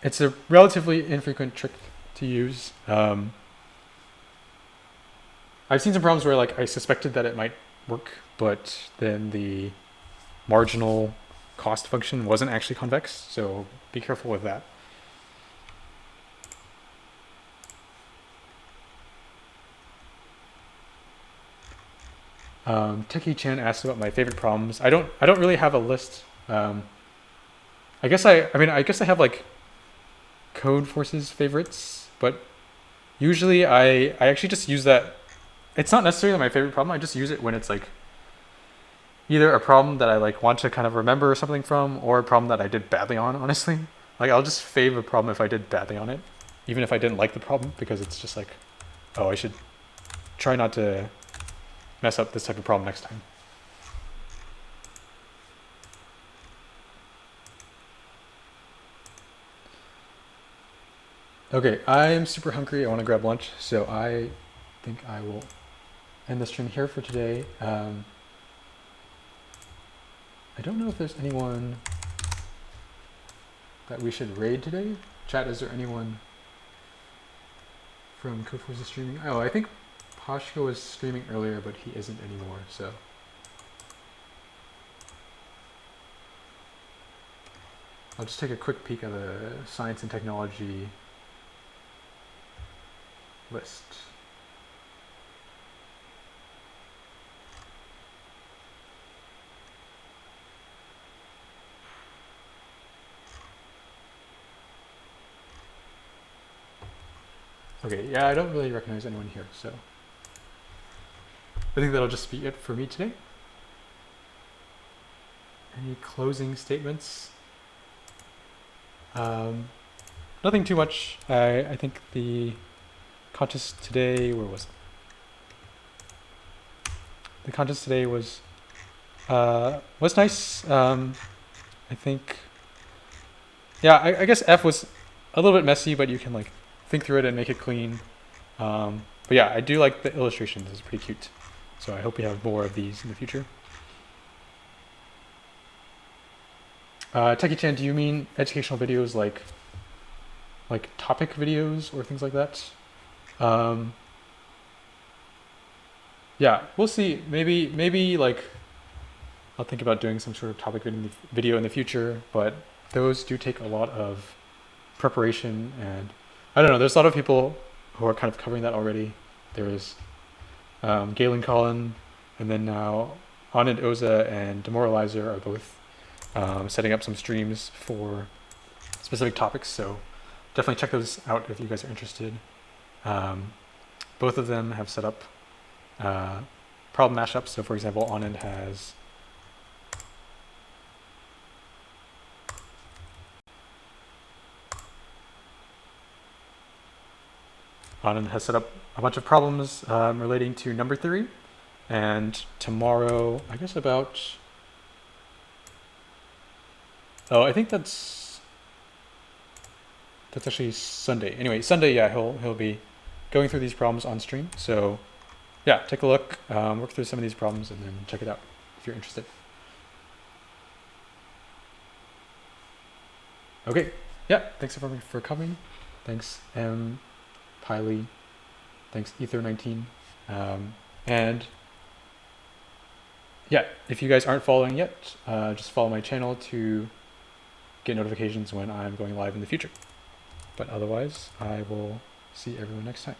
it's a relatively infrequent trick to use. I've seen some problems where like I suspected that it might work, but then the marginal cost function wasn't actually convex, so be careful with that. Techie Chan asked about my favorite problems. I don't really have a list. I guess I have like Codeforces favorites, but usually I actually just use that. It's not necessarily my favorite problem. I just use it when it's like either a problem that I like want to kind of remember something from, or a problem that I did badly on, honestly. Like I'll just fave a problem if I did badly on it, even if I didn't like the problem, because it's just like, oh, I should try not to mess up this type of problem next time. Okay, I'm super hungry. I want to grab lunch, so I think I will end the stream here for today. I don't know if there's anyone that we should raid today. Chat, is there anyone from Codeforces streaming? Oh, I think Pashko was streaming earlier, but he isn't anymore, so. I'll just take a quick peek at the science and technology list. Okay, yeah, I don't really recognize anyone here, so I think that'll just be it for me today. Any closing statements? Nothing too much. I think the contest today, where was it? The contest today was nice. I think, yeah, I guess F was a little bit messy, but you can like think through it and make it clean. But yeah, I do like the illustrations. It's pretty cute. So I hope we have more of these in the future. Techie-chan, do you mean educational videos like topic videos or things like that? Yeah, we'll see. Maybe like I'll think about doing some sort of topic video in the future, but those do take a lot of preparation, and I don't know, there's a lot of people who are kind of covering that already. There's Galen Collin, and then now Anand Oza and Demoralizer are both setting up some streams for specific topics, so definitely check those out if you guys are interested. Both of them have set up problem mashups. So for example, Anand has set up a bunch of problems relating to number theory, and tomorrow, I guess I think that's actually Sunday. Anyway, Sunday, yeah, he'll be going through these problems on stream. So yeah, take a look, work through some of these problems, and then check it out if you're interested. Okay, yeah, thanks everyone for coming. Thanks, Piley, Thanks, Ether19. And yeah, if you guys aren't following yet, just follow my channel to get notifications when I'm going live in the future. But otherwise, I will see everyone next time.